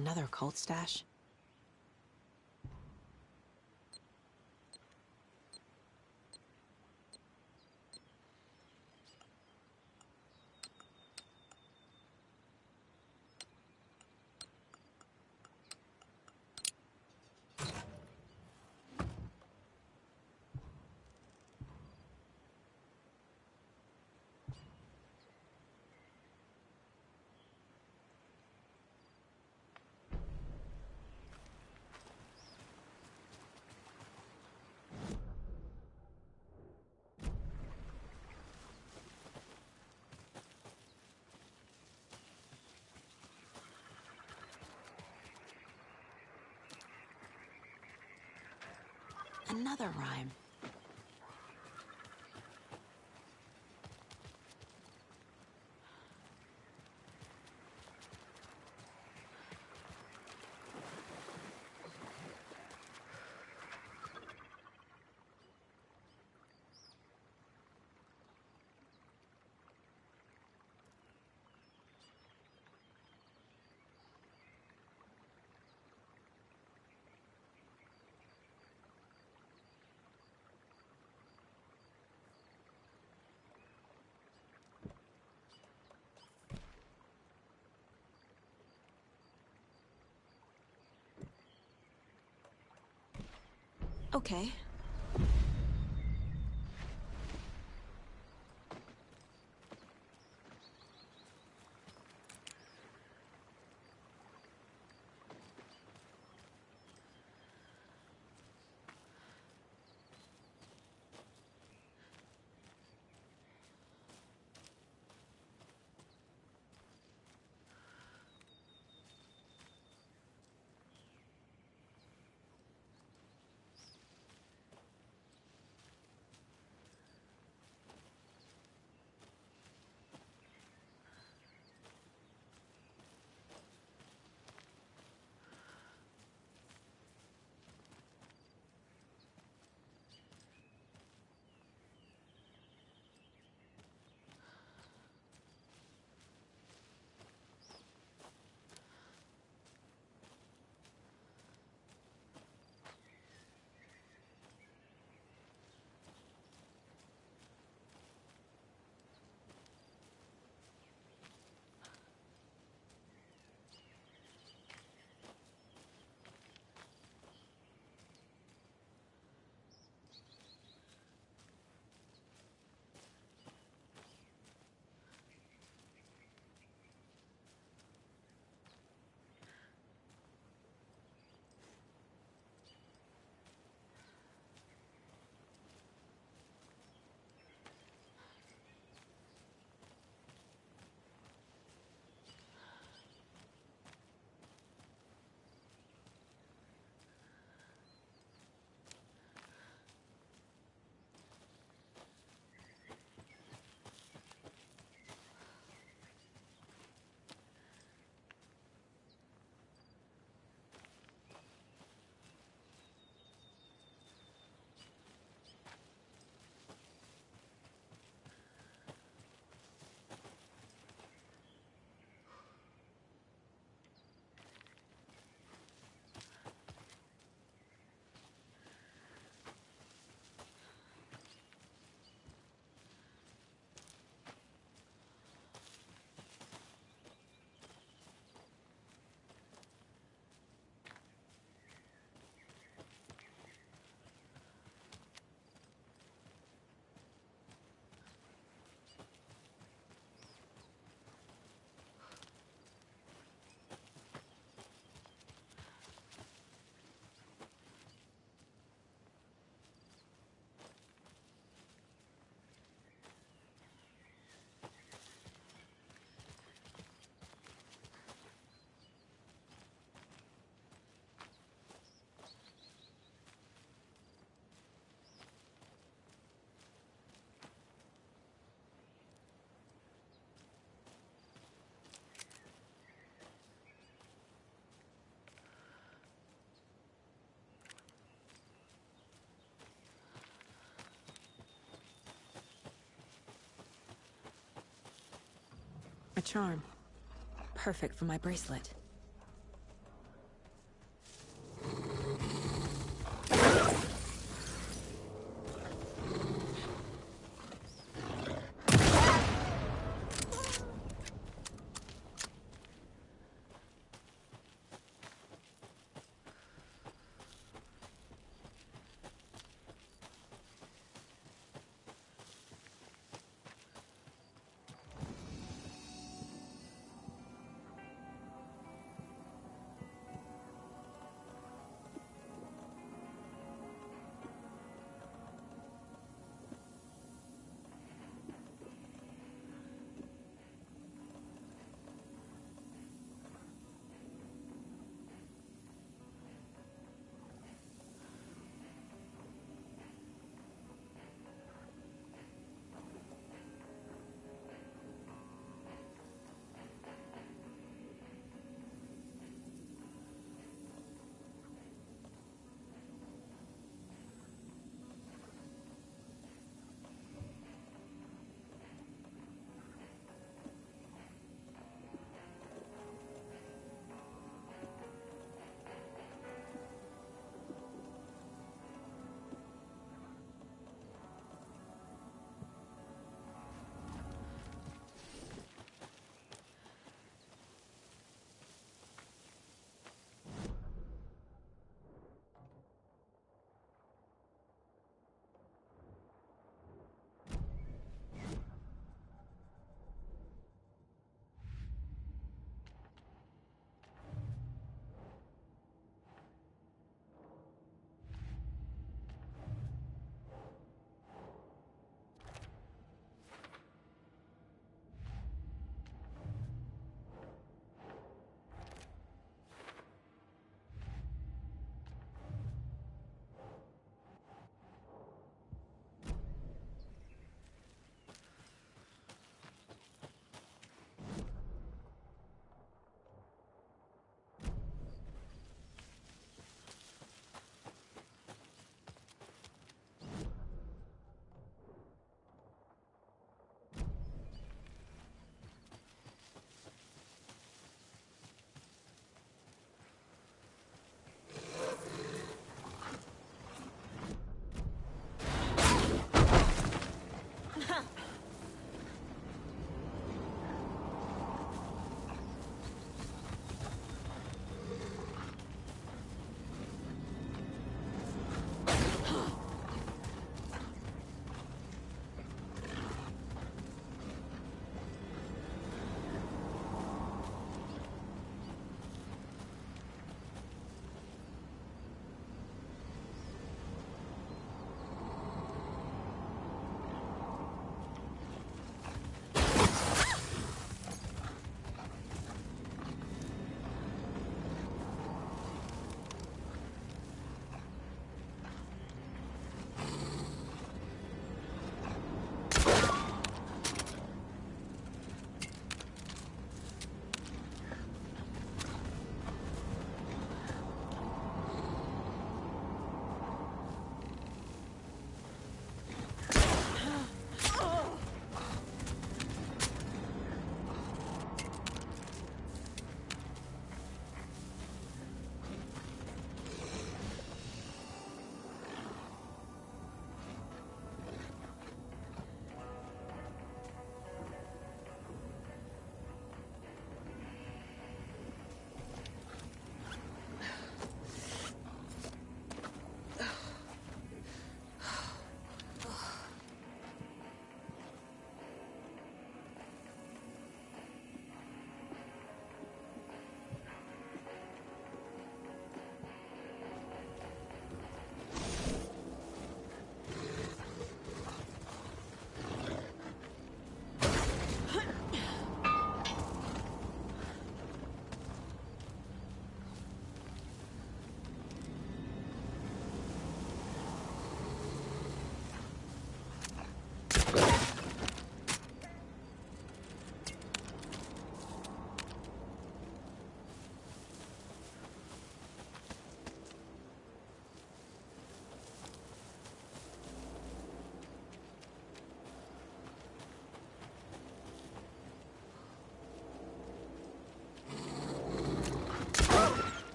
Another cult stash? Another rhyme. Okay. A charm. Perfect for my bracelet.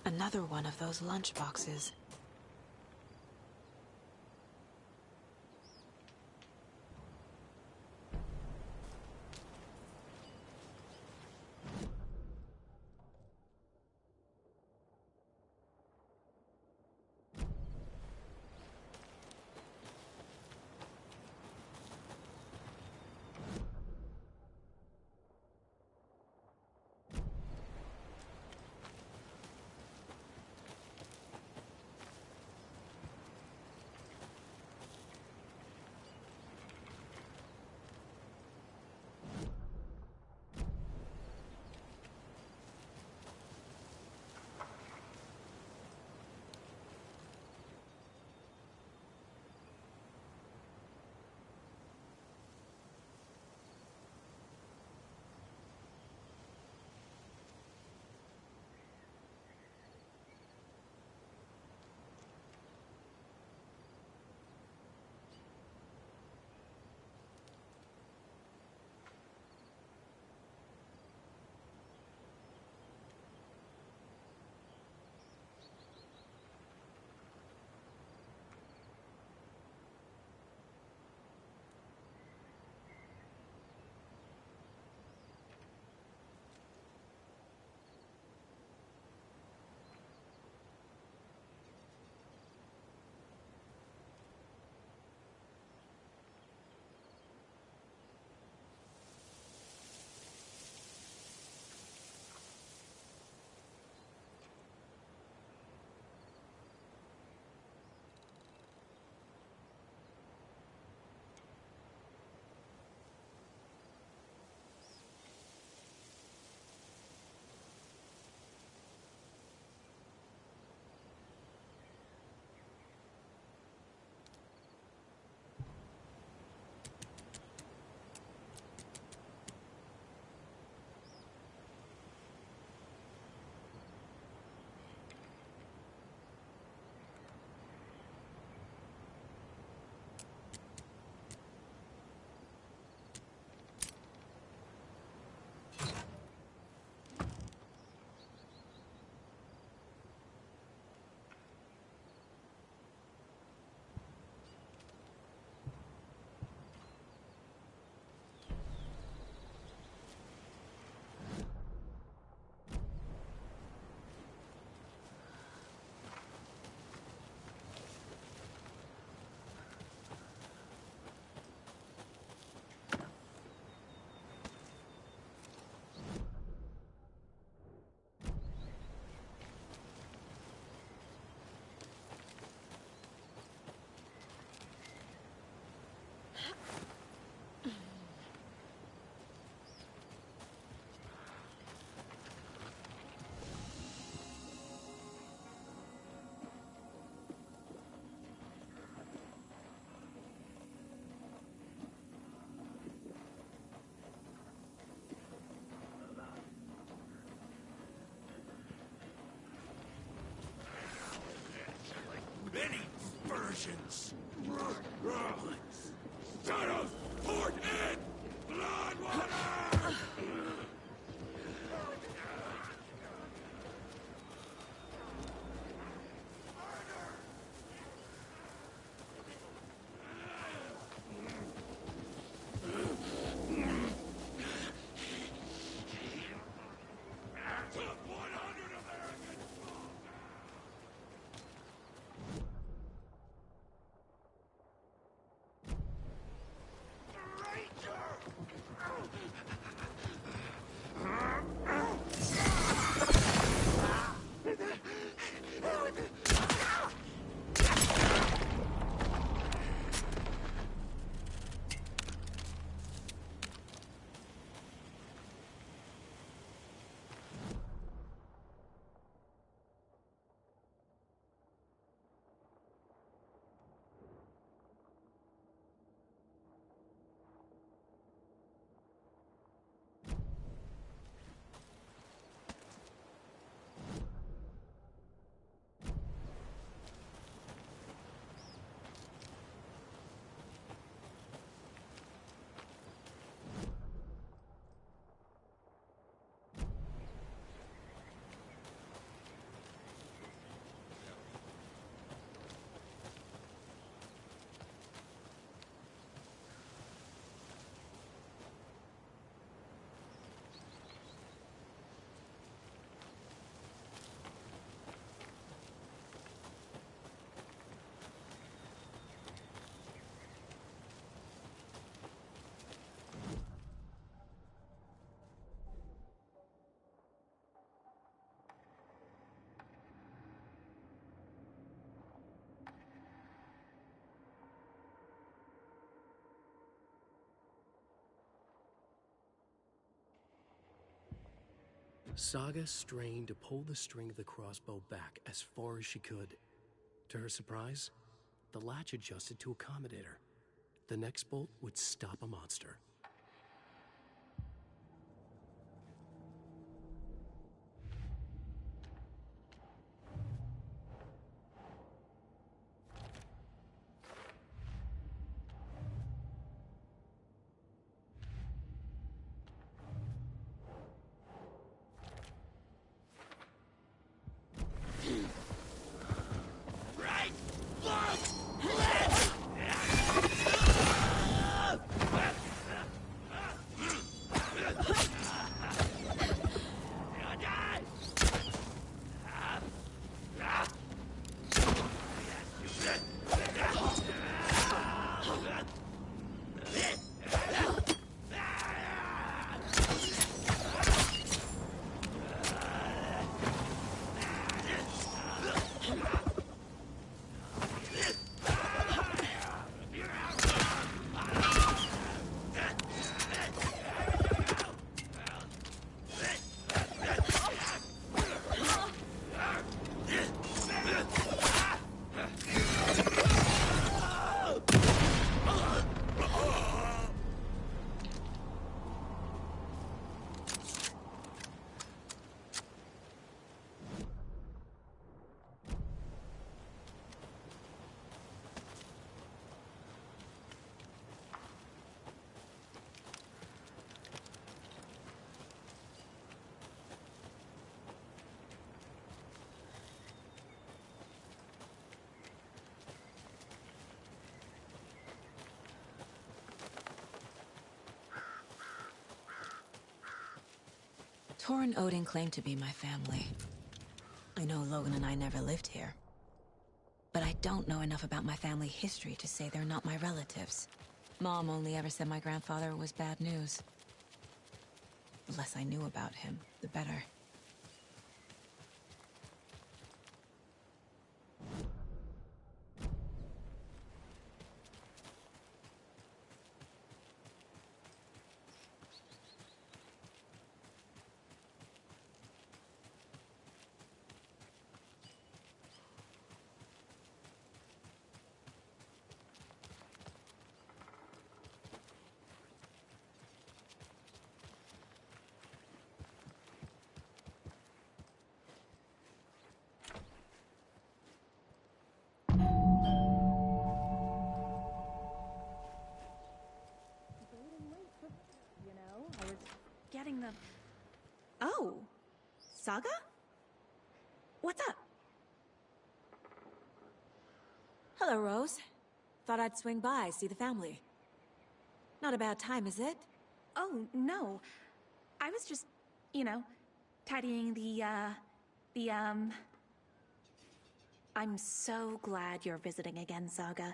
Another one of those lunch boxes. Many versions. Shadows poured in! Blood water! Took 100 Americans! Saga strained to pull the string of the crossbow back as far as she could. To her surprise, the latch adjusted to accommodate her. The next bolt would stop a monster. Tor and Odin claim to be my family. I know Logan and I never lived here. But I don't know enough about my family history to say they're not my relatives. Mom only ever said my grandfather was bad news. The less I knew about him, the better. Getting the... Oh, Saga? What's up? Hello, Rose. Thought I'd swing by, see the family. Not a bad time, is it? Oh, no. I was just, tidying the I'm so glad you're visiting again, Saga.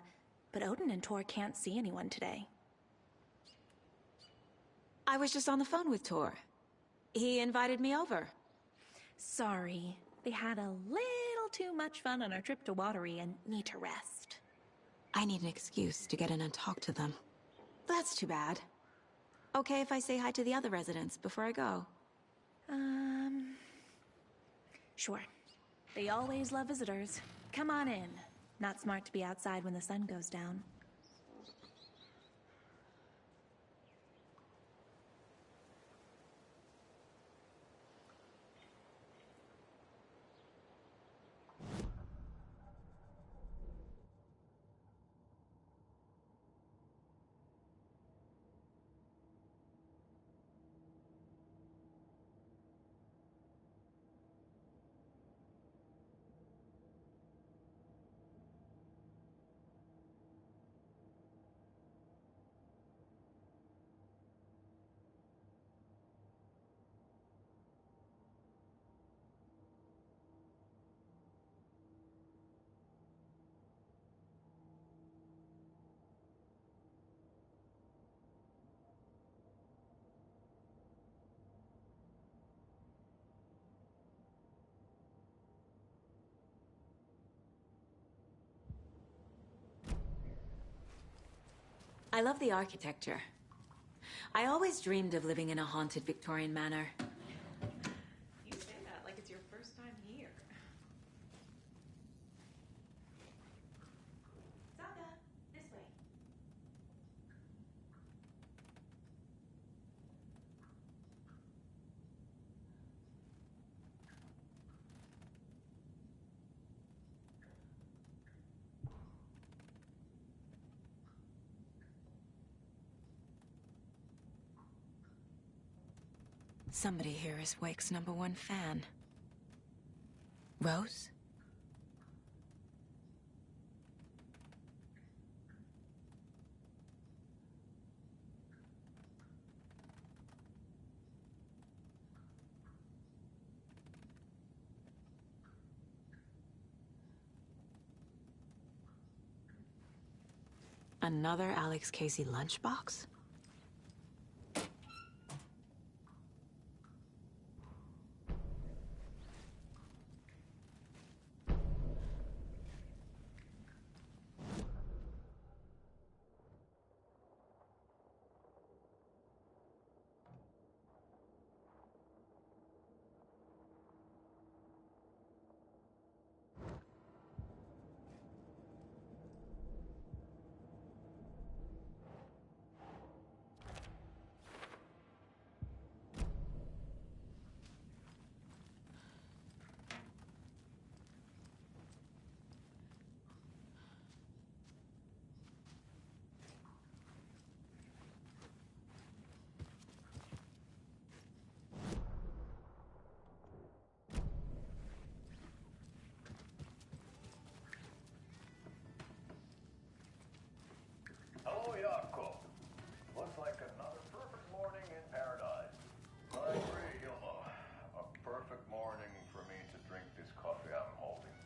But Odin and Tor can't see anyone today. I was just on the phone with Tor. He invited me over. Sorry. They had a little too much fun on our trip to Watery and need to rest. I need an excuse to get in and talk to them. That's too bad. Okay if I say hi to the other residents before I go? Sure. They always love visitors. Come on in. Not smart to be outside when the sun goes down. I love the architecture. I always dreamed of living in a haunted Victorian manor. Somebody here is Wake's #1 fan. Rose? Another Alex Casey lunchbox? Hello, Yako. Looks like another perfect morning in paradise. I agree, Yuma. A perfect morning for me to drink this coffee I'm holding.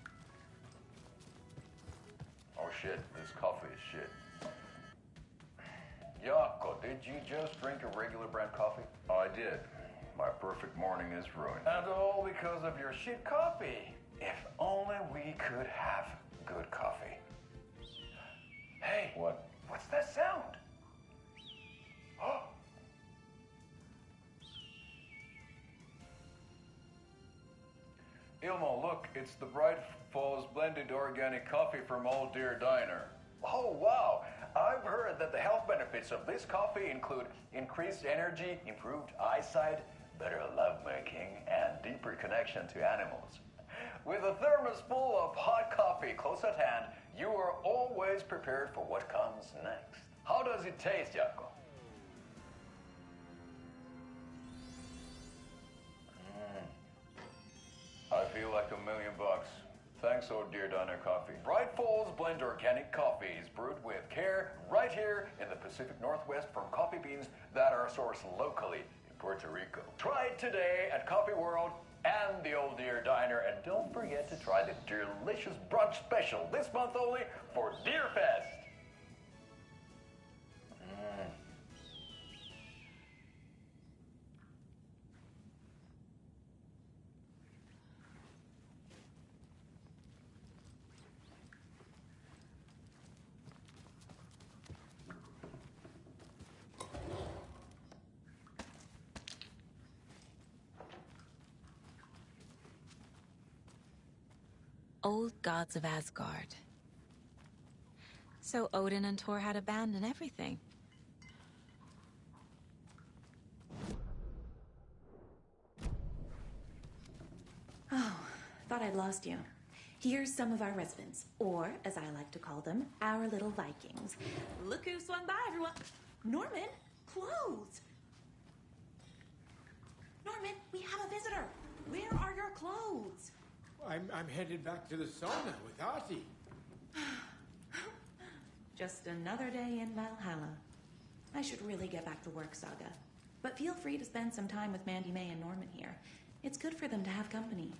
Oh shit, this coffee is shit. Yako, did you just drink a regular brand coffee? I did. My perfect morning is ruined. And all because of your shit coffee. If only we could have good coffee. Hey. What? What's that sound? Oh. Ilmo, look, it's the Bright Falls blended organic coffee from Old Deer Diner. Oh, wow. I've heard that the health benefits of this coffee include increased energy, improved eyesight, better lovemaking, and deeper connection to animals. With a thermos full of hot coffee close at hand, you are always prepared for what comes next. How does it taste, Yako? I feel like $1 million. Thanks, Oh Dear Diner Coffee. Bright Falls Blend Organic Coffee is brewed with care right here in the Pacific Northwest from coffee beans that are sourced locally in Puerto Rico. Try it today at Coffee World and the Old Deer Diner, and don't forget to try the delicious brunch special this month only for Deer Fest. Old gods of Asgard. So Odin and Thor had a band and everything. Oh, thought I'd lost you. Here's some of our residents, or as I like to call them, our little Vikings. Look who swung by, everyone. Norman, clothes. Norman, we have a visitor. Where are your clothes? I'm headed back to the sauna with Artie. Just another day in Valhalla. I should really get back to work, Saga. But feel free to spend some time with Mandy May and Norman here. It's good for them to have company.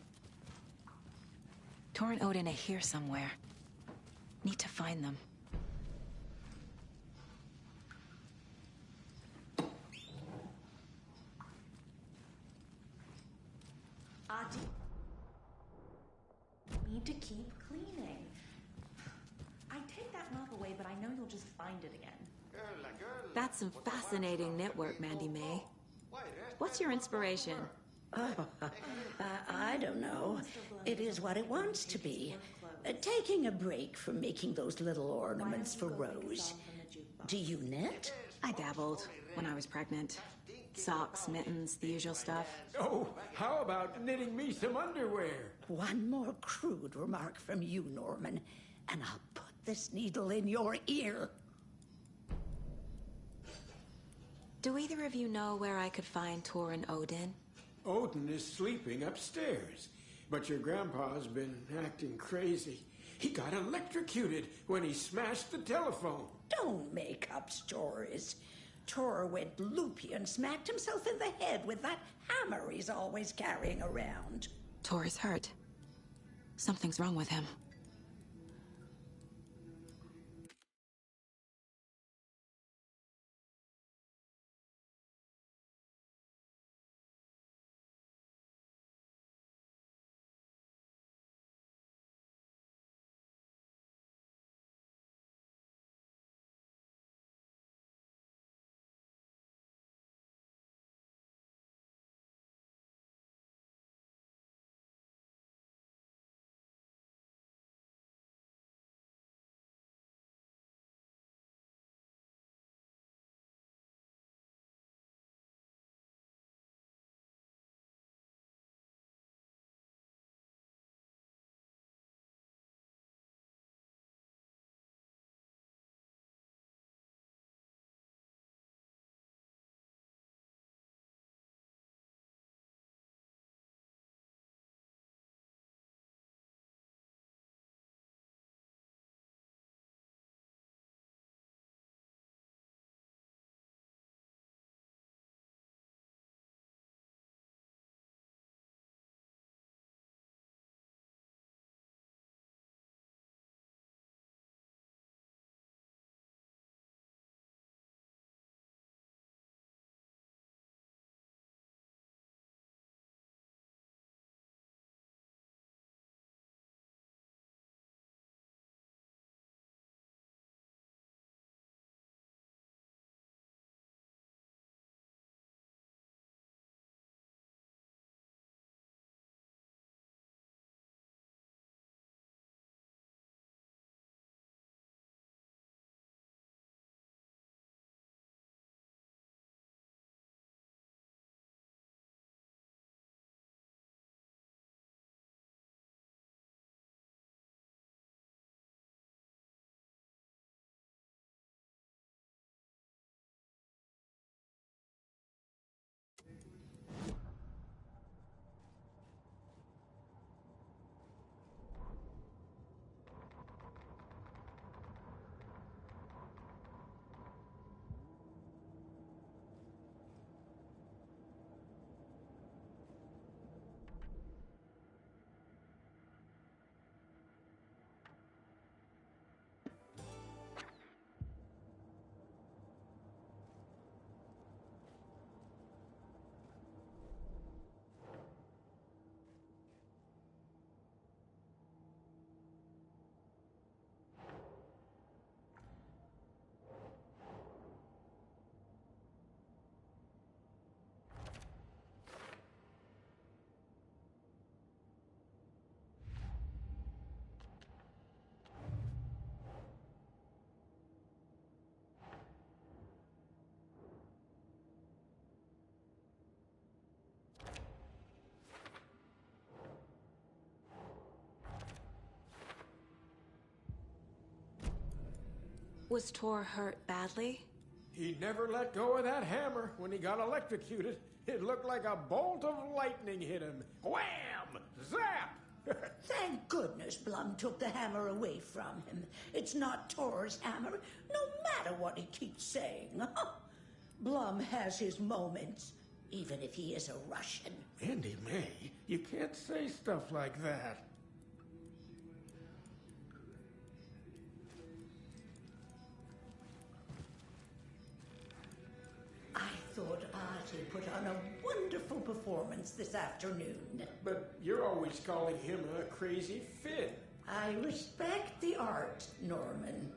Thor and Odin are here somewhere. Need to find them. Adi. Need to keep cleaning. I take that mop away, but I know you'll just find it again. That's some fascinating network, Mandy May. What's your inspiration? I don't know. It is what it wants to be. Taking a break from making those little ornaments for Rose. Do you knit? I dabbled when I was pregnant. Socks, mittens, the usual stuff. Oh, how about knitting me some underwear? One more crude remark from you, Norman, and I'll put this needle in your ear. Do either of you know where I could find Tor and Odin? Odin is sleeping upstairs, but your grandpa's been acting crazy. He got electrocuted when he smashed the telephone. Don't make up stories. Tor went loopy and smacked himself in the head with that hammer he's always carrying around. Tor is hurt. Something's wrong with him. Was Tor hurt badly? He never let go of that hammer when he got electrocuted. It looked like a bolt of lightning hit him. Wham! Zap! Thank goodness Blum took the hammer away from him. It's not Tor's hammer, no matter what he keeps saying. Blum has his moments, even if he is a Russian. Andy May, you can't say stuff like that. I thought Artie put on a wonderful performance this afternoon. But you're always calling him a crazy Finn. I respect the art, Norman.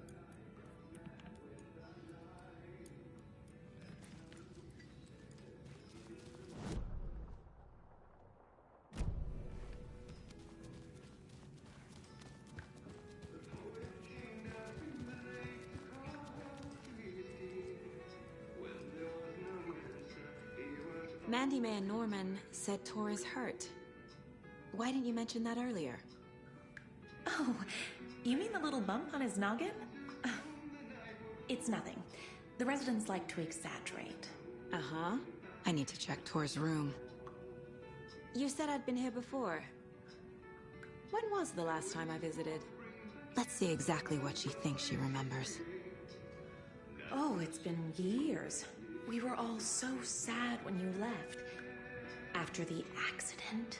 Mandy May and Norman said Tor is hurt. Why didn't you mention that earlier? Oh, you mean the little bump on his noggin? It's nothing. The residents like to exaggerate. Uh-huh. I need to check Tor's room. You said I'd been here before. When was the last time I visited? Let's see exactly what she thinks she remembers. Oh, it's been years. We were all so sad when you left. After the accident.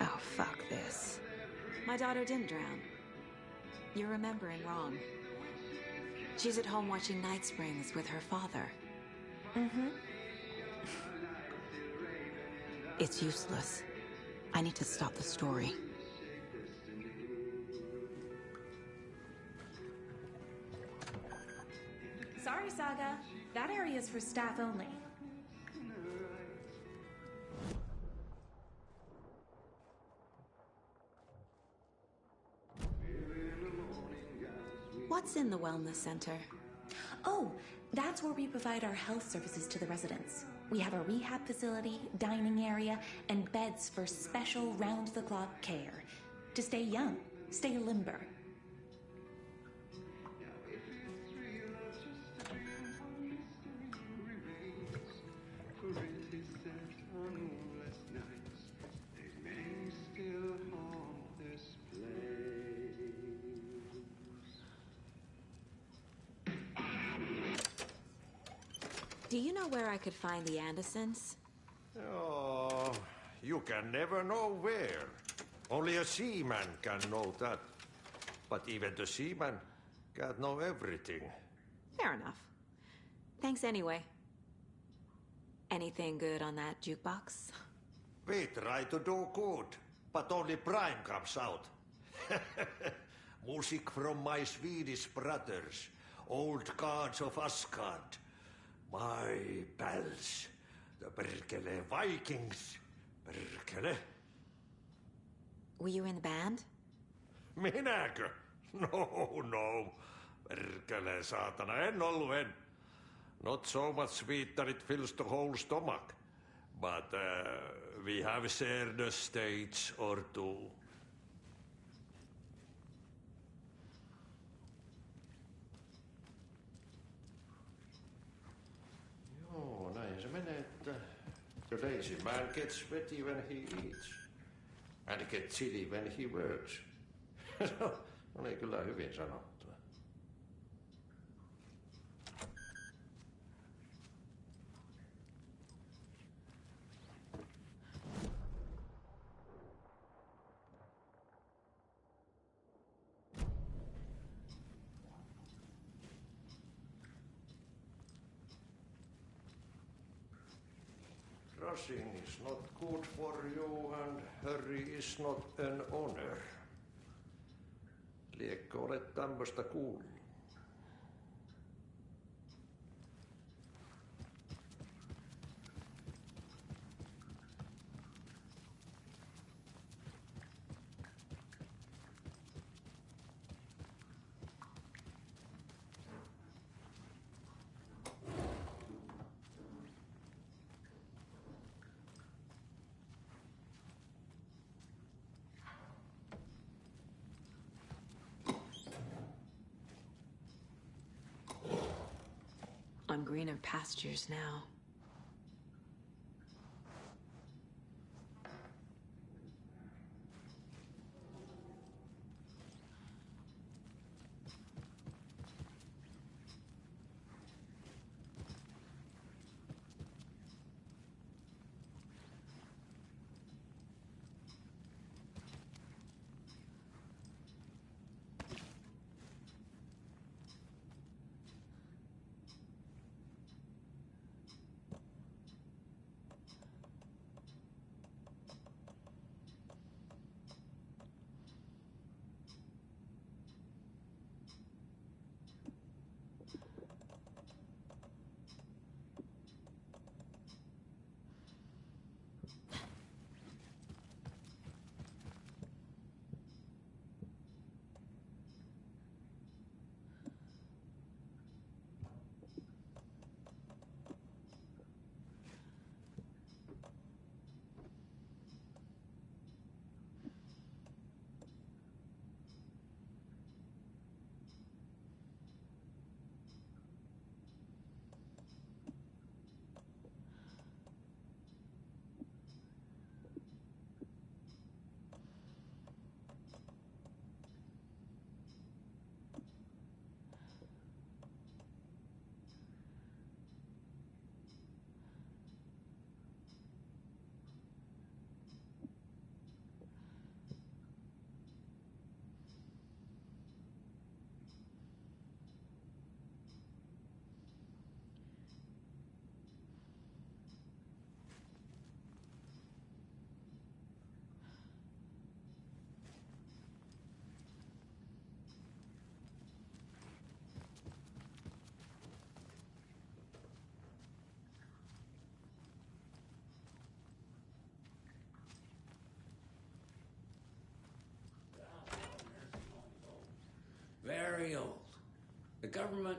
Oh, fuck this. My daughter didn't drown. You're remembering wrong. She's at home watching Night Springs with her father. Mm-hmm. It's useless. I need to stop the story. Sorry, Saga. That area is for staff only. What's in the wellness center? Oh, that's where we provide our health services to the residents. We have a rehab facility, dining area, and beds for special round-the-clock care. To stay young, stay limber. Do you know where I could find the Andersons? Oh, you can never know where. Only a seaman can know that. But even the seaman can't know everything. Fair enough. Thanks anyway. Anything good on that jukebox? We try to do good, but only Prime comes out. Music from my Swedish brothers, old gods of Asgard. My pals, the Perkele Vikings. Perkele. Were you in the band? Minäkö? No. Perkele, saatana, en ollut en. Not so much sweet that it fills the whole stomach. But we have shared a stage or two. Joo, näin se menee, että the lazy man gets sweaty when he eats. And gets chilly when he works. No niin, kyllä hyvin sanottu. Rushing is not good for you and hurry is not an honor. Liekkö olet tämmöstä kuullut? On greener pastures now.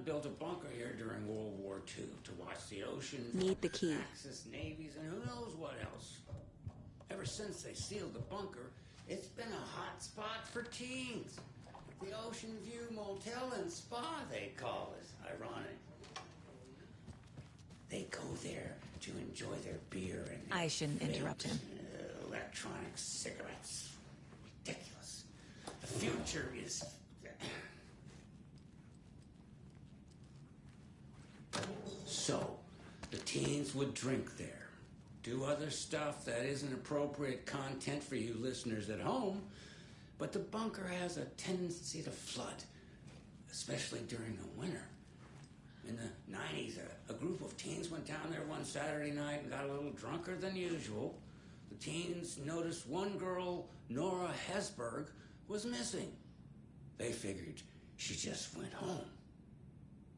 built a bunker here during World War II to watch the ocean, Need the key. Axis navies, and who knows what else. Ever since they sealed the bunker, it's been a hot spot for teens. The Ocean View Motel and Spa, they call it. Ironic. They go there to enjoy their beer and... I shouldn't interrupt him. Electronic cigarettes. Ridiculous. The future is... So, the teens would drink there, do other stuff that isn't appropriate content for you listeners at home, but the bunker has a tendency to flood, especially during the winter. In the 90s, a group of teens went down there one Saturday night and got a little drunker than usual. The teens noticed one girl, Nora Hesberg, was missing. They figured she just went home.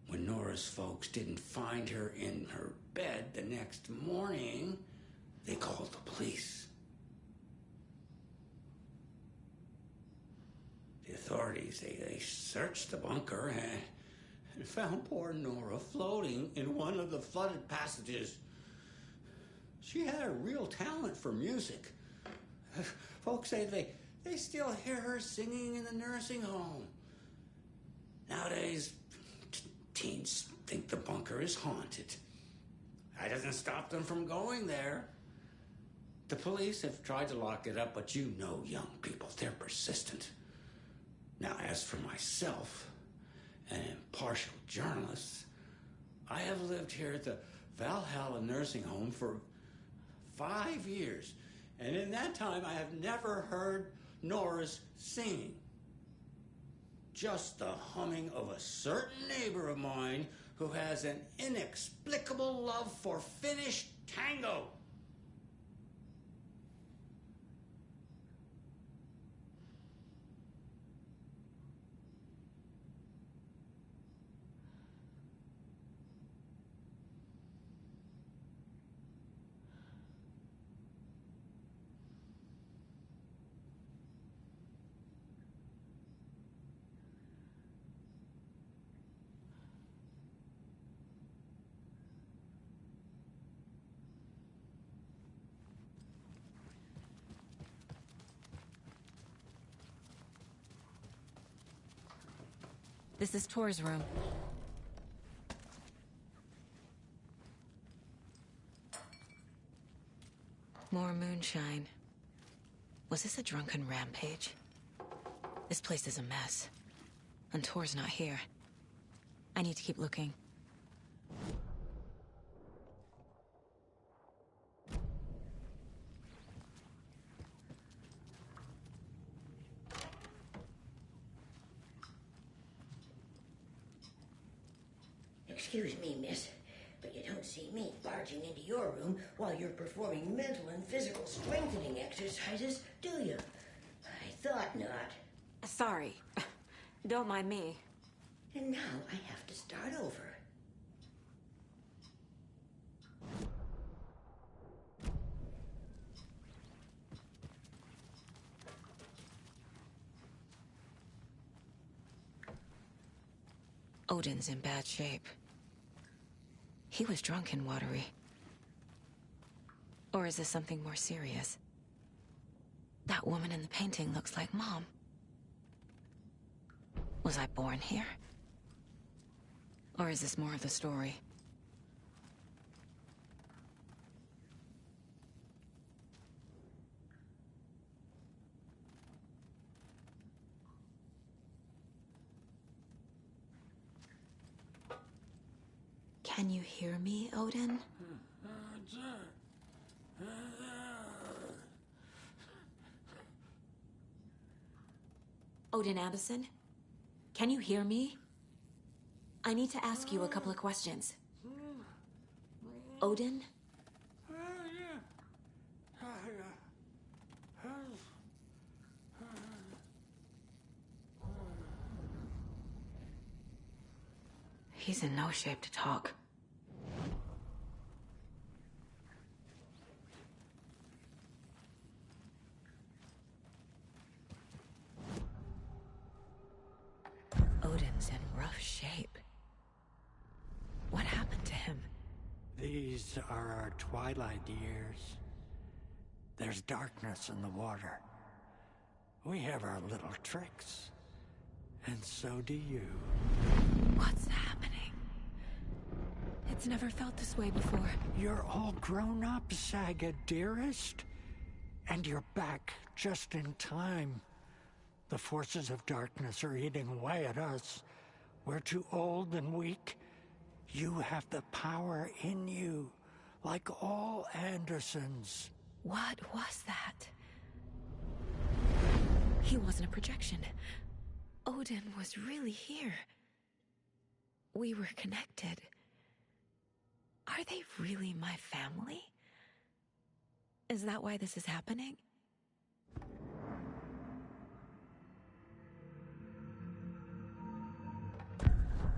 When Nora's folks didn't find her in her bed the next morning, they called the police. The authorities, they searched the bunker and found poor Nora floating in one of the flooded passages. She had a real talent for music. Folks say they still hear her singing in the nursing home. Nowadays, teens think the bunker is haunted. That doesn't stop them from going there. The police have tried to lock it up, but you know young people, they're persistent. Now, as for myself, an impartial journalist, I have lived here at the Valhalla Nursing Home for 5 years, and in that time I have never heard Nora's singing. Just the humming of a certain neighbor of mine who has an inexplicable love for Finnish tango. This is Tor's room. More moonshine. Was this a drunken rampage? This place is a mess. And Tor's not here. I need to keep looking. Excuse me, miss, but you don't see me barging into your room while you're performing mental and physical strengthening exercises, do you? I thought not. Sorry. Don't mind me. And now I have to start over. Odin's in bad shape. He was drunk and watery. Or is this something more serious? That woman in the painting looks like Mom. Was I born here? Or is this more of the story? Can you hear me, Odin? Odin Anderson? Can you hear me? I need to ask you a couple of questions. Odin? He's in no shape to talk. Odin's in rough shape. These are our twilight years. There's darkness in the water. We have our little tricks. And so do you. What's happening? It's never felt this way before. You're all grown up, Saga, dearest. And you're back just in time. The forces of darkness are eating away at us. We're too old and weak. You have the power in you, like all Andersons. What was that? He wasn't a projection. Odin was really here. We were connected. Are they really my family? Is that why this is happening?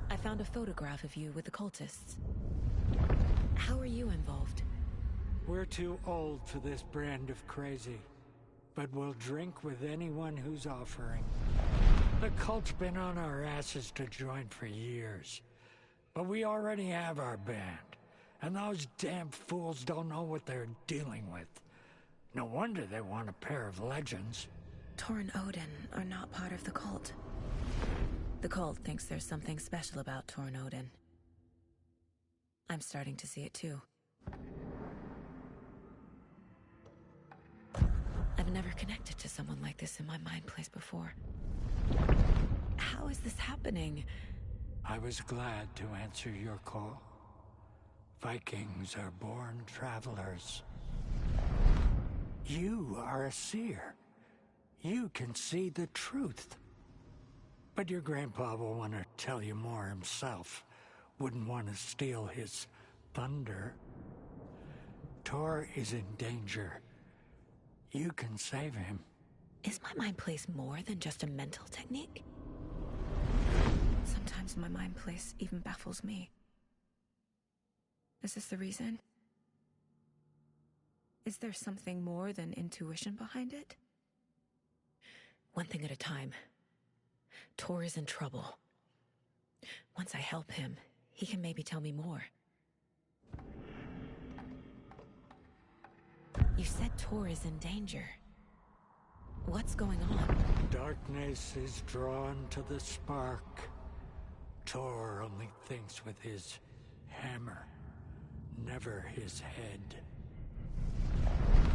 I found a photograph of you with the cultists. How are you involved? We're too old for this brand of crazy, but we'll drink with anyone who's offering. The cult's been on our asses to join for years, but we already have our band, and those damn fools don't know what they're dealing with. No wonder they want a pair of legends. Tor and Odin are not part of the cult. The cult thinks there's something special about Tor and Odin. I'm starting to see it too. I've never connected to someone like this in my mind place before. How is this happening? I was glad to answer your call. Vikings are born travelers. You are a seer. You can see the truth. But your grandpa will want to tell you more himself. Wouldn't want to steal his thunder. Tor is in danger. You can save him. Is my mind place more than just a mental technique? Sometimes my mind place even baffles me. Is this the reason? Is there something more than intuition behind it? One thing at a time. Tor is in trouble. Once I help him, he can maybe tell me more. You said Tor is in danger. What's going on? Darkness is drawn to the spark. Tor only thinks with his hammer, never his head.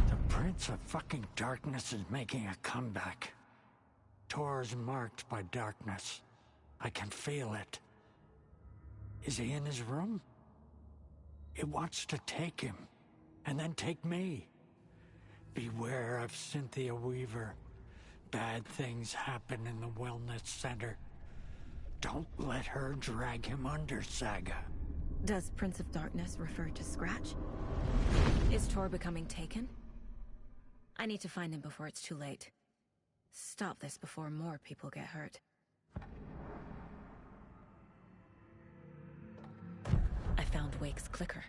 The Prince of fucking Darkness is making a comeback. Tor's marked by darkness. I can feel it. Is he in his room? It wants to take him, and then take me. Beware of Cynthia Weaver. Bad things happen in the wellness center. Don't let her drag him under, Saga. Does Prince of Darkness refer to Scratch? Is Tor becoming taken? I need to find him before it's too late. Stop this before more people get hurt. I found Wake's clicker.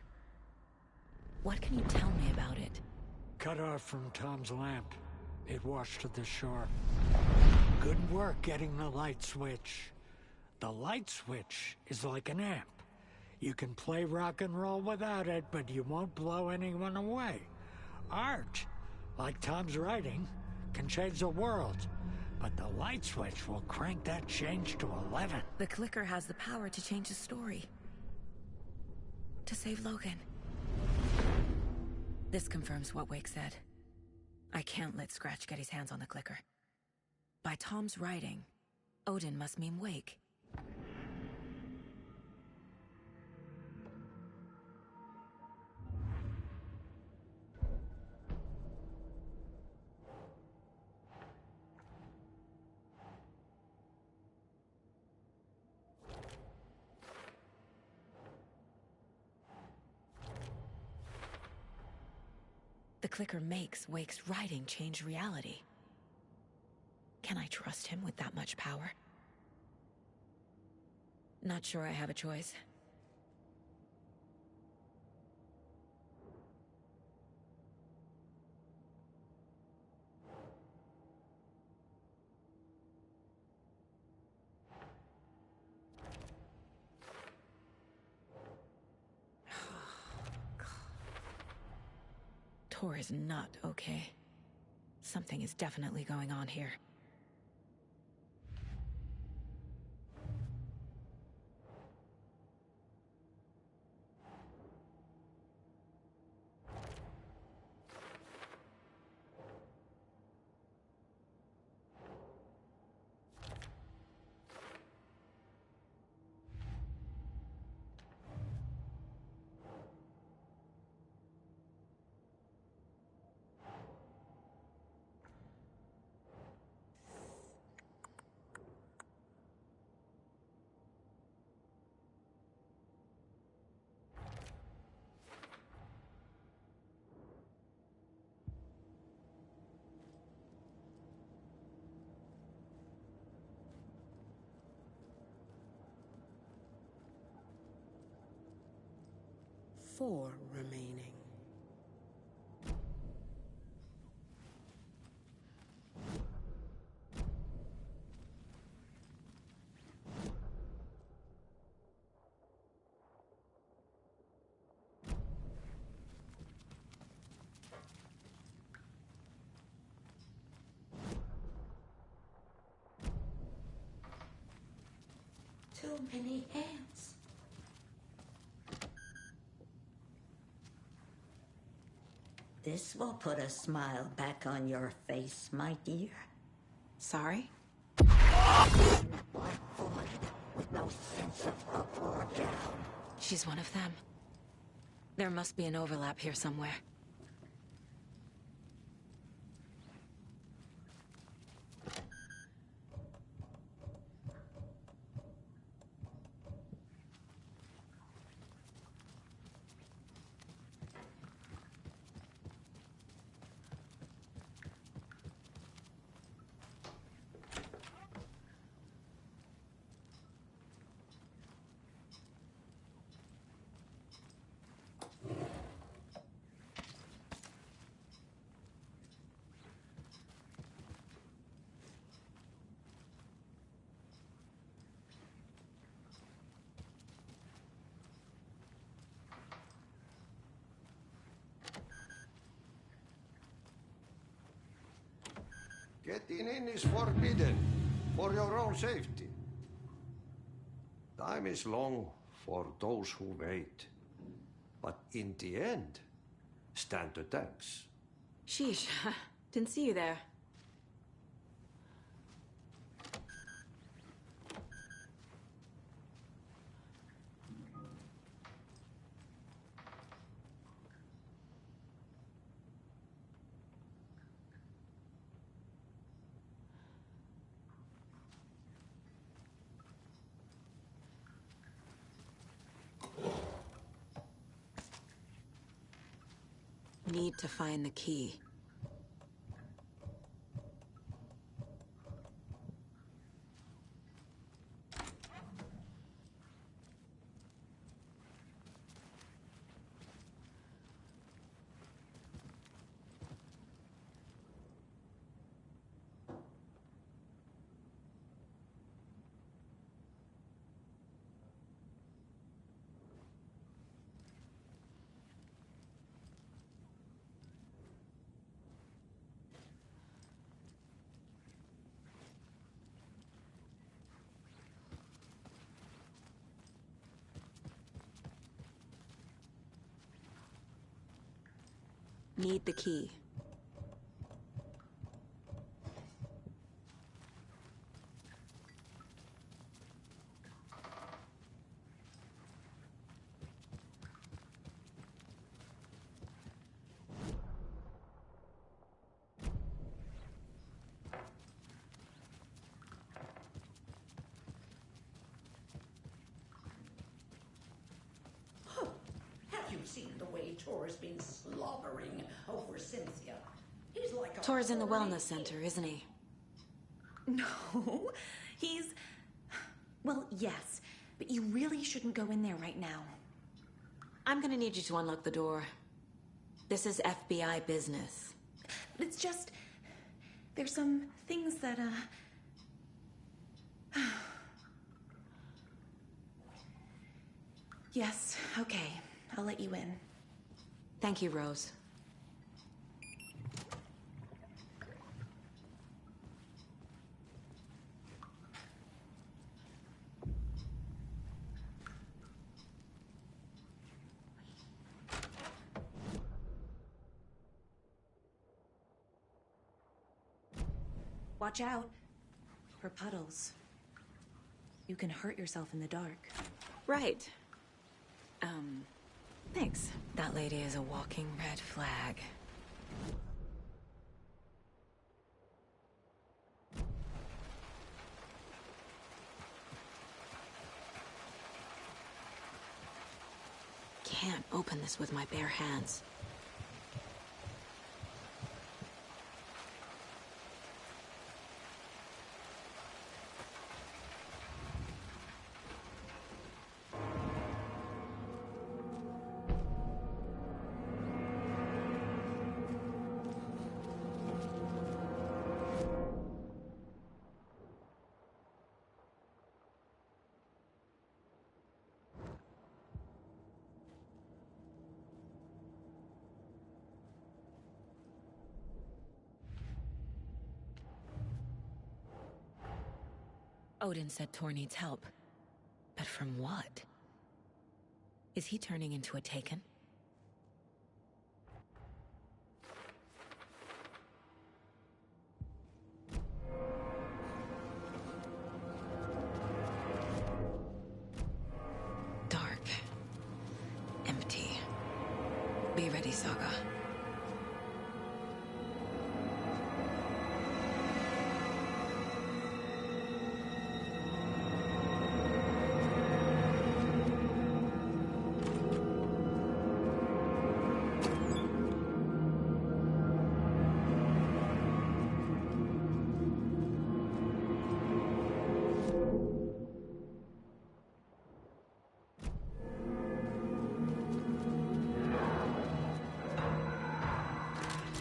What can you tell me about it? Cut off from Tom's lamp. It washed to the shore. Good work getting the light switch. The light switch is like an amp. You can play rock and roll without it, but you won't blow anyone away. Art, like Tom's writing, can change the world, but the light switch will crank that change to 11. The clicker has the power to change the story. To save Logan. This confirms what Wake said. I can't let Scratch get his hands on the clicker. By Tom's writing, Odin must mean Wake. The clicker makes Wake's writing change reality. Can I trust him with that much power? Not sure I have a choice. Tor is not okay. Something is definitely going on here. Four remaining. Too many hands. This will put a smile back on your face, my dear. Sorry? With no sense of up or down. She's one of them. There must be an overlap here somewhere. Getting in is forbidden, for your own safety. Time is long for those who wait. But in the end, stand the thanks. Sheesh, didn't see you there. Need to find the key. Need the key. Have you seen the way Tor's been slobbering over Cynthia? He's like a... Tor's in the wellness center, isn't he? No, he's... Well, yes, but you really shouldn't go in there right now. I'm gonna need you to unlock the door. This is FBI business. It's just... There's some things that, Yes, okay. I'll let you in. Thank you, Rose. Watch out for puddles. You can hurt yourself in the dark. Right. Thanks. That lady is a walking red flag. Can't open this with my bare hands. Odin said Tor needs help. But from what? Is he turning into a Taken? Dark. Empty. Be ready, Saga.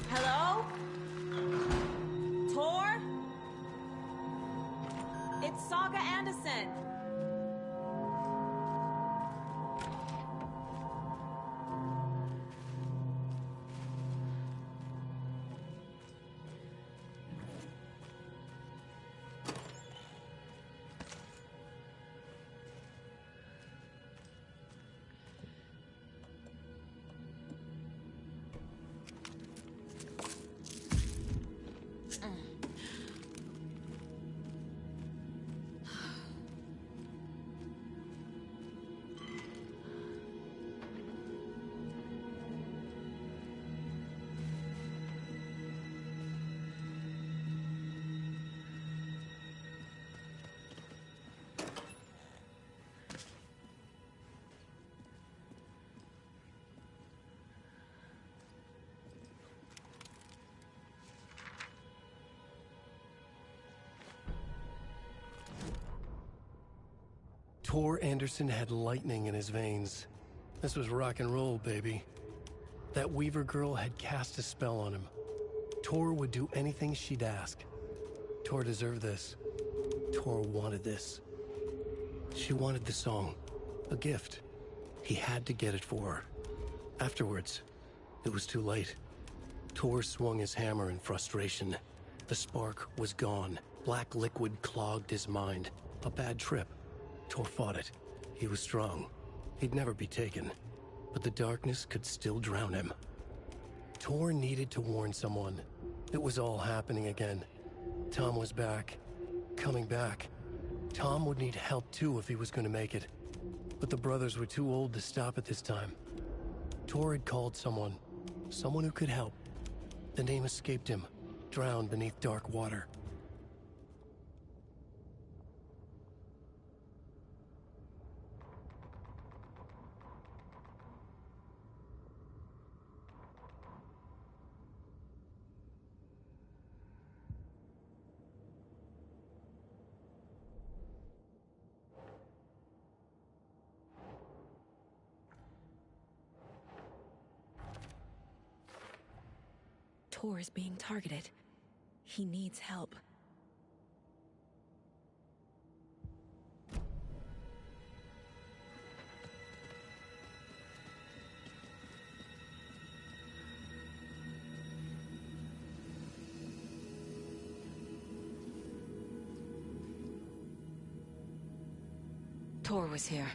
Hello? Tor? It's Saga Anderson. Tor Anderson had lightning in his veins. This was rock and roll, baby. That Weaver girl had cast a spell on him. Tor would do anything she'd ask. Tor deserved this. Tor wanted this. She wanted the song. A gift. He had to get it for her. Afterwards, it was too late. Tor swung his hammer in frustration. The spark was gone. Black liquid clogged his mind. A bad trip. Tor fought it. He was strong. He'd never be taken. But the darkness could still drown him. Tor needed to warn someone. It was all happening again. Tom was back. Coming back. Tom would need help too if he was going to make it. But the brothers were too old to stop at this time. Tor had called someone. Someone who could help. The name escaped him. Drowned beneath dark water. Tor is being targeted. He needs help. Tor was here.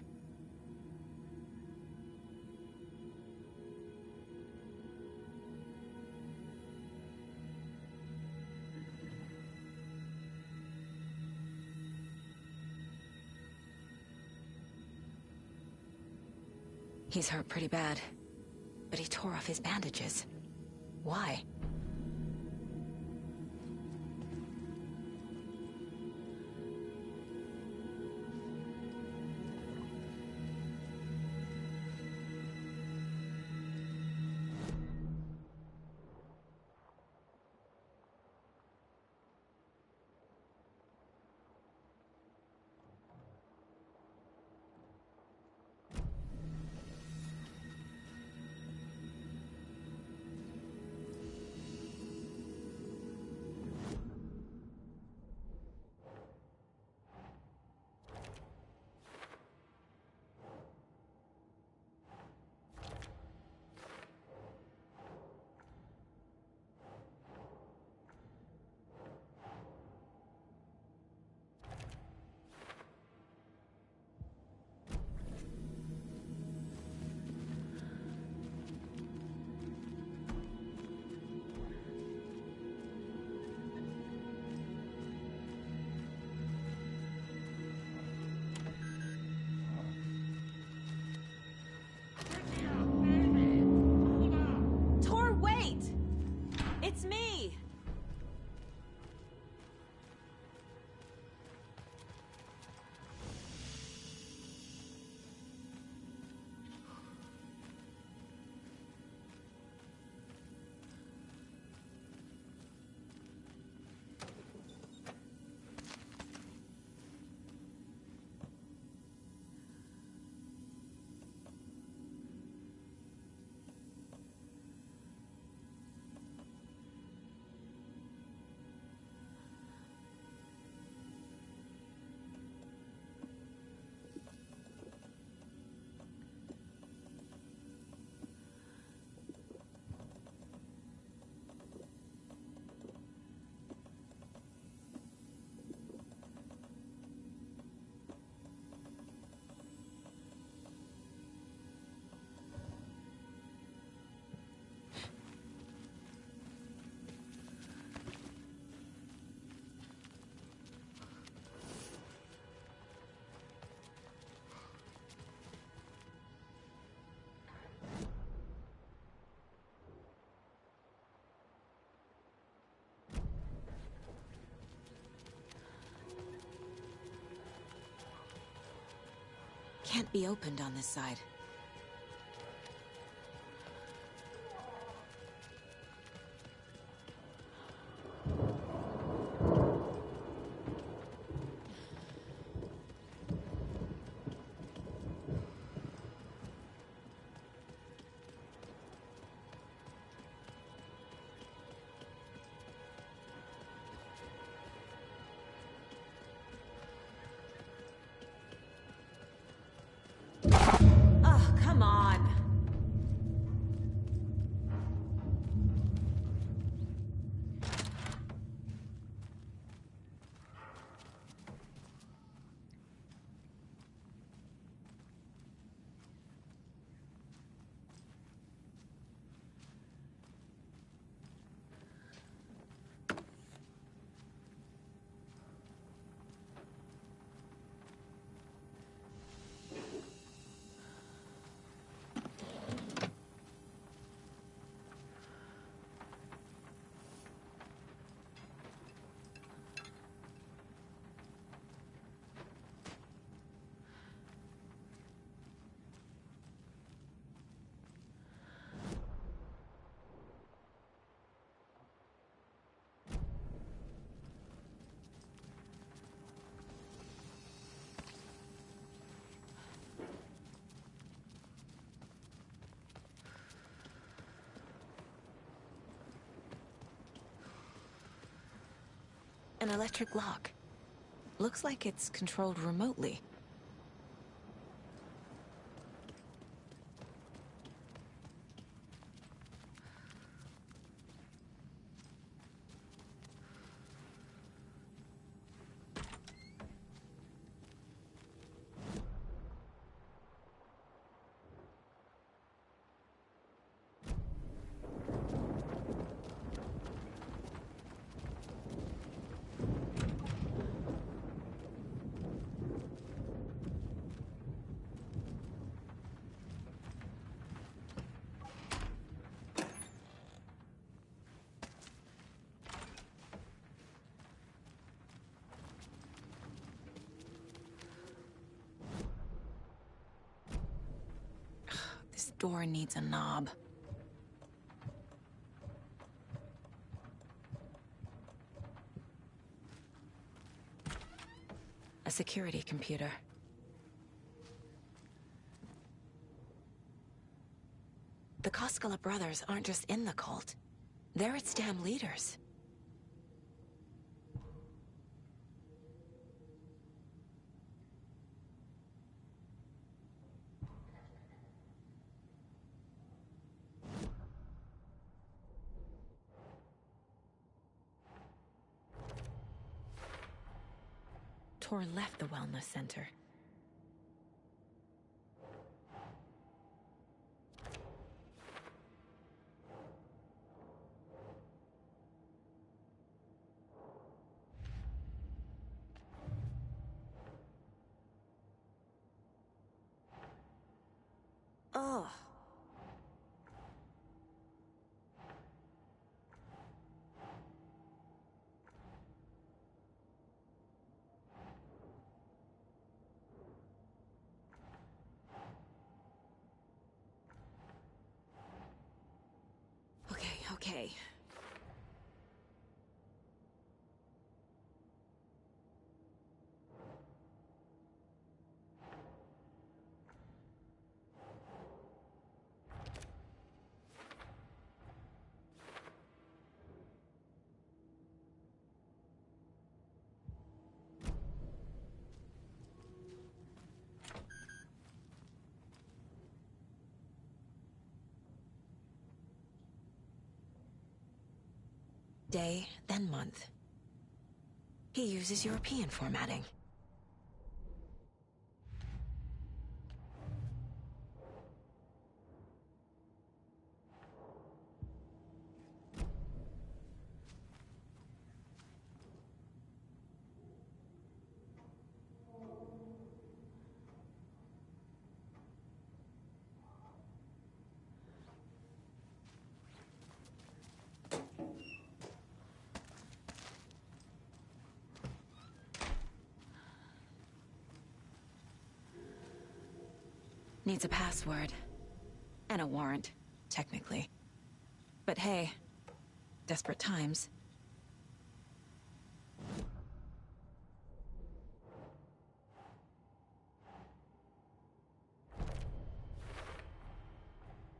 He's hurt pretty bad, but he tore off his bandages. Why? Tor, wait! It's me! Can't be opened on this side. Oh, come on. An electric lock. Looks like it's controlled remotely. door needs a knob. A security computer. The Koskela brothers aren't just in the cult. They're its damn leaders. Tor left the wellness center. Ugh. Okay. Day, then month. He uses European formatting. Needs a password. And a warrant, technically. But hey, desperate times.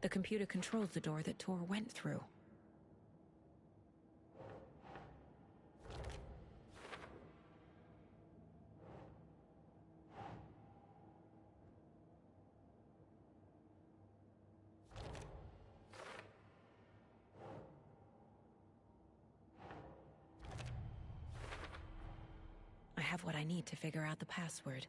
The computer controls the door that Tor went through. I have what I need to figure out the password.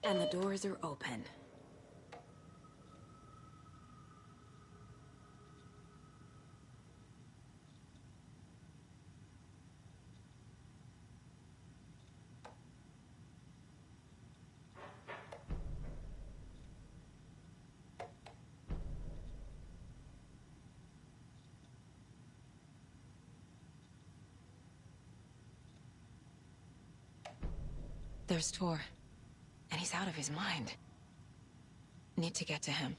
And the doors are open. There's Tor. And he's out of his mind. Need to get to him.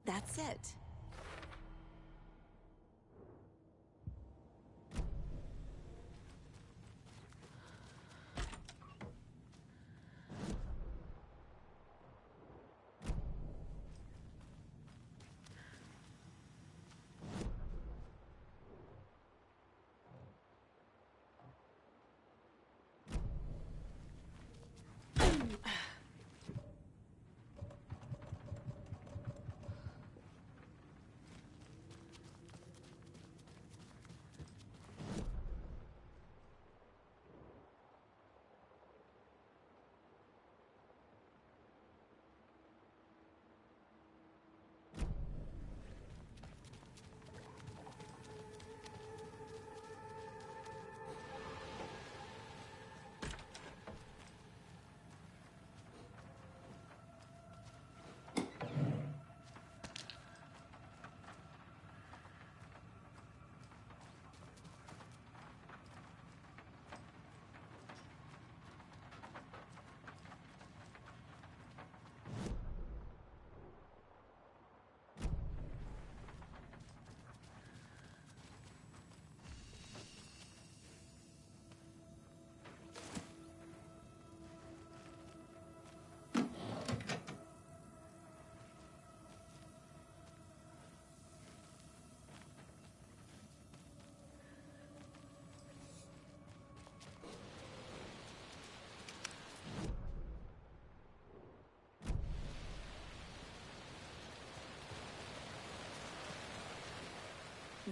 That's it.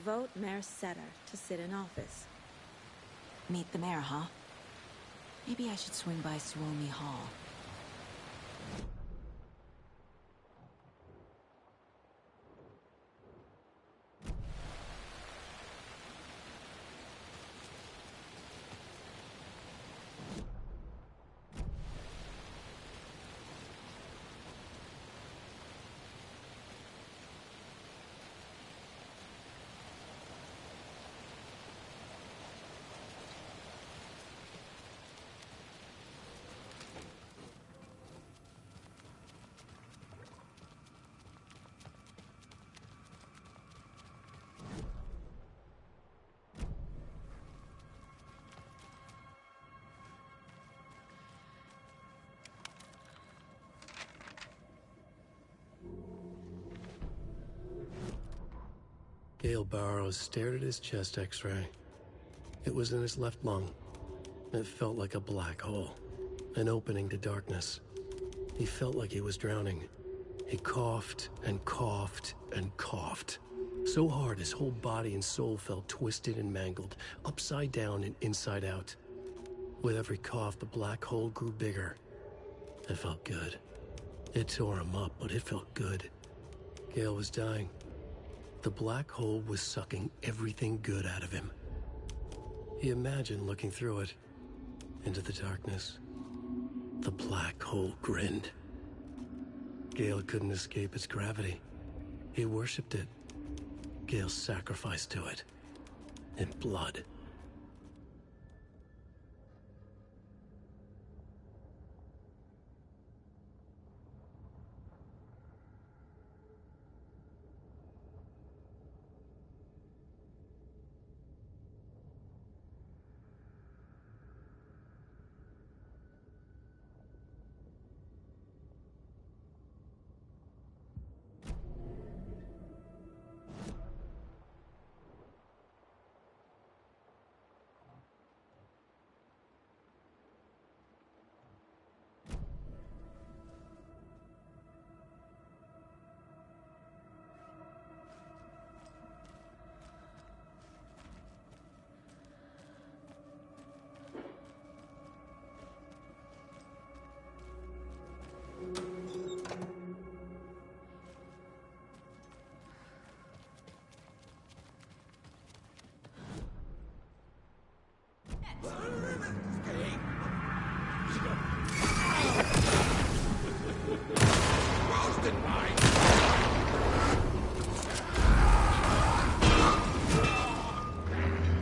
Vote Mayor Setter to sit in office. Meet the mayor, huh? Maybe I should swing by Suomi Hall. Gale Barrows stared at his chest x-ray. It was in his left lung. It felt like a black hole, an opening to darkness. He felt like he was drowning. He coughed and coughed and coughed. So hard his whole body and soul felt twisted and mangled, upside down and inside out. With every cough, the black hole grew bigger. It felt good. It tore him up, but it felt good. Gale was dying. The black hole was sucking everything good out of him. He imagined looking through it, into the darkness. The black hole grinned. Gale couldn't escape its gravity. He worshipped it. Gale sacrificed to it. In blood.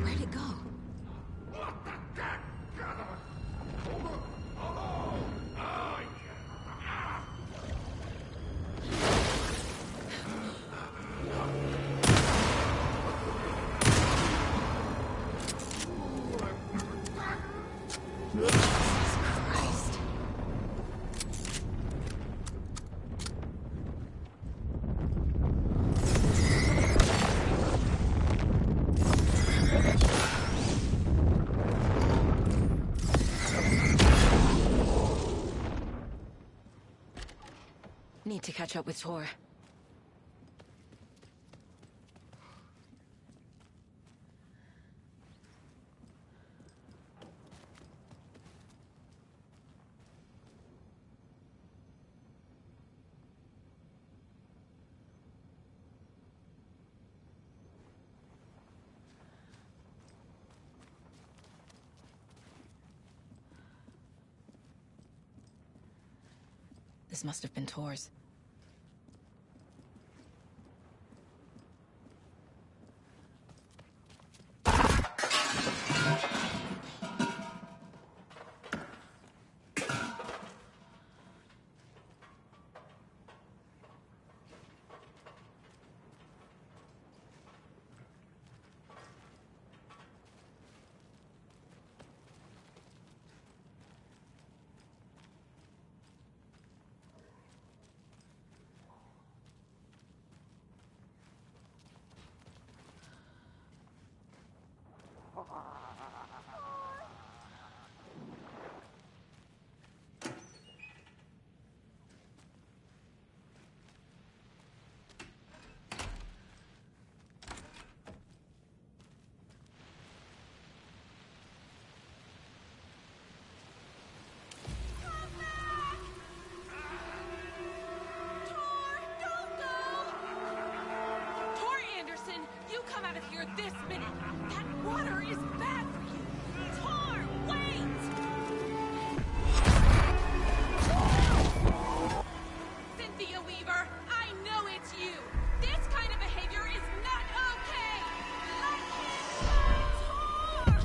Where'd it go? Christ. Need to catch up with Tor. This must have been Tor's. This minute! That water is bad for you! Tor, wait! Cynthia Weaver, I know it's you! This kind of behavior is not okay! Let him go, Tor!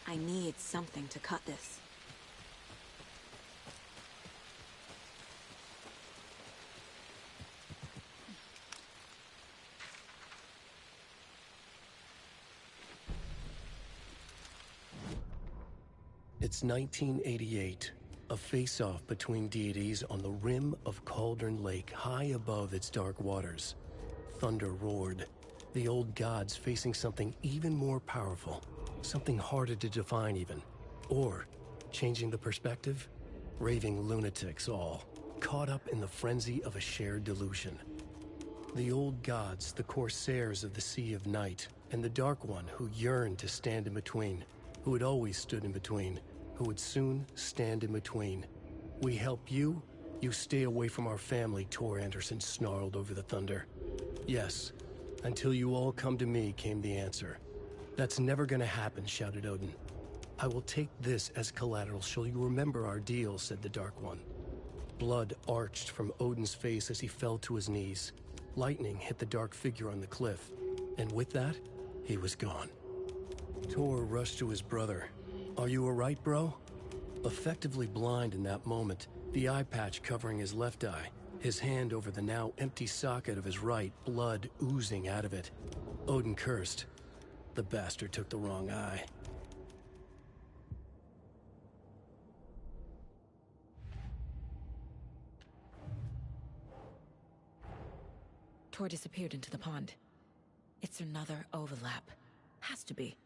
I need something to cut this. It's 1988. A face-off between deities on the rim of Cauldron Lake, high above its dark waters. Thunder roared, the old gods facing something even more powerful, something harder to define even. Or, changing the perspective, raving lunatics all, caught up in the frenzy of a shared delusion. The old gods, the corsairs of the Sea of Night, and the Dark One who yearned to stand in between, who had always stood in between, who would soon stand in between. We help you, you stay away from our family, Tor Anderson snarled over the thunder. Yes, until you all come to me, came the answer. That's never gonna happen, shouted Odin. I will take this as collateral, shall you remember our deal, said the Dark One. Blood arched from Odin's face as he fell to his knees. Lightning hit the dark figure on the cliff, and with that, he was gone. Tor rushed to his brother. Are you alright, bro? Effectively blind in that moment, the eye patch covering his left eye, his hand over the now empty socket of his right, blood oozing out of it. Odin cursed. The bastard took the wrong eye. Tor disappeared into the pond. It's another overlap. Has to be.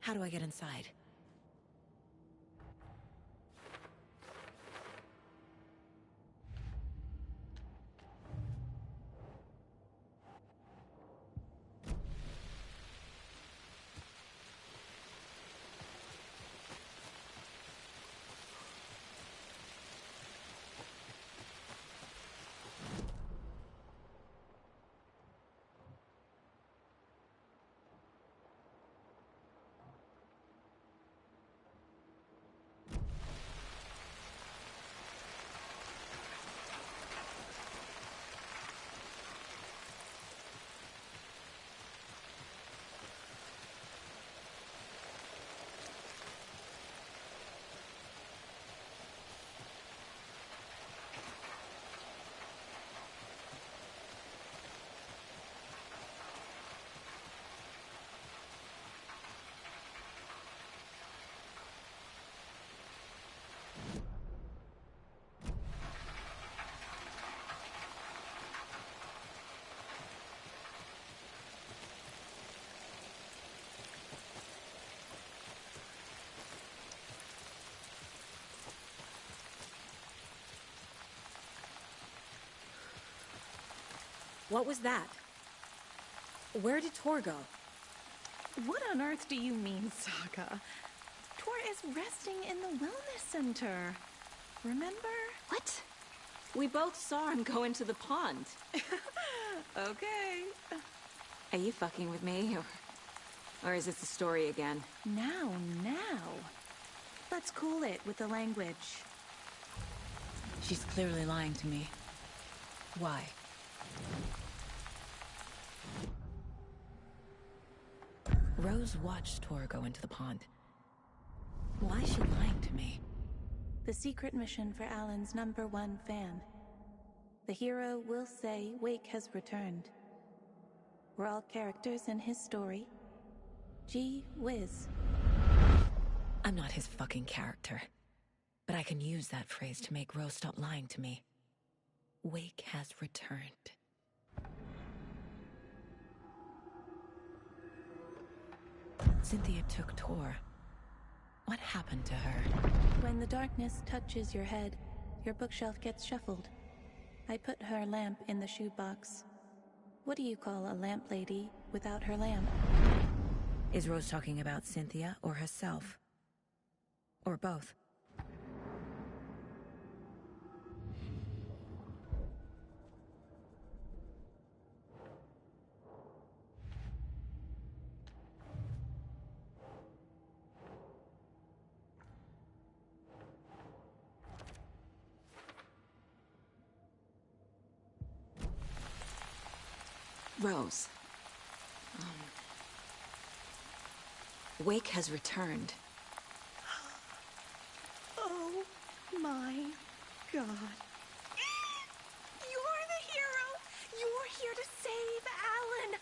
How do I get inside? What was that? Where did Tor go? What on earth do you mean, Saga? Tor is resting in the wellness center. Remember? What? We both saw him go into the pond. Okay. Are you fucking with me, or is this the story again? Now. Let's cool it with the language. She's clearly lying to me. Why? Rose watched Tor go into the pond. Why is she lying to me? The secret mission for Alan's #1 fan. The hero will say Wake has returned. We're all characters in his story. Gee whiz. I'm not his fucking character. But I can use that phrase to make Rose stop lying to me. Wake has returned. Cynthia took Tor. What happened to her? When the darkness touches your head, your bookshelf gets shuffled. I put her lamp in the shoebox. What do you call a lamp lady without her lamp? Is Rose talking about Cynthia or herself? Or both? Rose. Wake has returned. Oh my God. You're the hero! You're here to save Alan!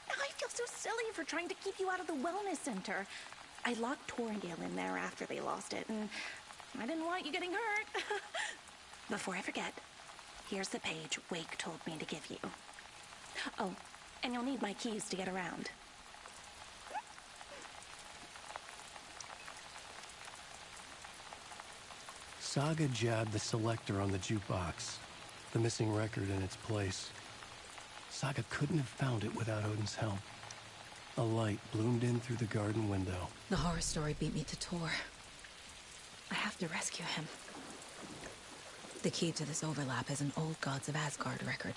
I feel so silly for trying to keep you out of the wellness center. I locked Torringale in there after they lost it, and I didn't want you getting hurt. Before I forget, here's the page Wake told me to give you. Oh, and you'll need my keys to get around. Saga jabbed the selector on the jukebox, the missing record in its place. Saga couldn't have found it without Odin's help. A light bloomed in through the garden window. The horror story beat me to Tor. I have to rescue him. The key to this overlap is an old Gods of Asgard record.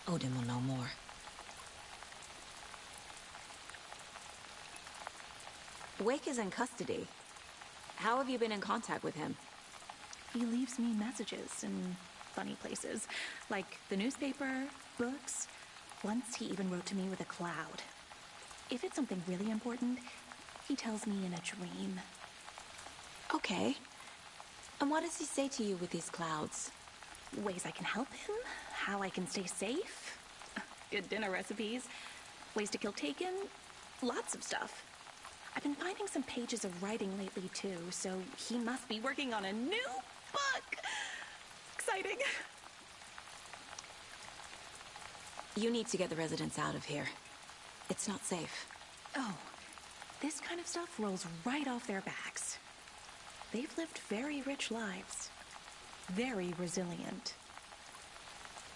Odin will know more. Wake is in custody. How have you been in contact with him? He leaves me messages in funny places, like the newspaper, books. Once he even wrote to me with a cloud. If it's something really important, he tells me in a dream. Okay. And what does he say to you with these clouds? Ways I can help him, how I can stay safe, good dinner recipes, ways to kill Taken, lots of stuff. I've been finding some pages of writing lately too, so he must be working on a new book. Exciting. You need to get the residents out of here. It's not safe. Oh, this kind of stuff rolls right off their backs. They've lived very rich lives. Very resilient.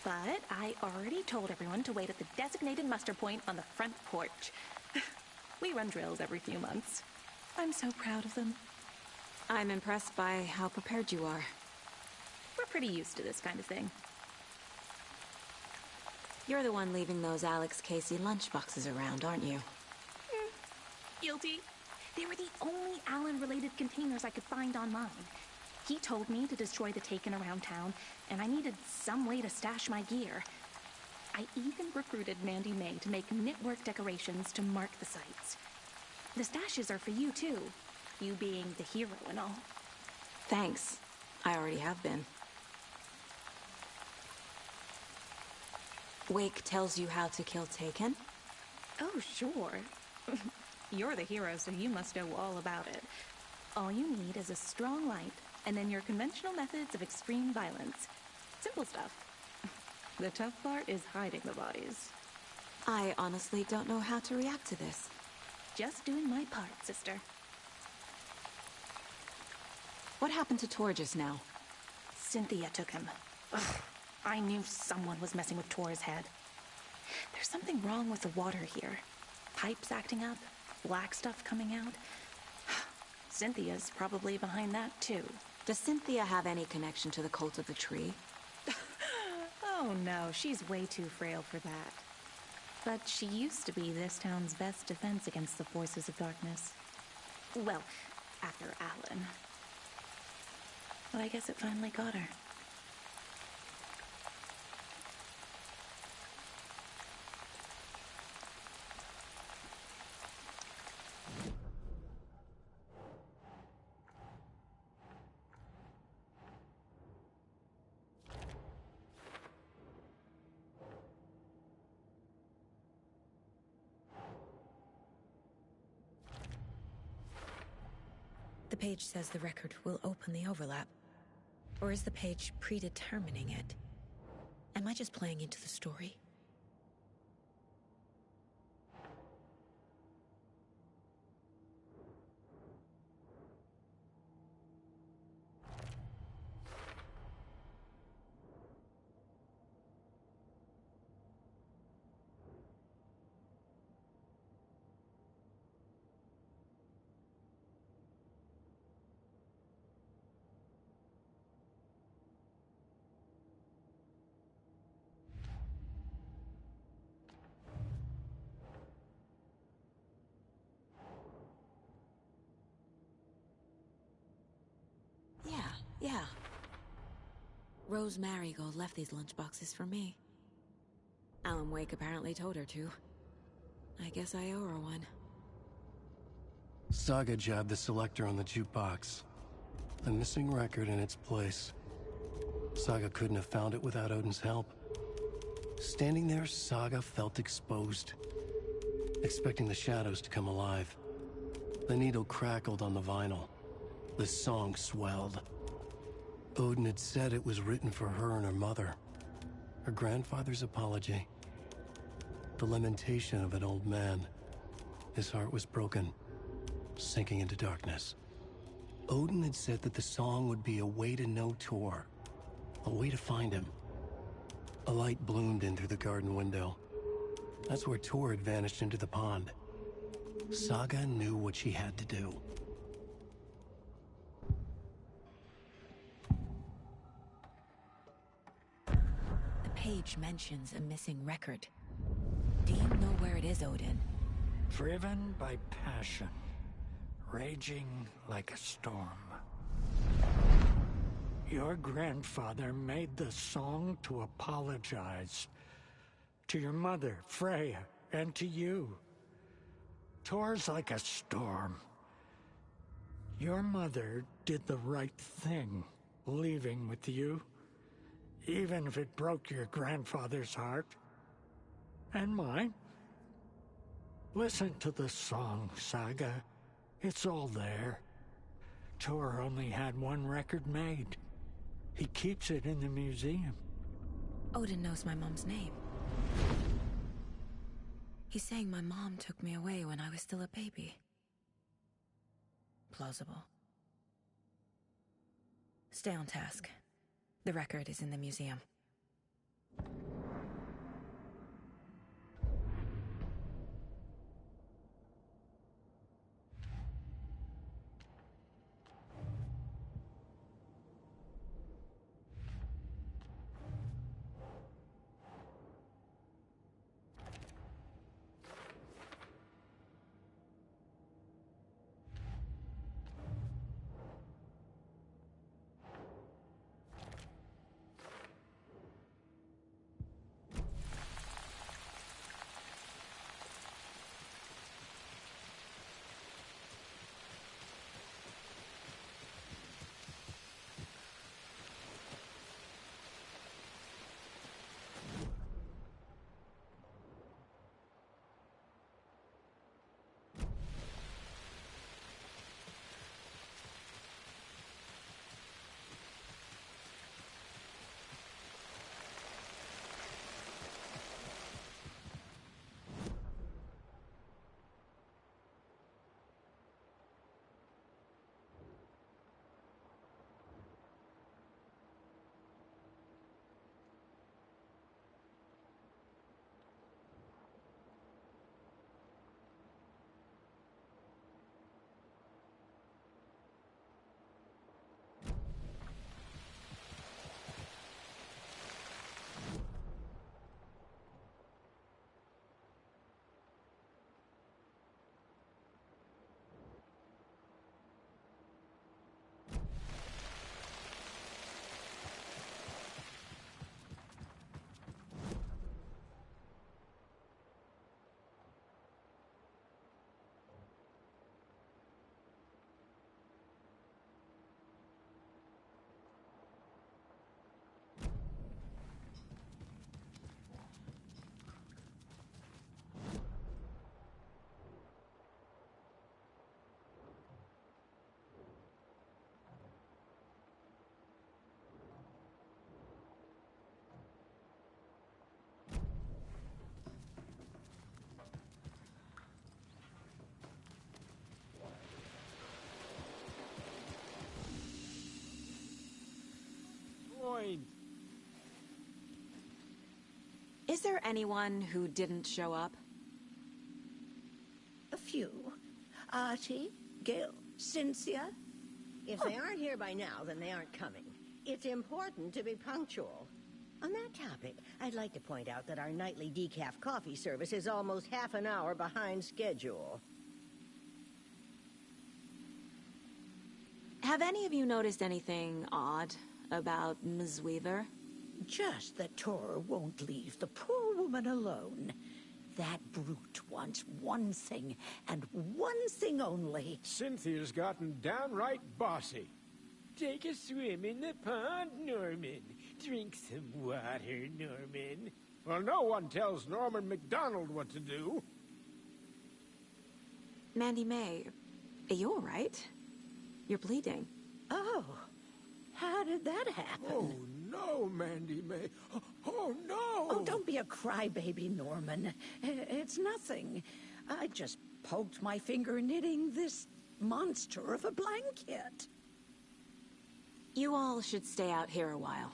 But I already told everyone to wait at the designated muster point on the front porch. We run drills every few months. I'm so proud of them. I'm impressed by how prepared you are. We're pretty used to this kind of thing. You're the one leaving those Alex Casey lunchboxes around, aren't you? Guilty. They were the only Alan-related containers I could find online. He told me to destroy the Taken around town, and I needed some way to stash my gear. I even recruited Mandy May to make knitwork decorations to mark the sites. The stashes are for you, too. You being the hero and all. Thanks. I already have been. Wake tells you how to kill Taken? Oh, sure. You're the hero, so you must know all about it. All you need is a strong light, and then your conventional methods of extreme violence. Simple stuff. The tough part is hiding the bodies. I honestly don't know how to react to this. Just doing my part, sister. What happened to Tor just now? Cynthia took him. Ugh, I knew someone was messing with Tor's head. There's something wrong with the water here. Pipes acting up, black stuff coming out. Cynthia's probably behind that, too. Does Cynthia have any connection to the cult of the tree? Oh no, she's way too frail for that. But she used to be this town's best defense against the forces of darkness. Well, after Alan. But I guess it finally got her. The page says the record will open the overlap. Or is the page predetermining it? Am I just playing into the story? Yeah. Rose Marigold left these lunchboxes for me. Alan Wake apparently told her to. I guess I owe her one. Saga jabbed the selector on the jukebox. The missing record in its place. Saga couldn't have found it without Odin's help. Standing there, Saga felt exposed, expecting the shadows to come alive. The needle crackled on the vinyl. The song swelled. Odin had said it was written for her and her mother. Her grandfather's apology. The lamentation of an old man. His heart was broken, sinking into darkness. Odin had said that the song would be a way to know Tor, a way to find him. A light bloomed in through the garden window. That's where Tor had vanished into the pond. Saga knew what she had to do. The page mentions a missing record. Do you know where it is, Odin? Driven by passion, raging like a storm. Your grandfather made the song to apologize. To your mother, Freya, and to you. Tor's like a storm. Your mother did the right thing, leaving with you, even if it broke your grandfather's heart. And mine. Listen to the song, Saga. It's all there. Tor only had one record made. He keeps it in the museum. Odin knows my mom's name. He's saying my mom took me away when I was still a baby. Plausible. Stay on task. The record is in the museum. Is there anyone who didn't show up? A few. Artie, Gil, Cynthia. If they aren't here by now, then they aren't coming. It's important to be punctual. On that topic, I'd like to point out that our nightly decaf coffee service is almost half an hour behind schedule. Have any of you noticed anything odd about Ms. Weaver? Just that Tor won't leave the poor woman alone. That brute wants one thing, and one thing only. Cynthia's gotten downright bossy. Take a swim in the pond, Norman. Drink some water, Norman. Well, no one tells Norman MacDonald what to do. Mandy May, are you all right? You're bleeding. Oh, how did that happen? Oh, no, Mandy May. Oh, no! Oh, don't be a crybaby, Norman. It's nothing. I just poked my finger knitting this monster of a blanket. You all should stay out here a while.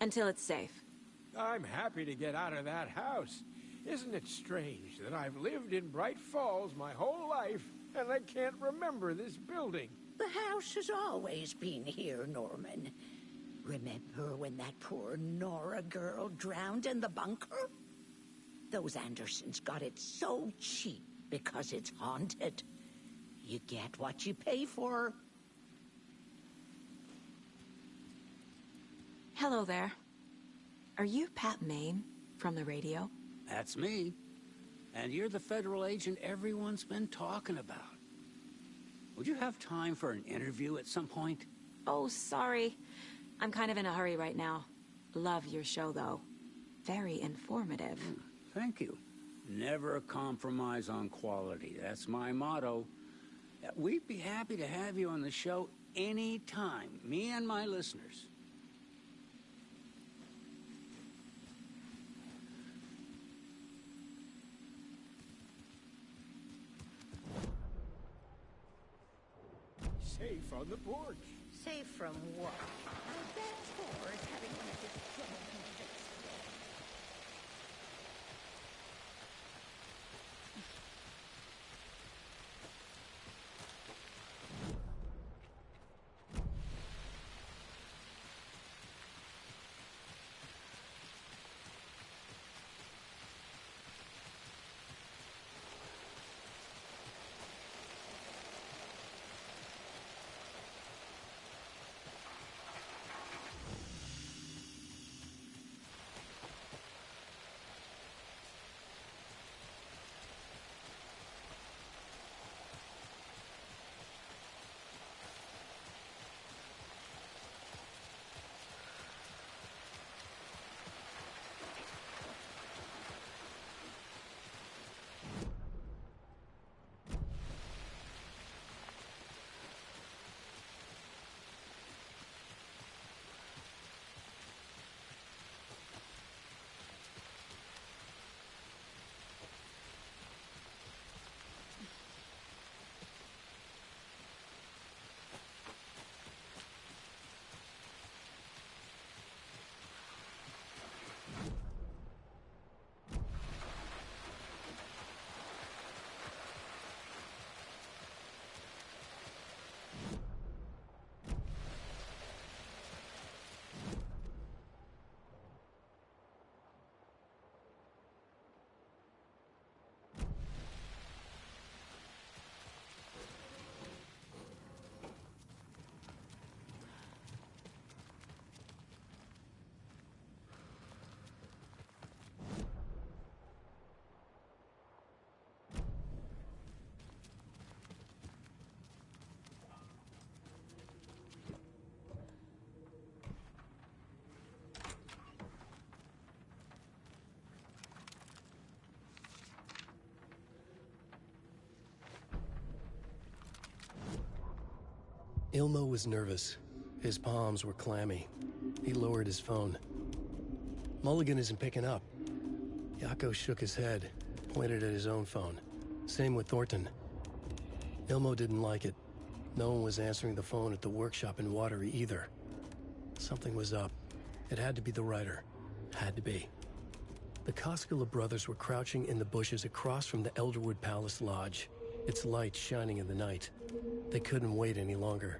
Until it's safe. I'm happy to get out of that house. Isn't it strange that I've lived in Bright Falls my whole life, and I can't remember this building? The house has always been here, Norman. Remember when that poor Nora girl drowned in the bunker? Those Andersons got it so cheap because it's haunted. You get what you pay for. Hello there. Are you Pat Maine from the radio? That's me. And you're the federal agent everyone's been talking about. Would you have time for an interview at some point? Oh, sorry. I'm kind of in a hurry right now. Love your show, though. Very informative. Thank you. Never compromise on quality. That's my motto. We'd be happy to have you on the show anytime, me and my listeners. Safe on the porch. Safe from what? My bad Thor is having one of his trouble days. Ilmo was nervous. His palms were clammy. He lowered his phone. Mulligan isn't picking up. Yako shook his head, pointed at his own phone. Same with Thornton. Ilmo didn't like it. No one was answering the phone at the workshop in Watery either. Something was up. It had to be the writer. Had to be. The Koskela brothers were crouching in the bushes across from the Elderwood Palace Lodge, its light shining in the night. They couldn't wait any longer.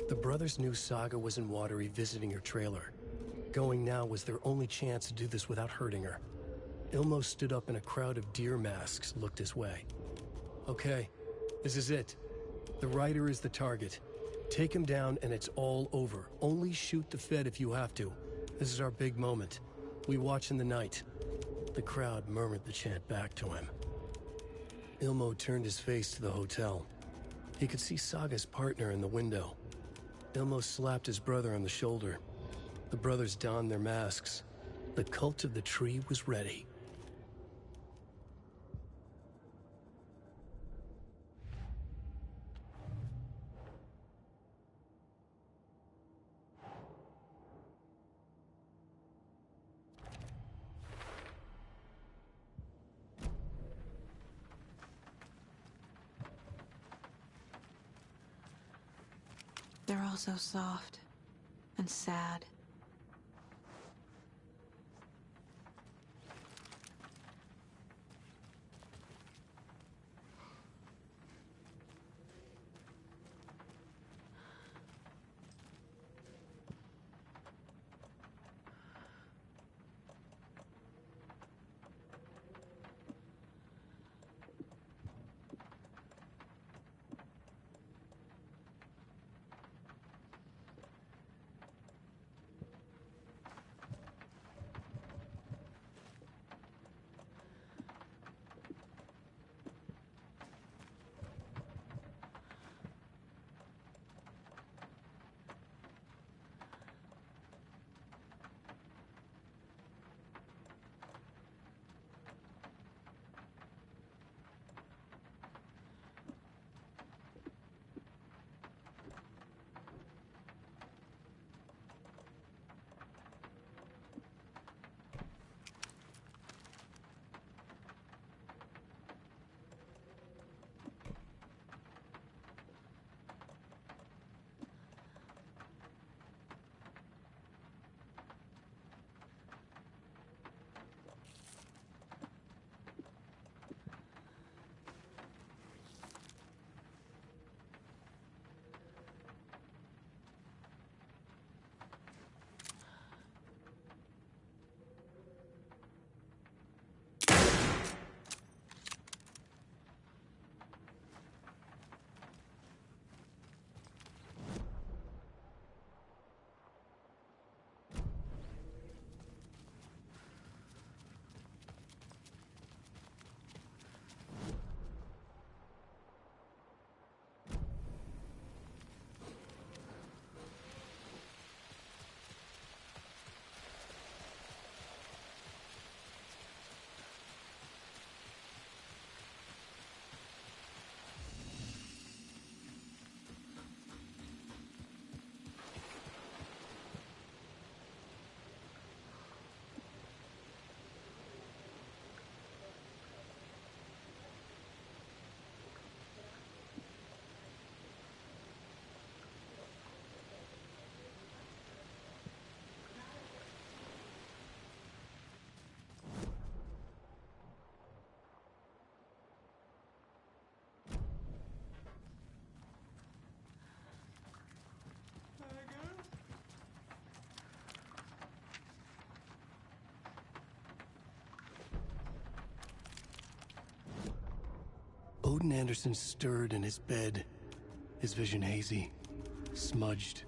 The brothers knew Saga was in Watery visiting her trailer. Going now was their only chance to do this without hurting her. Ilmo stood up and a crowd of deer masks looked his way. Okay, this is it. The writer is the target. Take him down and it's all over. Only shoot the Fed if you have to. This is our big moment. We watch in the night. The crowd murmured the chant back to him. Ilmo turned his face to the hotel. He could see Saga's partner in the window. Ilmo slapped his brother on the shoulder. The brothers donned their masks. The cult of the tree was ready. they're all so soft and sad. Odin Anderson stirred in his bed, his vision hazy, smudged.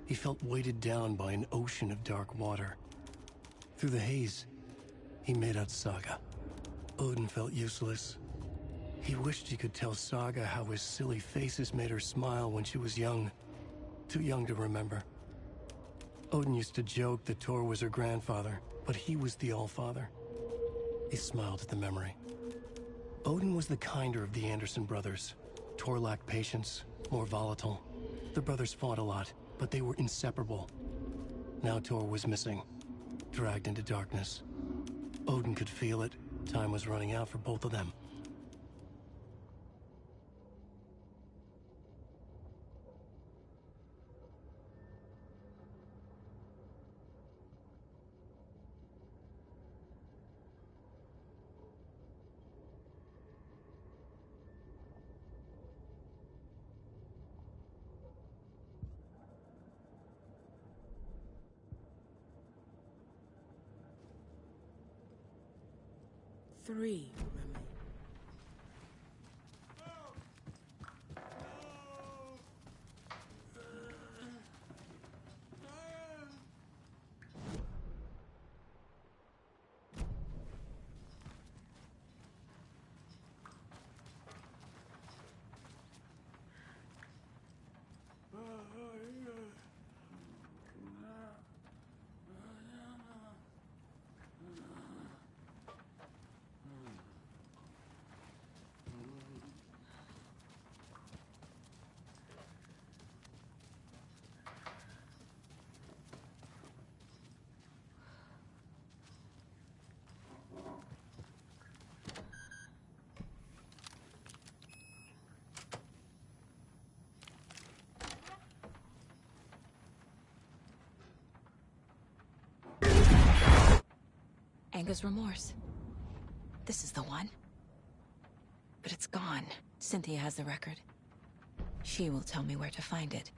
He felt weighted down by an ocean of dark water. Through the haze, he made out Saga. Odin felt useless. He wished he could tell Saga how his silly faces made her smile when she was young. Too young to remember. Odin used to joke that Tor was her grandfather, but he was the Allfather. He smiled at the memory. Odin was the kinder of the Anderson brothers. Tor lacked patience, more volatile. The brothers fought a lot, but they were inseparable. Now Tor was missing, dragged into darkness. Odin could feel it. Time was running out for both of them. Three remain. Anger's remorse. This is the one. But it's gone. Cynthia has the record. She will tell me where to find it.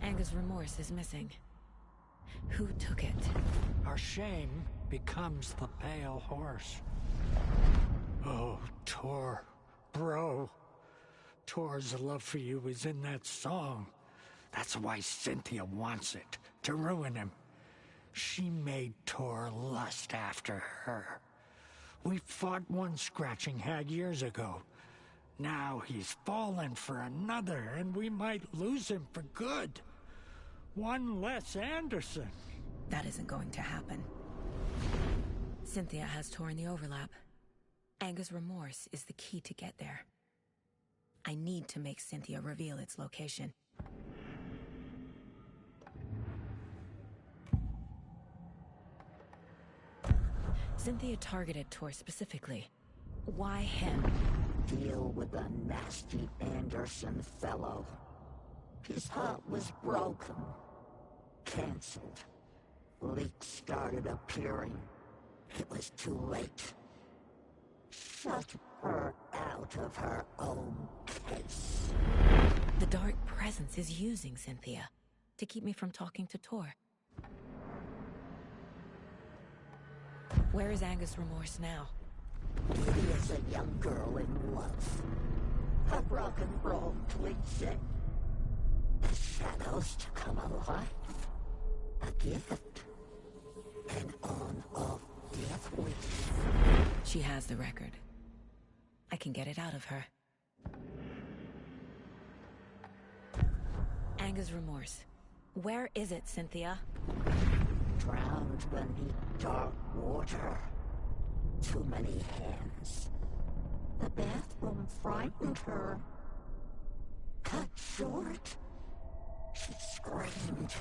Anger's remorse is missing. Who took it? Our shame becomes the pale horse. Oh, Tor. Bro. Tor's love for you is in that song. That's why Cynthia wants it, to ruin him. She made Tor lust after her. We fought one scratching hag years ago. Now he's fallen for another, and we might lose him for good. One less Anderson. That isn't going to happen. Cynthia has Tor in the overlap. Anger's remorse is the key to get there. I need to make Cynthia reveal its location. Cynthia targeted Tor specifically. Why him? Deal with the nasty Anderson fellow. His heart was broken. Cancelled. Leaks started appearing. It was too late. Shut her out of her own case. The dark presence is using Cynthia to keep me from talking to Tor. Where is Anger's remorse now? He is a young girl in love. A rock and roll cliche. The shadows to come alive. A gift. An on-off death wish. She has the record. I can get it out of her. Anger's remorse. Where is it, Cynthia? Drowned beneath dark water. Too many hands. The bathroom frightened her. Cut short. She screamed.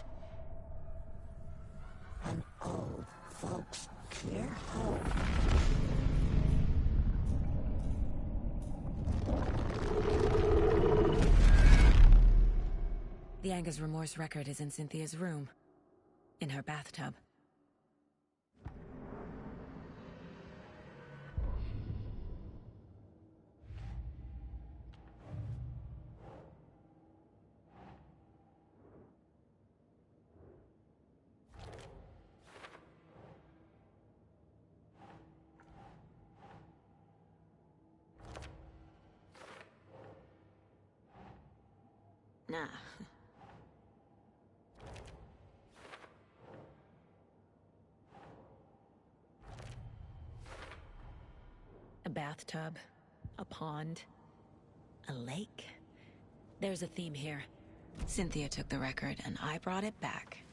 An old folks' care home. The Anger's remorse record is in Cynthia's room. In her bathtub. Nah. A bathtub, a pond, a lake. There's a theme here. Cynthia took the record and I brought it back.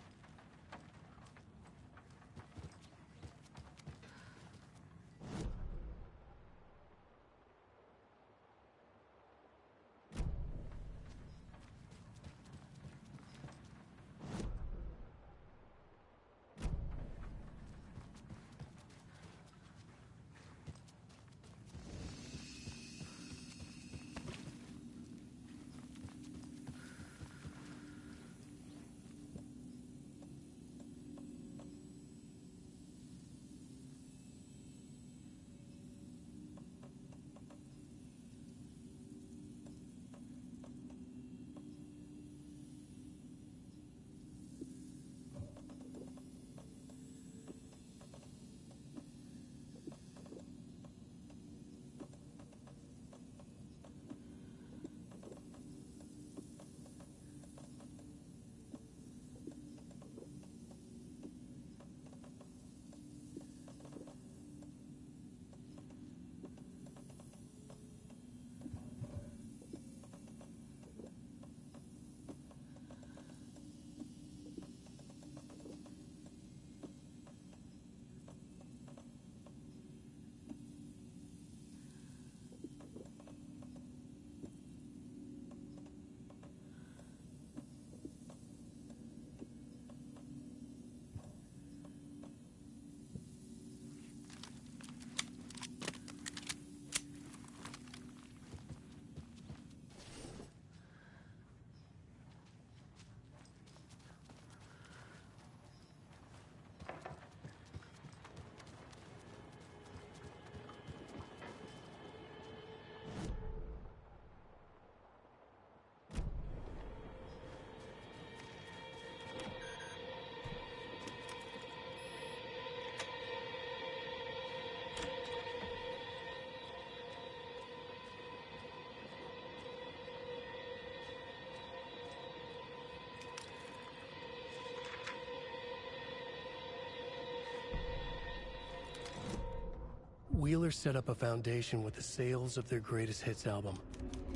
Wheeler set up a foundation with the sales of their greatest hits album.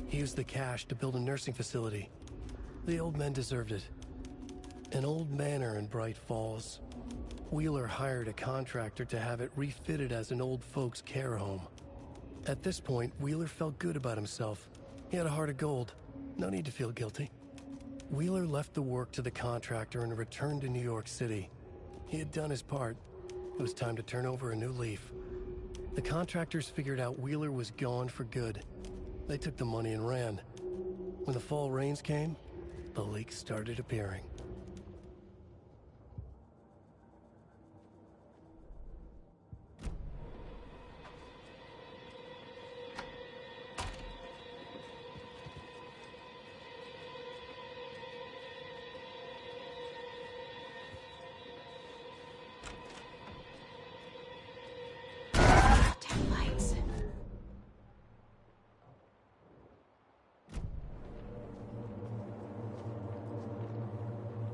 He used the cash to build a nursing facility. The old men deserved it. An old manor in Bright Falls. Wheeler hired a contractor to have it refitted as an old folks' care home. At this point, Wheeler felt good about himself. He had a heart of gold. No need to feel guilty. Wheeler left the work to the contractor and returned to New York City. He had done his part. It was time to turn over a new leaf. The contractors figured out Wheeler was gone for good. They took the money and ran. When the fall rains came, the leaks started appearing. Lights.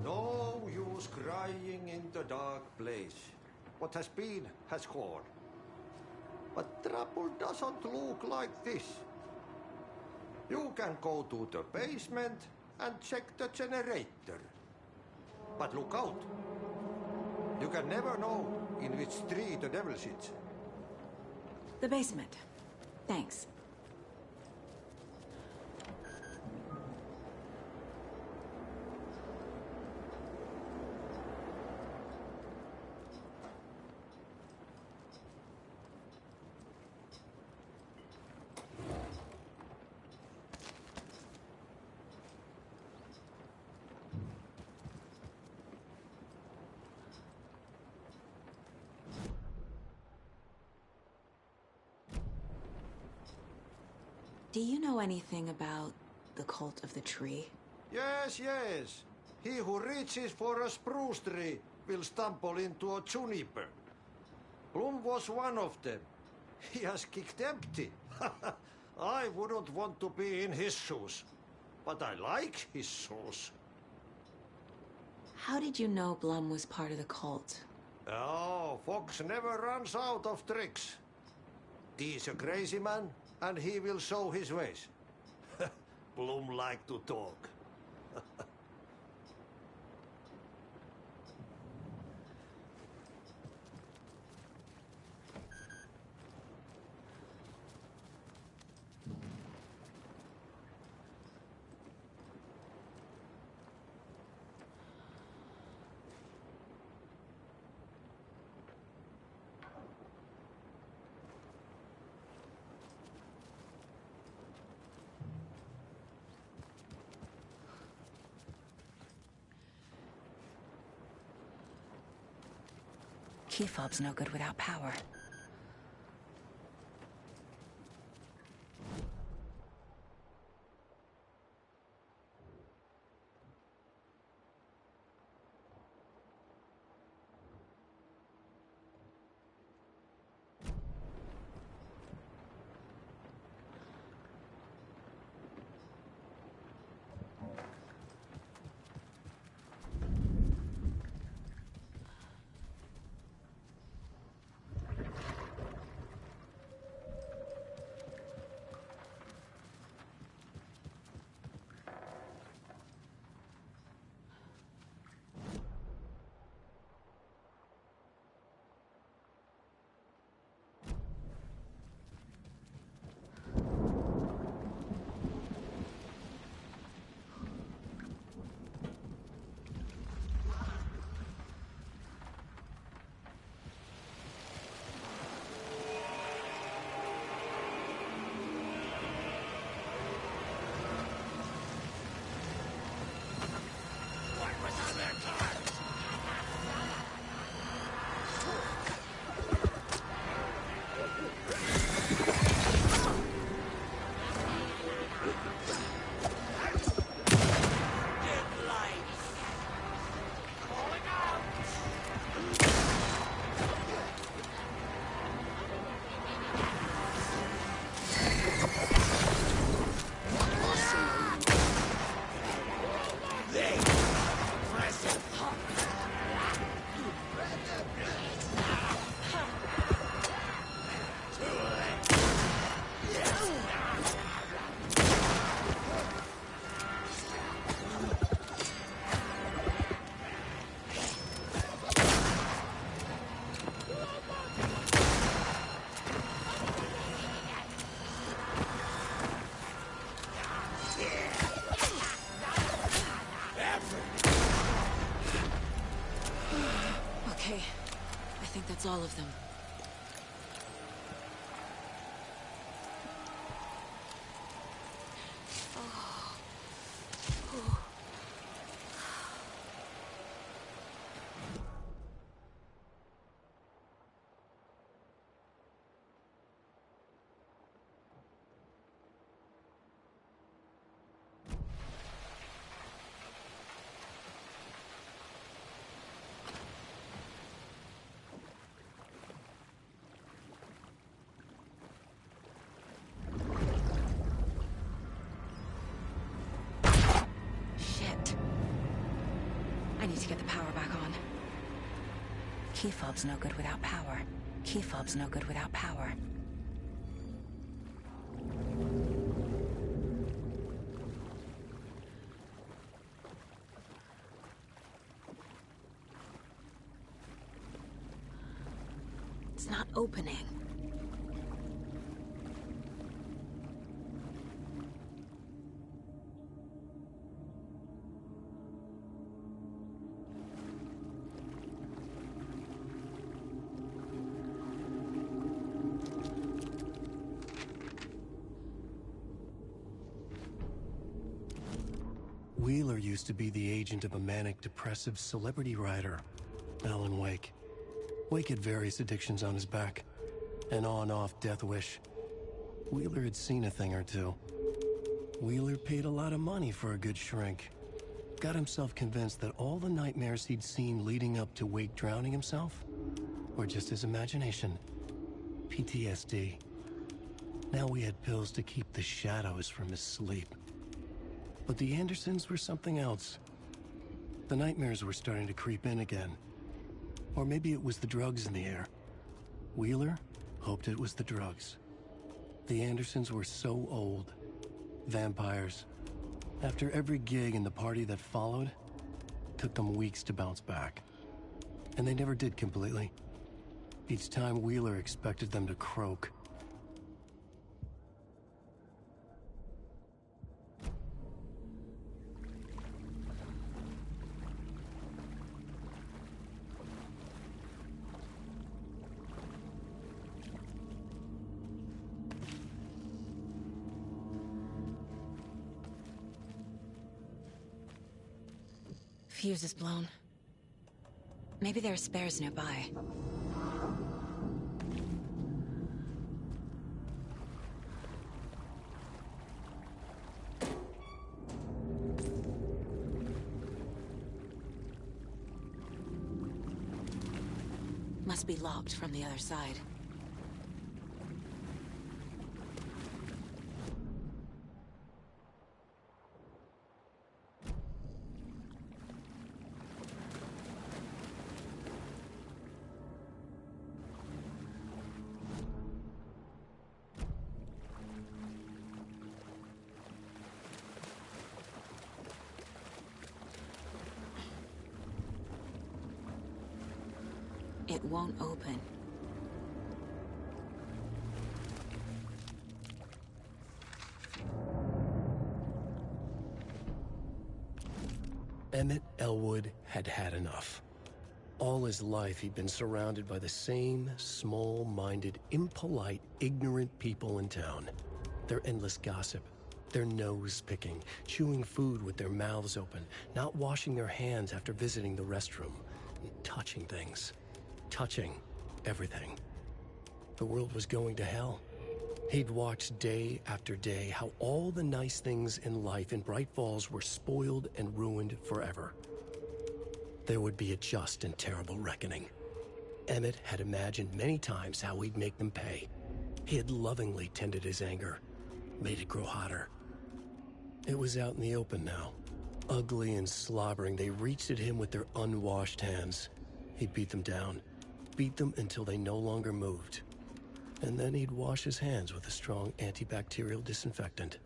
No use crying in the dark place. What has been has gone. But trouble doesn't look like this. You can go to the basement and check the generator. But look out. You can never know in which tree the devil sits. The basement. Thanks. Do you know anything about the cult of the tree? Yes, yes. He who reaches for a spruce tree will stumble into a juniper. Bloom was one of them. He has kicked empty. I wouldn't want to be in his shoes. But I like his shoes. How did you know Blum was part of the cult? Oh, Fox never runs out of tricks. He's a crazy man, and he will show his ways. Bloom like to talk. Key fob's no good without power. That's all of them. I need to get the power back on. Key fob's no good without power. Key fob's no good without power. It's not opening. Wheeler used to be the agent of a manic-depressive celebrity writer, Alan Wake. Wake had various addictions on his back, an on-off death wish. Wheeler had seen a thing or two. Wheeler paid a lot of money for a good shrink. Got himself convinced that all the nightmares he'd seen leading up to Wake drowning himself were just his imagination. PTSD. Now we had pills to keep the shadows from his sleep. But the Andersons were something else. The nightmares were starting to creep in again. Or maybe it was the drugs in the air. Wheeler hoped it was the drugs. The Andersons were so old. Vampires. After every gig and the party that followed, took them weeks to bounce back. And they never did completely. Each time Wheeler expected them to croak. Fuse is blown. Maybe there are spares nearby. Must be locked from the other side. It won't open. Emmett Elwood had had enough. All his life, he'd been surrounded by the same small-minded, impolite, ignorant people in town. Their endless gossip, their nose-picking, chewing food with their mouths open, not washing their hands after visiting the restroom, and touching things. Touching everything. The world was going to hell. He'd watched day after day how all the nice things in life in Bright Falls were spoiled and ruined forever. There would be a just and terrible reckoning. Emmett had imagined many times how he'd make them pay. He had lovingly tended his anger, made it grow hotter. It was out in the open now. Ugly and slobbering, they reached at him with their unwashed hands. He'd beat them down. Beat them until they no longer moved. And then he'd wash his hands with a strong antibacterial disinfectant.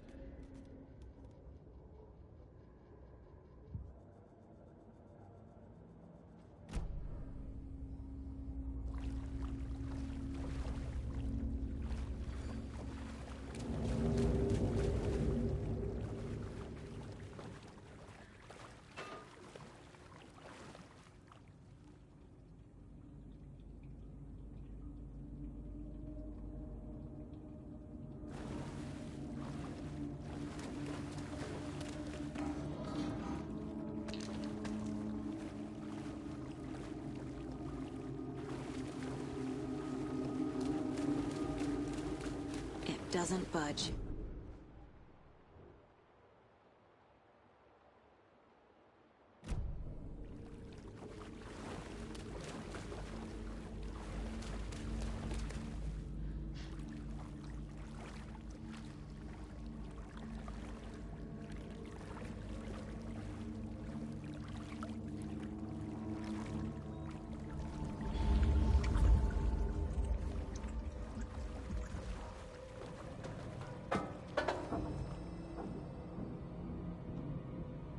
doesn't budge.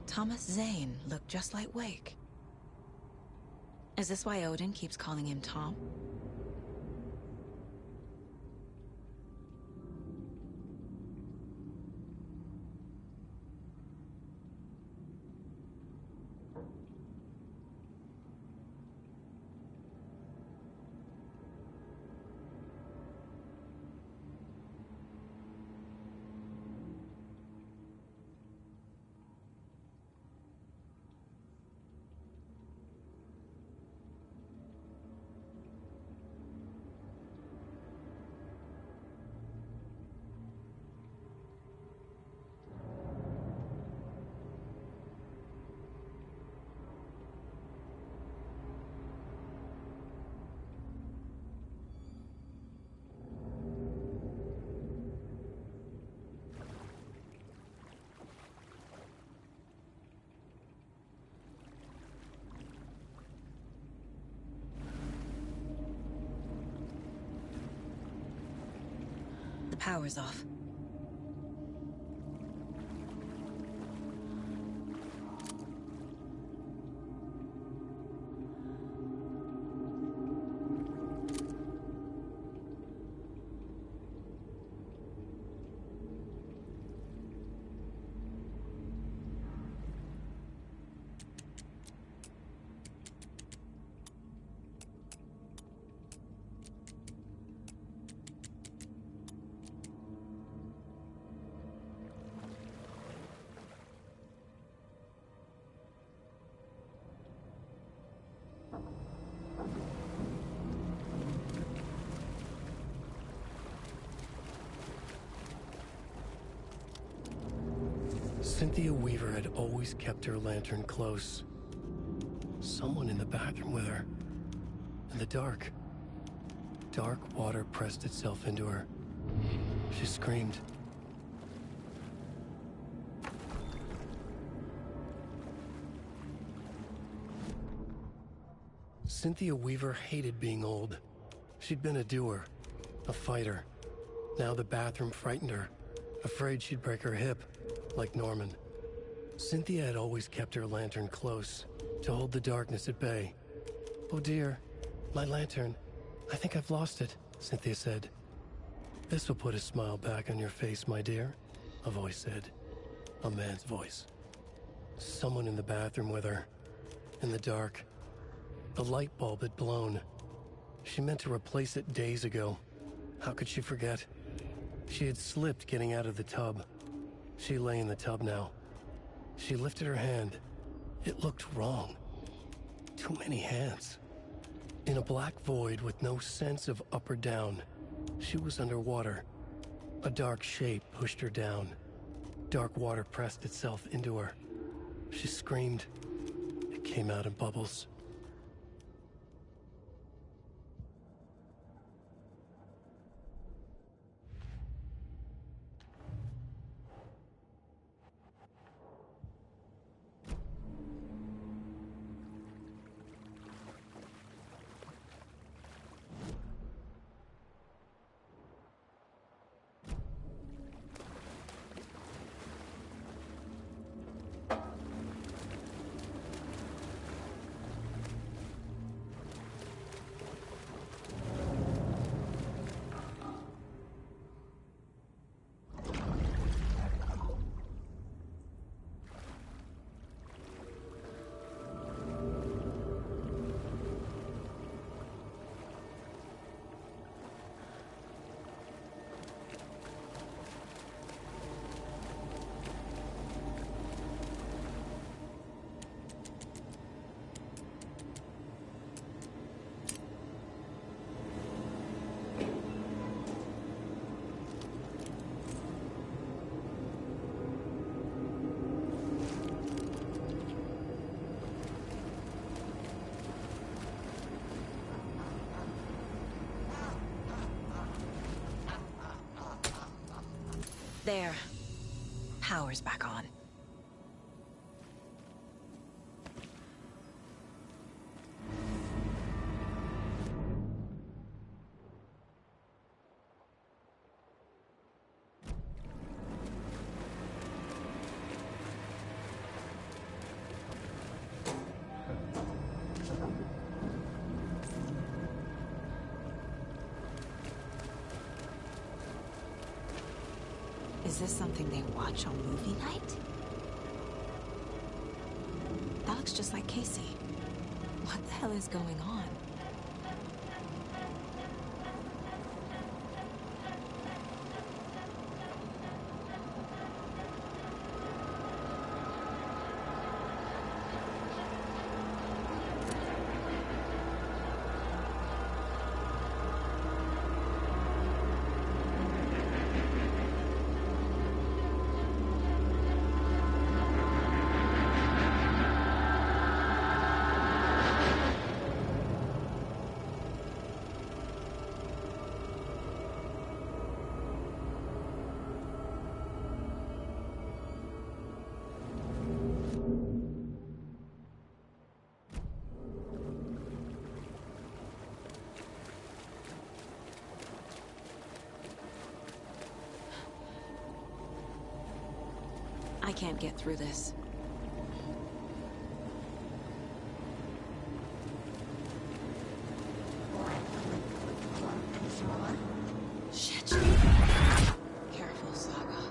Thomas Zane looked just like Wake. Is this why Odin keeps calling him Tom? The power's off. Cynthia Weaver had always kept her lantern close. Someone in the bathroom with her. In the dark. Dark water pressed itself into her. She screamed. Cynthia Weaver hated being old. She'd been a doer, a fighter. Now the bathroom frightened her, afraid she'd break her hip, like Norman. Cynthia had always kept her lantern close, to hold the darkness at bay. "Oh dear, my lantern. I think I've lost it," Cynthia said. "This will put a smile back on your face, my dear," a voice said. A man's voice. Someone in the bathroom with her. In the dark. The light bulb had blown. She meant to replace it days ago. How could she forget? She had slipped getting out of the tub. She lay in the tub now. She lifted her hand. It looked wrong. Too many hands. In a black void with no sense of up or down, she was underwater. A dark shape pushed her down. Dark water pressed itself into her. She screamed. It came out in bubbles. There. Power's back on. Is this something they watch on movie night? That looks just like Casey. What the hell is going on? I can't get through this. Shit. Careful, Saga.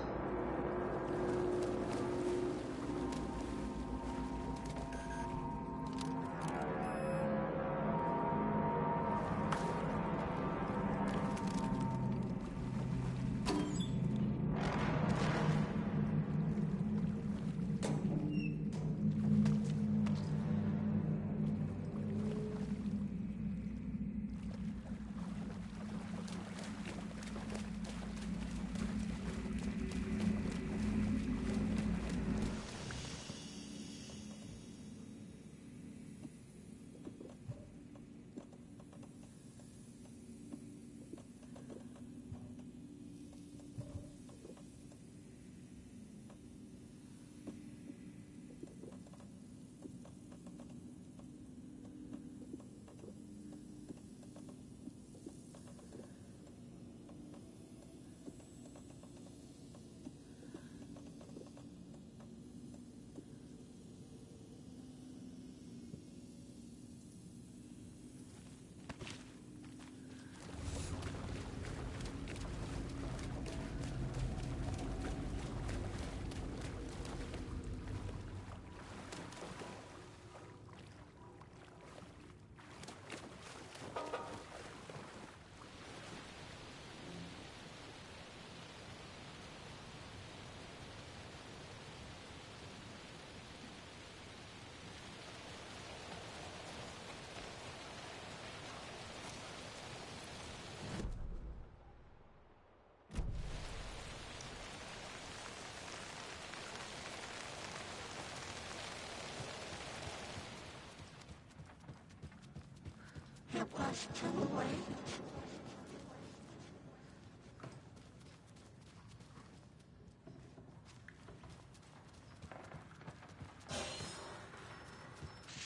It was too late.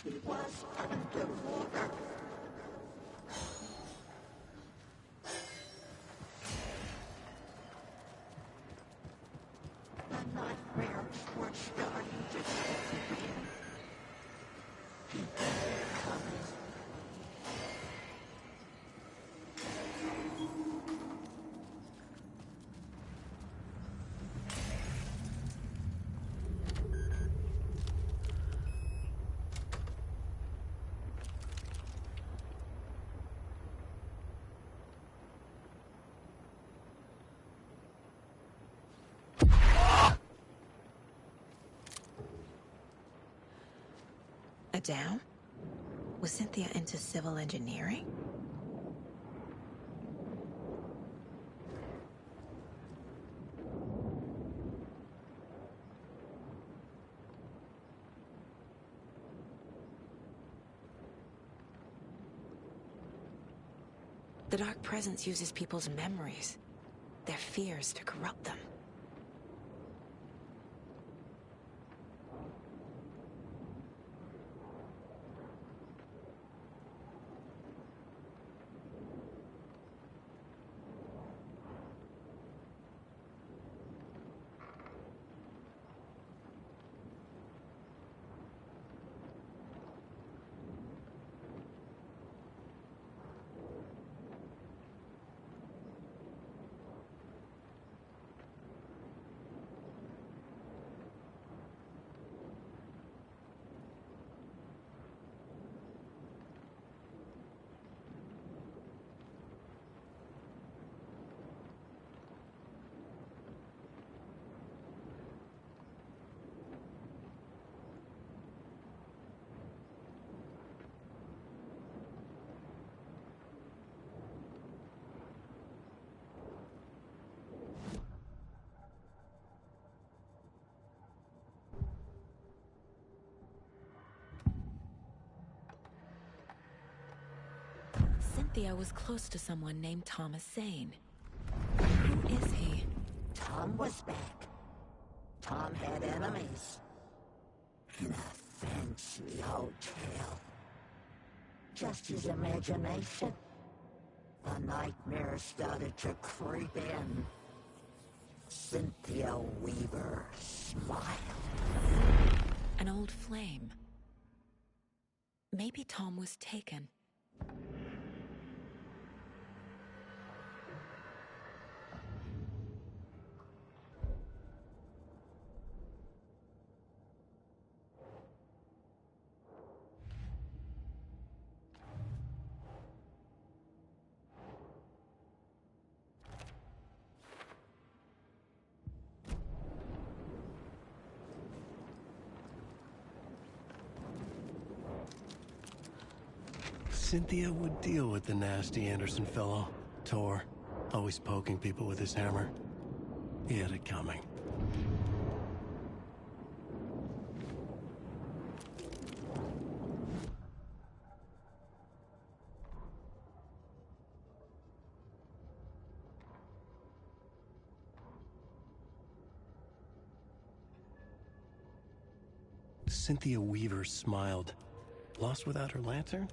She was underwater. The nightmares were starting to disappear. People were coming. A dam? Was Cynthia into civil engineering? The Dark Presence uses people's memories, their fears to corrupt them. Cynthia was close to someone named Thomas Zane. Who is he? Tom was back. Tom had enemies. In a fancy hotel. Just his imagination. The nightmare started to creep in. Cynthia Weaver smiled. An old flame. Maybe Tom was taken. Cynthia would deal with the nasty Anderson fellow, Tor, always poking people with his hammer. He had it coming. Cynthia Weaver smiled. Lost without her lantern?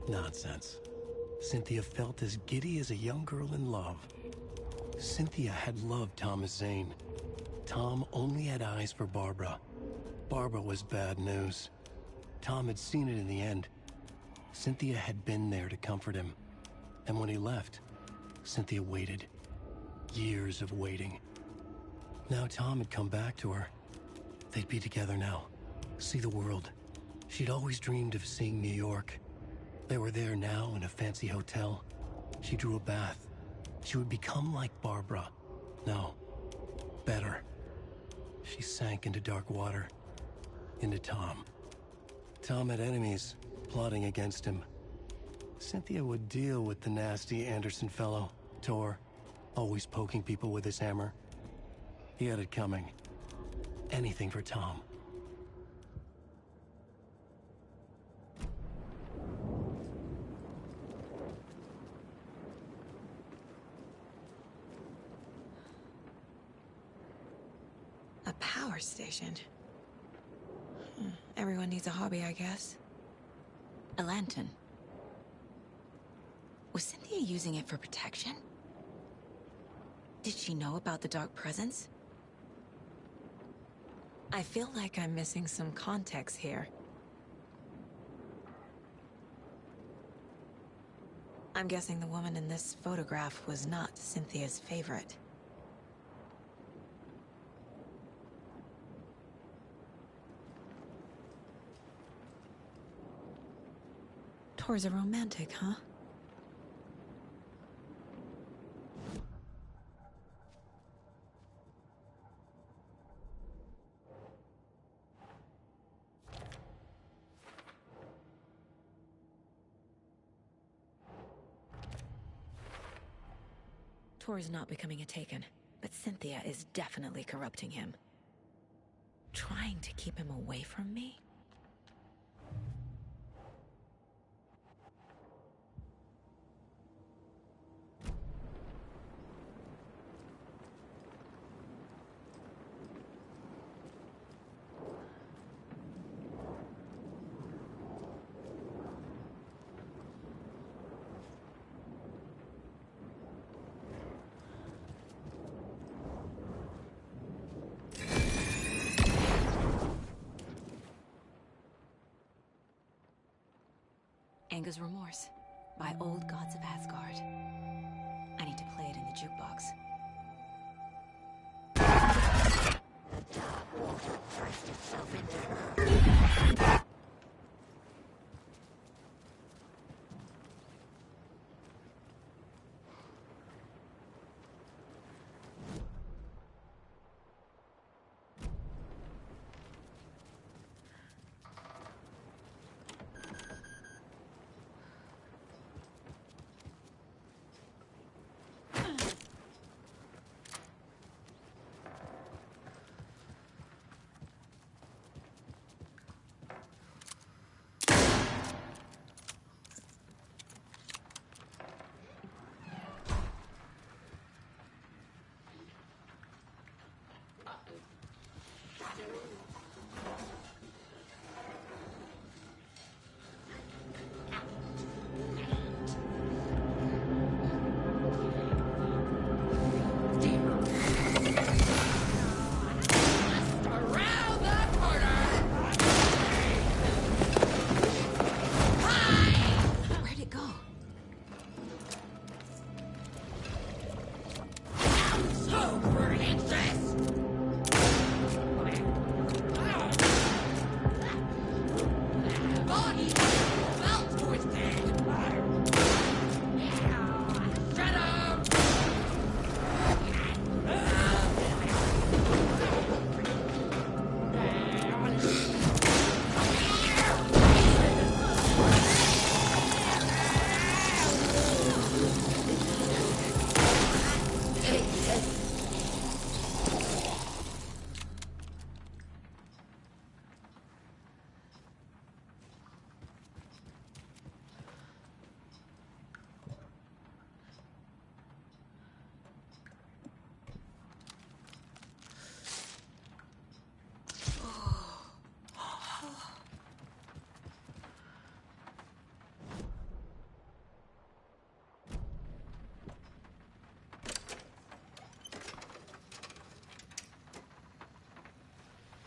Nonsense. Cynthia felt as giddy as a young girl in love. Cynthia had loved Thomas Zane. Tom only had eyes for Barbara. Barbara was bad news. Tom had seen it in the end. Cynthia had been there to comfort him. And when he left, Cynthia waited. Years of waiting. Now Tom had come back to her. They'd be together now. See the world. She'd always dreamed of seeing New York. They were there now in a fancy hotel. She drew a bath. She would become like Barbara. No, better. She sank into dark water. Into Tom. Tom had enemies plotting against him. Cynthia would deal with the nasty Anderson fellow, Tor, always poking people with his hammer. He had it coming. Anything for Tom. A power station. Everyone needs a hobby, I guess. A lantern. Was Cynthia using it for protection? Did she know about the dark presence? I feel like I'm missing some context here. I'm guessing the woman in this photograph was not Cynthia's favorite. Tor's a romantic, huh? Tor's not becoming a Taken, but Cynthia is definitely corrupting him. Trying to keep him away from me? Anger's Remorse by Old Gods of Asgard. I need to play it in the jukebox. The dark water pressed itself into her.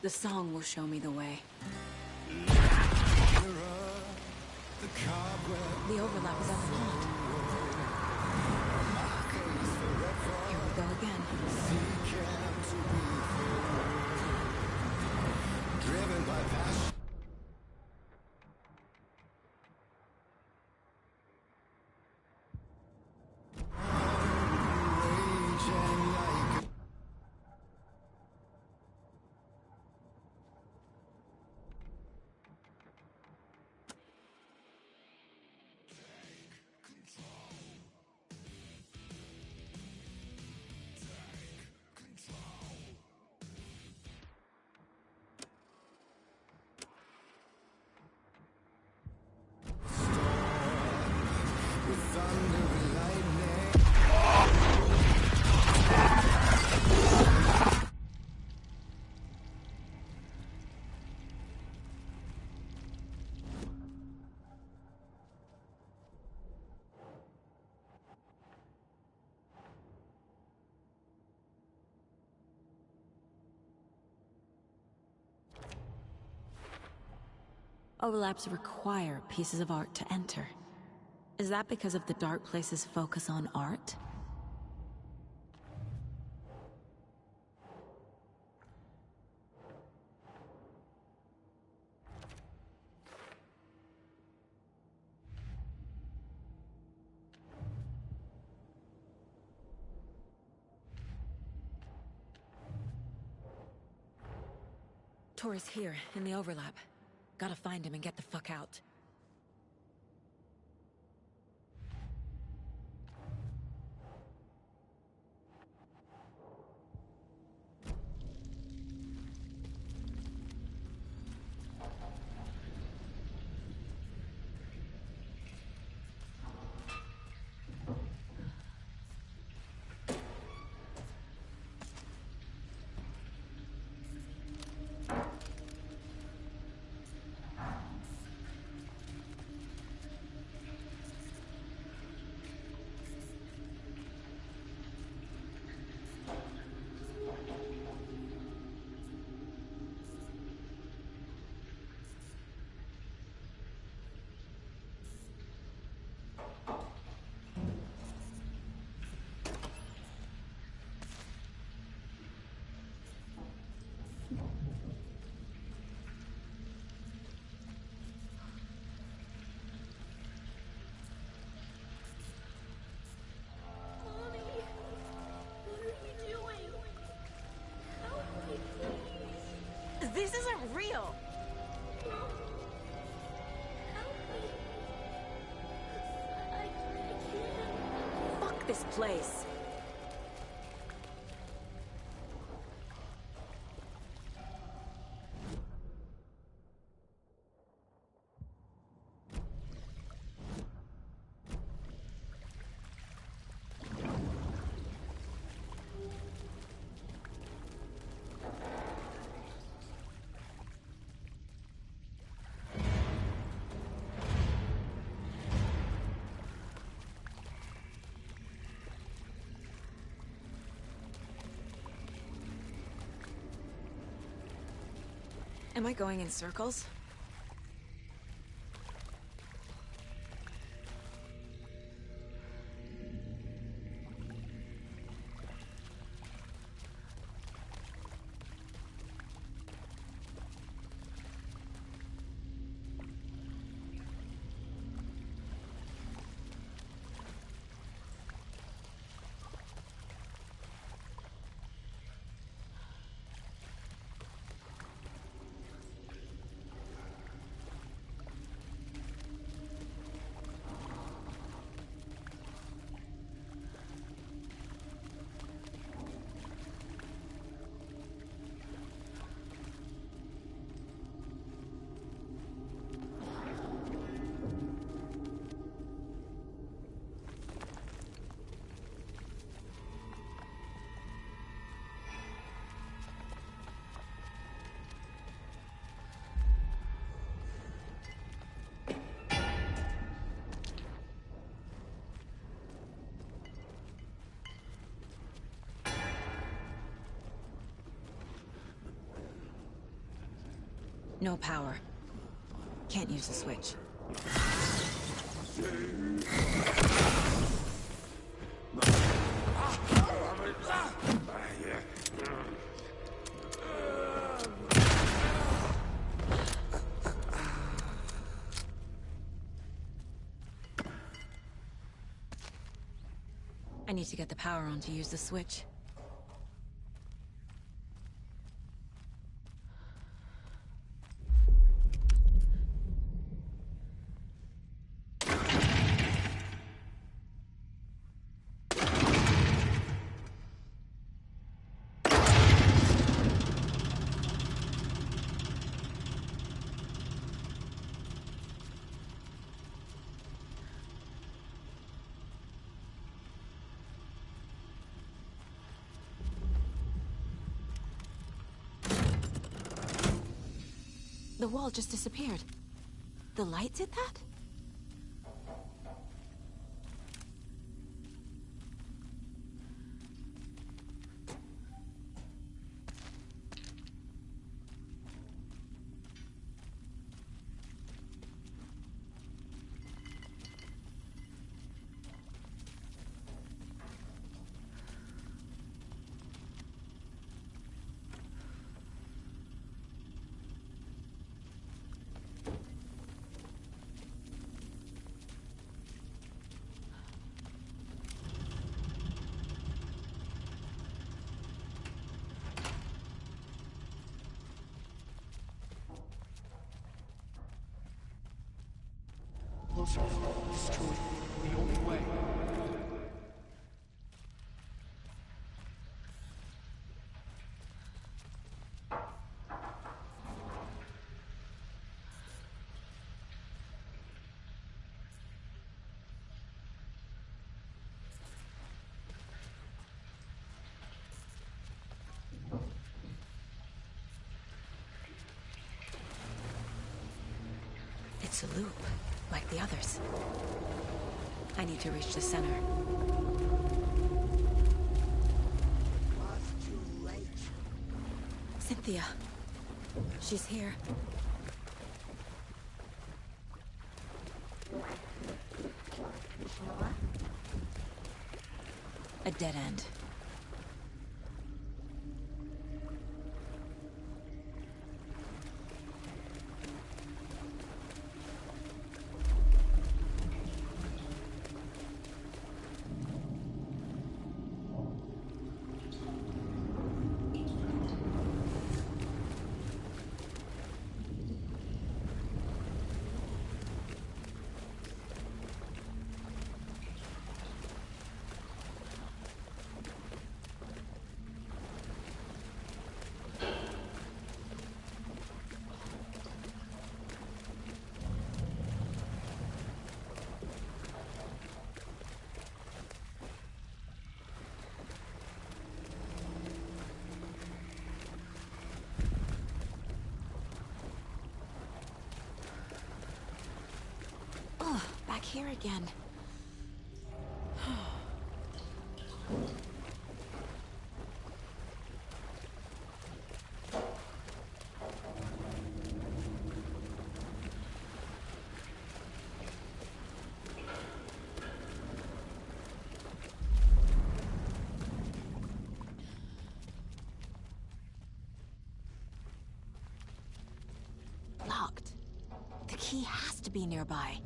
The song will show me the way. The overlap is on the pond. Here we go again. Driven by passion. Overlaps require pieces of art to enter. Is that because of the dark place's focus on art? Tor is here, in the overlap. Gotta find him and get the fuck out. This isn't real! Fuck this place! Am I going in circles? No power. Can't use the switch. I need to get the power on to use the switch. The wall just disappeared. The light did that? Closer. It's true. The only way. It's a loop, like the others. I need to reach the center. Too late. Cynthia. She's here. A dead end. Oh, back here again. Locked. The key has to be nearby.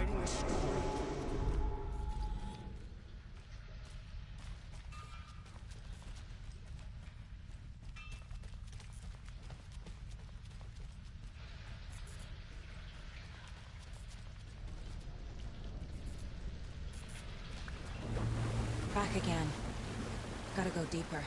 writing a story. Back again. Gotta go deeper.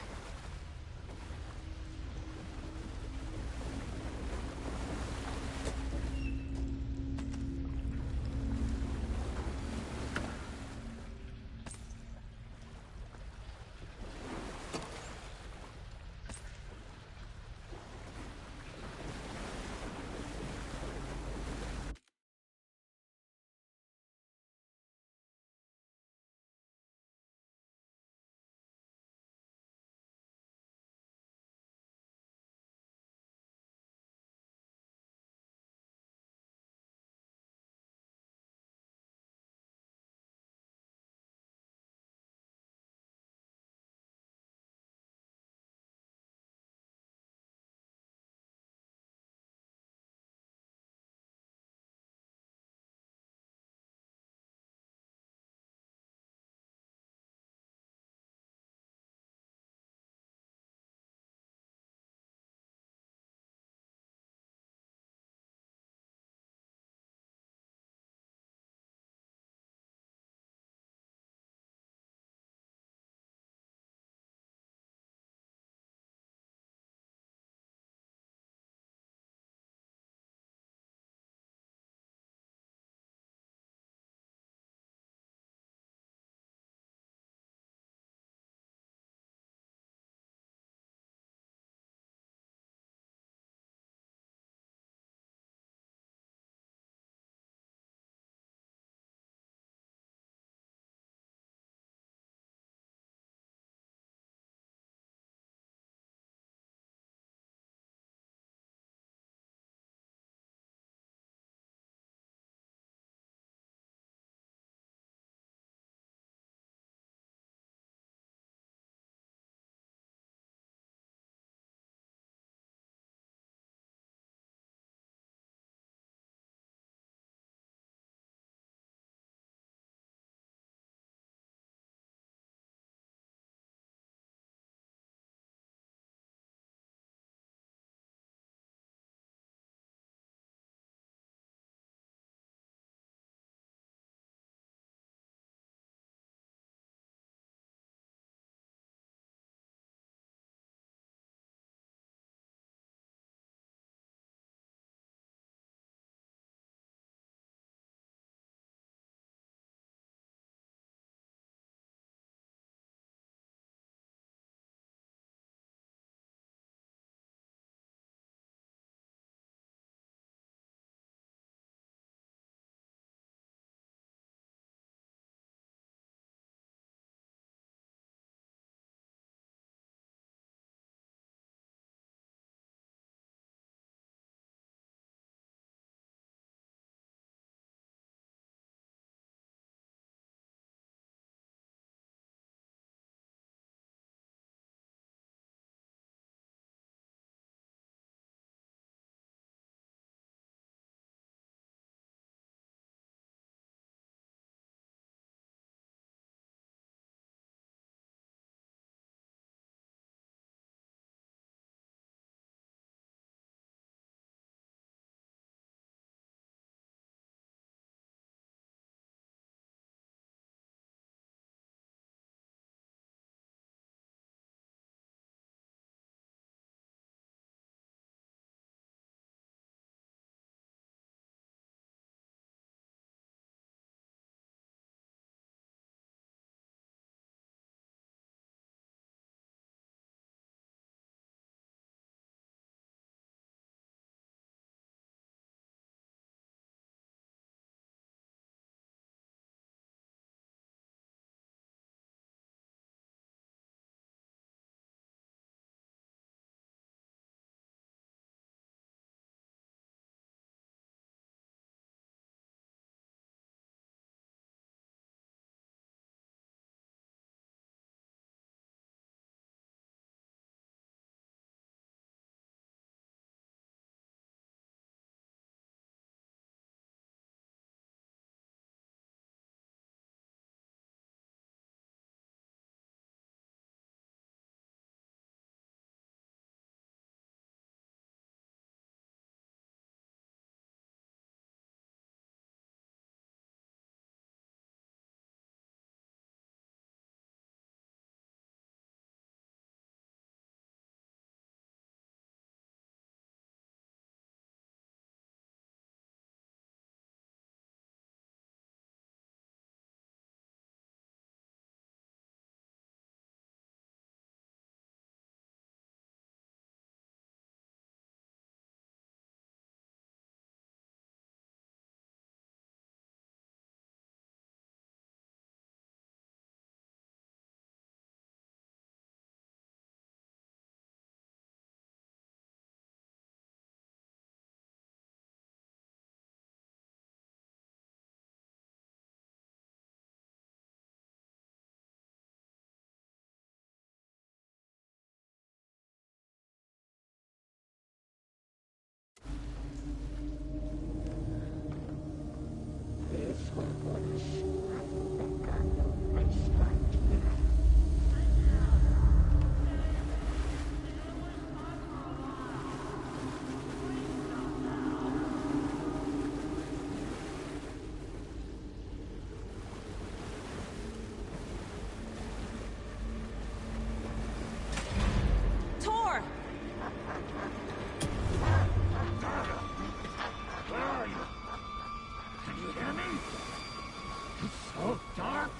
dark?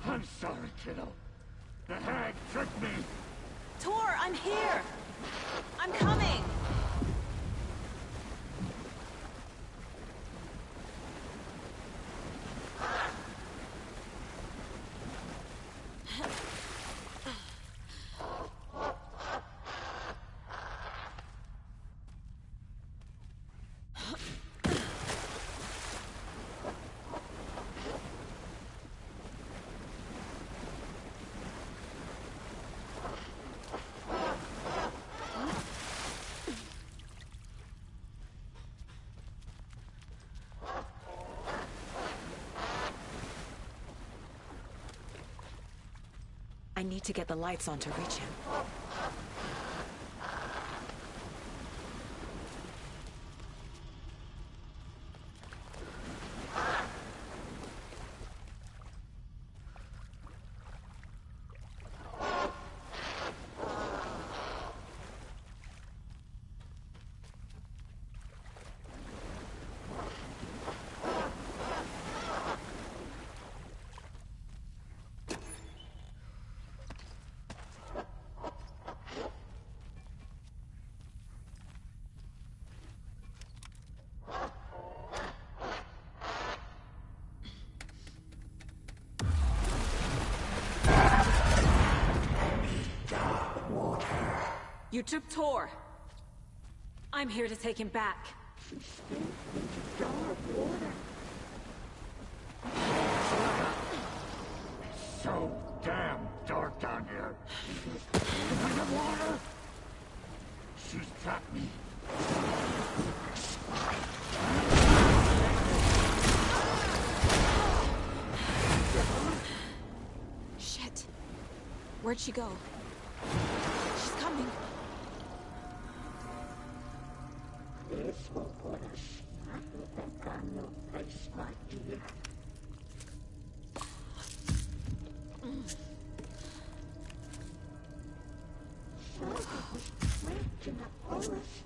I'm sorry, kiddo. The hag tricked me. Tor, I'm here! I'm coming! I need to get the lights on to reach him. You took Tor. I'm here to take him back. So damn dark down here. In the water? She's trapped me. Shit. Where'd she go? She's coming. This will put us back on your place, my dear. Was trapped in a forest.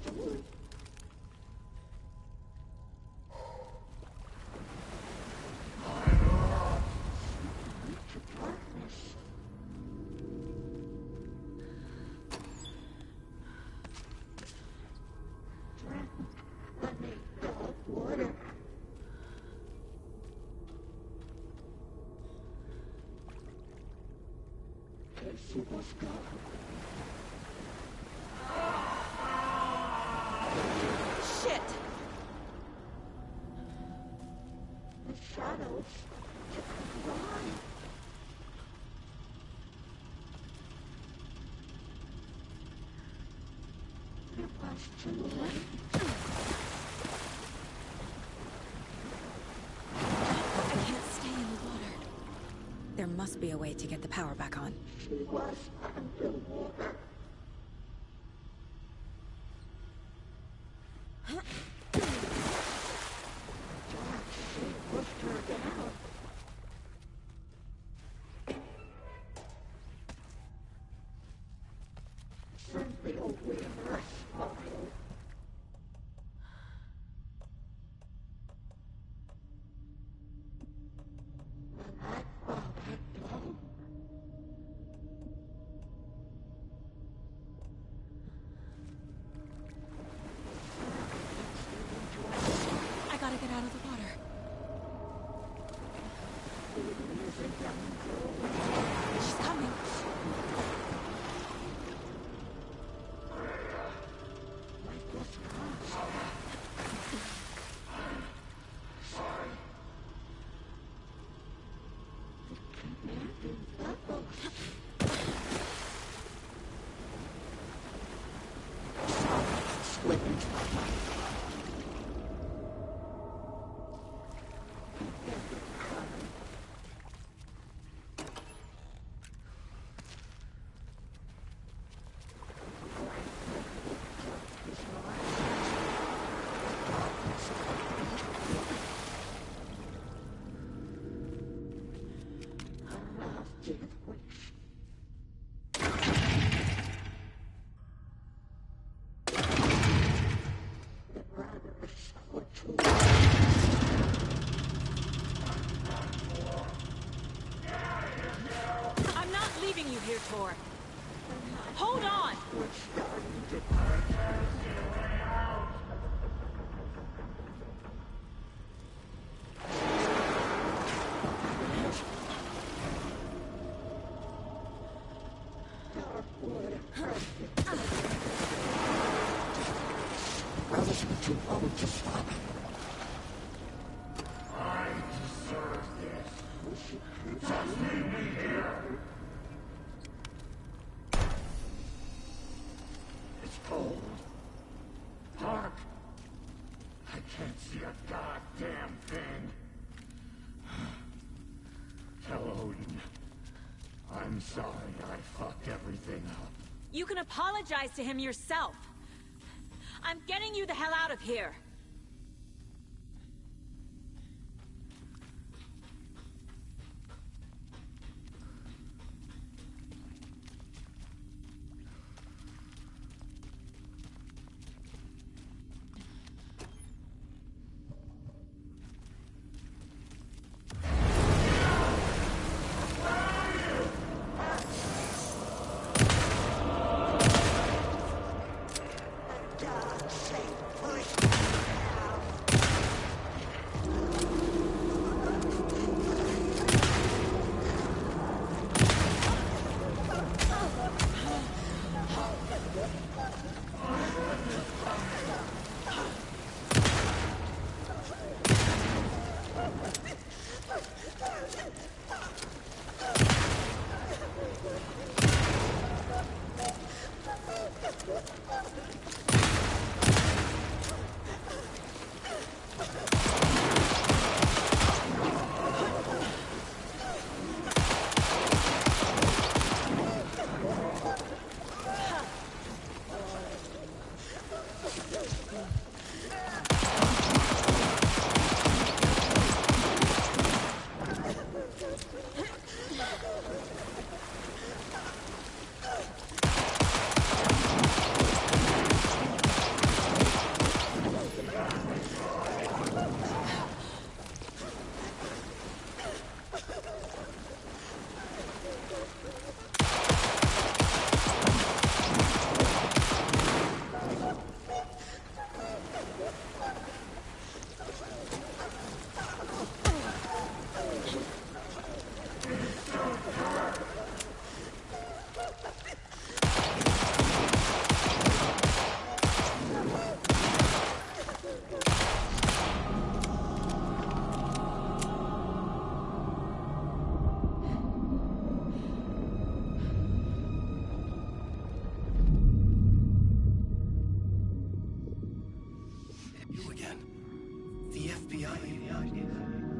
She was gone. Shit! The shadows took a ride. It was too late. I can't stay in the water. There must be a way to get the power back on. She was underwater. She pushed her down. Simply a weaver smiled. I gotta get out of the water. She's coming. Tor. Hold on! It's cold. Dark. I can't see a goddamn thing. Tell Odin. I'm sorry I fucked everything up. You can apologize to him yourself. I'm getting you the hell out of here.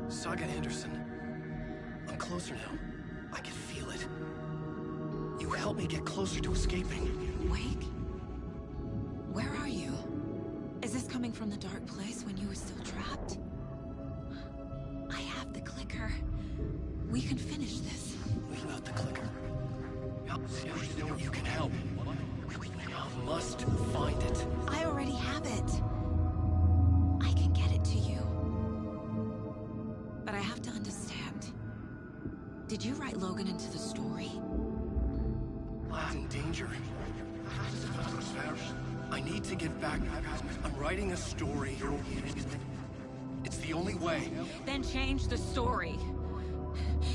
Saga Anderson. I'm closer now. I can feel it. You helped me get closer to escaping. Wake? Where are you? Is this coming from the dark place when you were still trapped? I have the clicker. We can finish this. Without the clicker? You can help. I must find it. I already have it. I can get it to you. But I have to understand. Did you write Logan into the story? I'm in danger. I need to get back. I'm writing a story. It's the only way. Then change the story.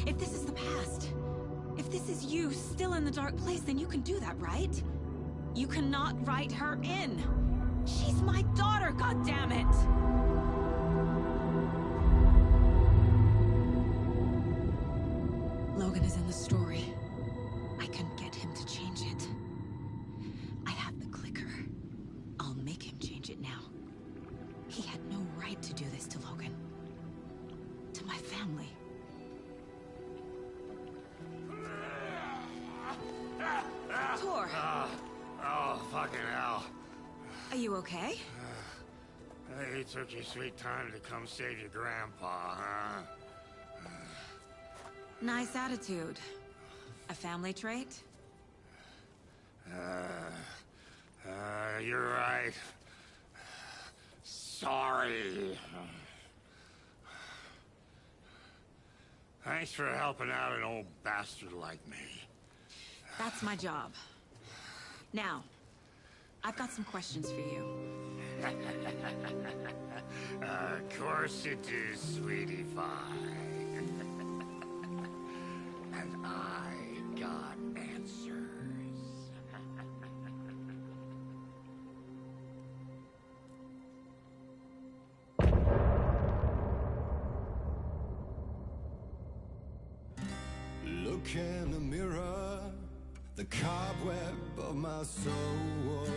If this is the past, if this is you still in the dark place, then you can do that, right? You cannot write her in. She's my daughter, goddammit! Logan is in the story. I can get him to change it. I have the clicker. I'll make him change it now. He had no right to do this to Logan. To my family. Tor! Oh, fucking hell. Are you okay? You took your sweet time to come save your grandpa, huh? Nice attitude. A family trait? You're right. Sorry. Thanks for helping out an old bastard like me. That's my job. Now, I've got some questions for you. Of course you do, sweetie pie. And I got answers. Look in the mirror, the cobweb of my soul,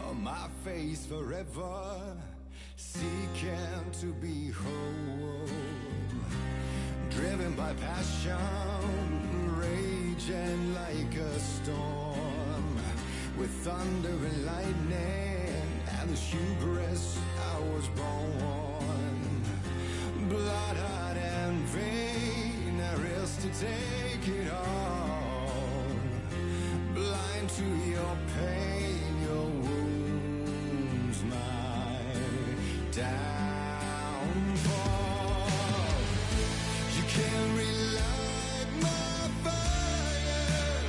on my face forever, seeking to be whole. Driven by passion, raging like a storm, with thunder and lightning, and the hubris I was born. Blood-hot and vain, I risk to take it all. Blind to your pain, your wounds, my downfall. You can't relight my fire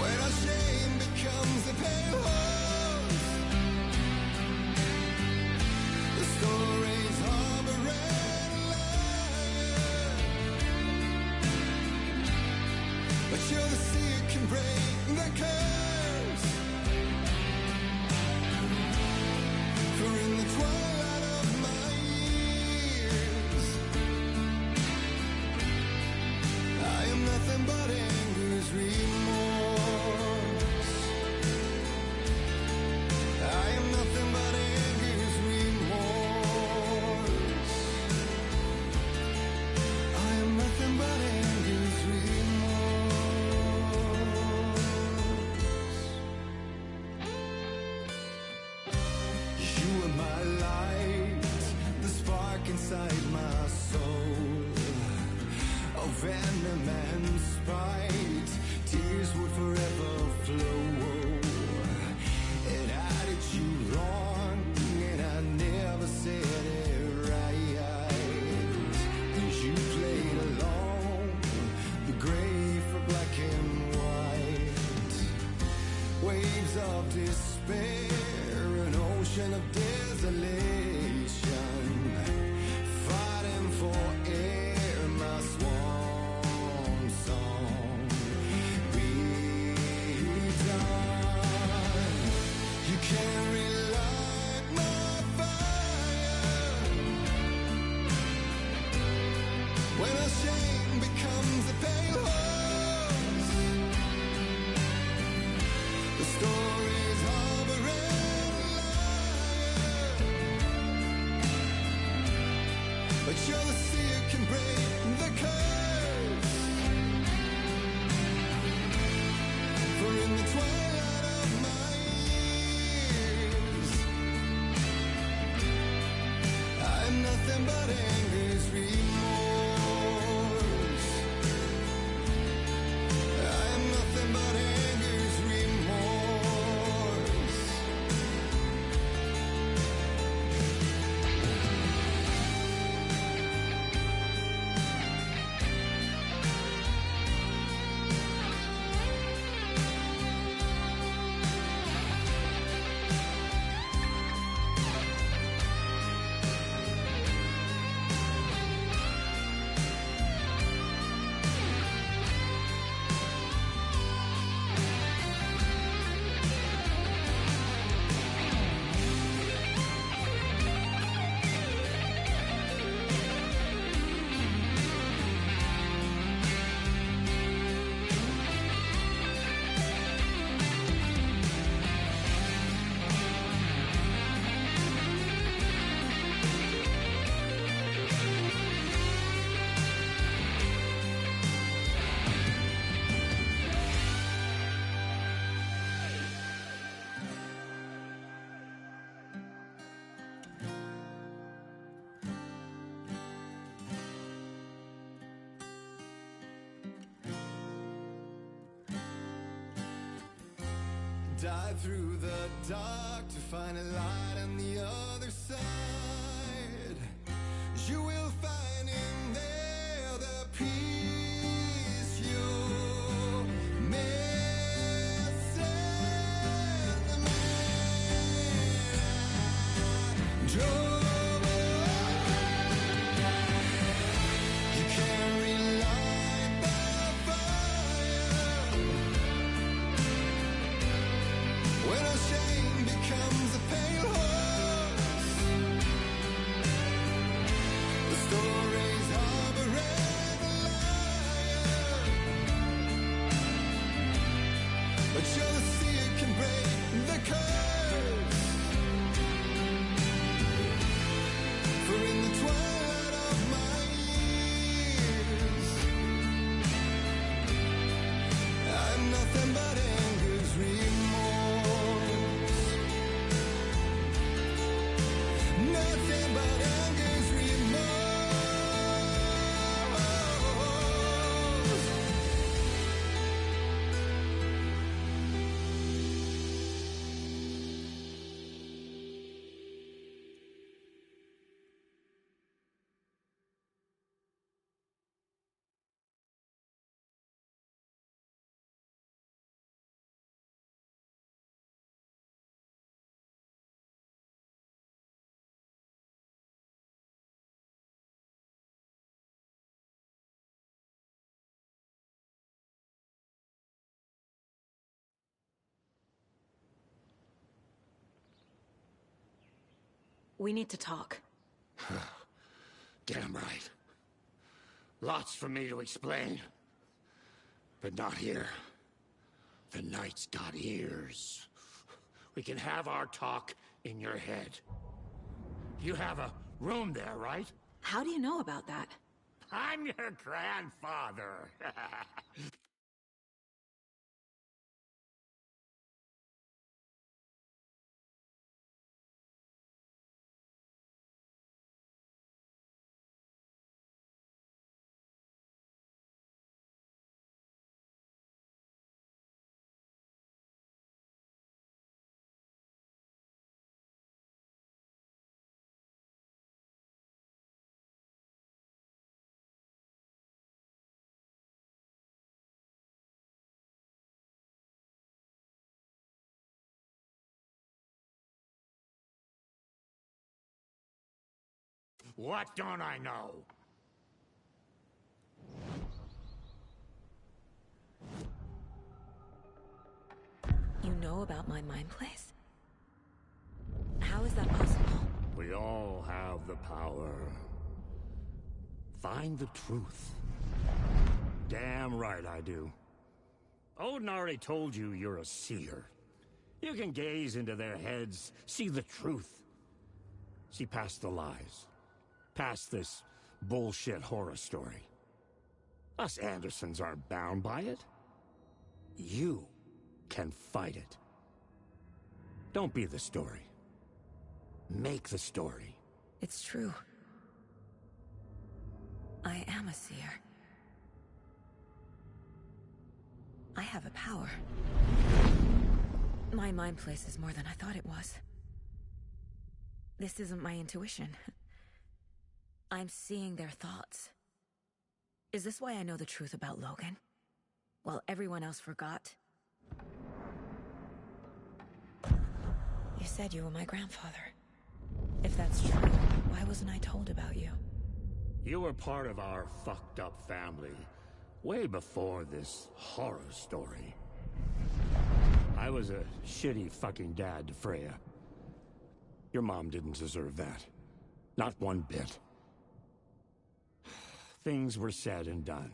when our shame becomes a pale horse. The stories harbor and liar, but you're the sea that can break the curse. For in the twilight of my years, I am nothing but anger's remorse. I am nothing but anger's remorse. I am nothing but anger's remorse. You are my light, the spark inside my soul. Of venom and spite, tears would forever flow. It had it you wrong, and I never said it right. 'Cause you played along, the gray for black and white. Waves of despair, an ocean of desolation, fighting for air, my swan song. Be done. You can't relight my fire when our shame becomes a pale horse. The stories harbor and liar, but you're the sea that can break the curse. For in the twilight of my years, I'm nothing but anger's remorse. I'm nothing but anger's remorse. Dive through the dark to find a light on the other side. You will find in there the peace We need to talk. Damn right. Lots for me to explain. But not here. The night's got ears. We can have our talk in your head. You have a room there, right? How do you know about that? I'm your grandfather. What don't I know? You know about my mind place? How is that possible? We all have the power. Find the truth. Damn right I do. Odin already told you you're a seer. You can gaze into their heads, see the truth. See past the lies. Past this bullshit horror story. Us Andersons aren't bound by it. You can fight it. Don't be the story. Make the story. It's true. I am a seer. I have a power. My mind place is more than I thought it was. This isn't my intuition. I'm seeing their thoughts. Is this why I know the truth about Logan? While everyone else forgot? You said you were my grandfather. If that's true, why wasn't I told about you? You were part of our fucked up family, way before this horror story. I was a shitty fucking dad to Freya. Your mom didn't deserve that. Not one bit. Things were said and done.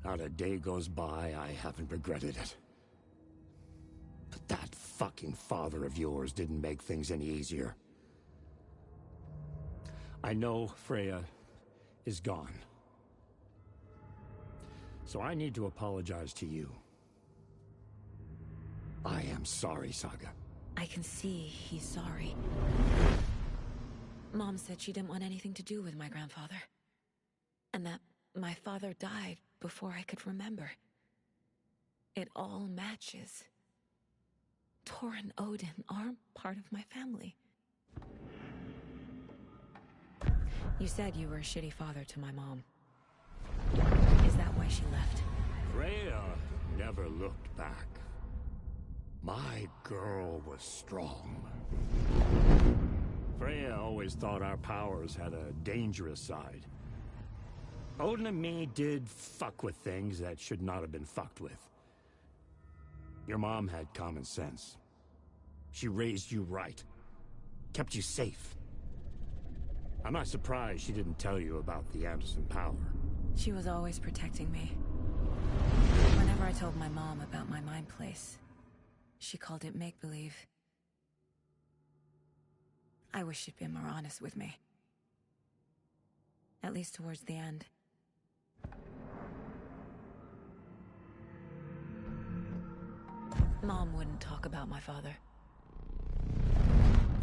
Not a day goes by I haven't regretted it. But that fucking father of yours didn't make things any easier. I know Freya is gone. So I need to apologize to you. I am sorry, Saga. I can see he's sorry. Mom said she didn't want anything to do with my grandfather. And that my father died before I could remember. It all matches. Tor and Odin are part of my family. You said you were a shitty father to my mom. Is that why she left? Freya never looked back. My girl was strong. Freya always thought our powers had a dangerous side. Odin and me did fuck with things that should not have been fucked with. Your mom had common sense. She raised you right. Kept you safe. I'm not surprised she didn't tell you about the Anderson power. She was always protecting me. Whenever I told my mom about my mind place, she called it make-believe. I wish she'd been more honest with me. At least towards the end. Mom wouldn't talk about my father.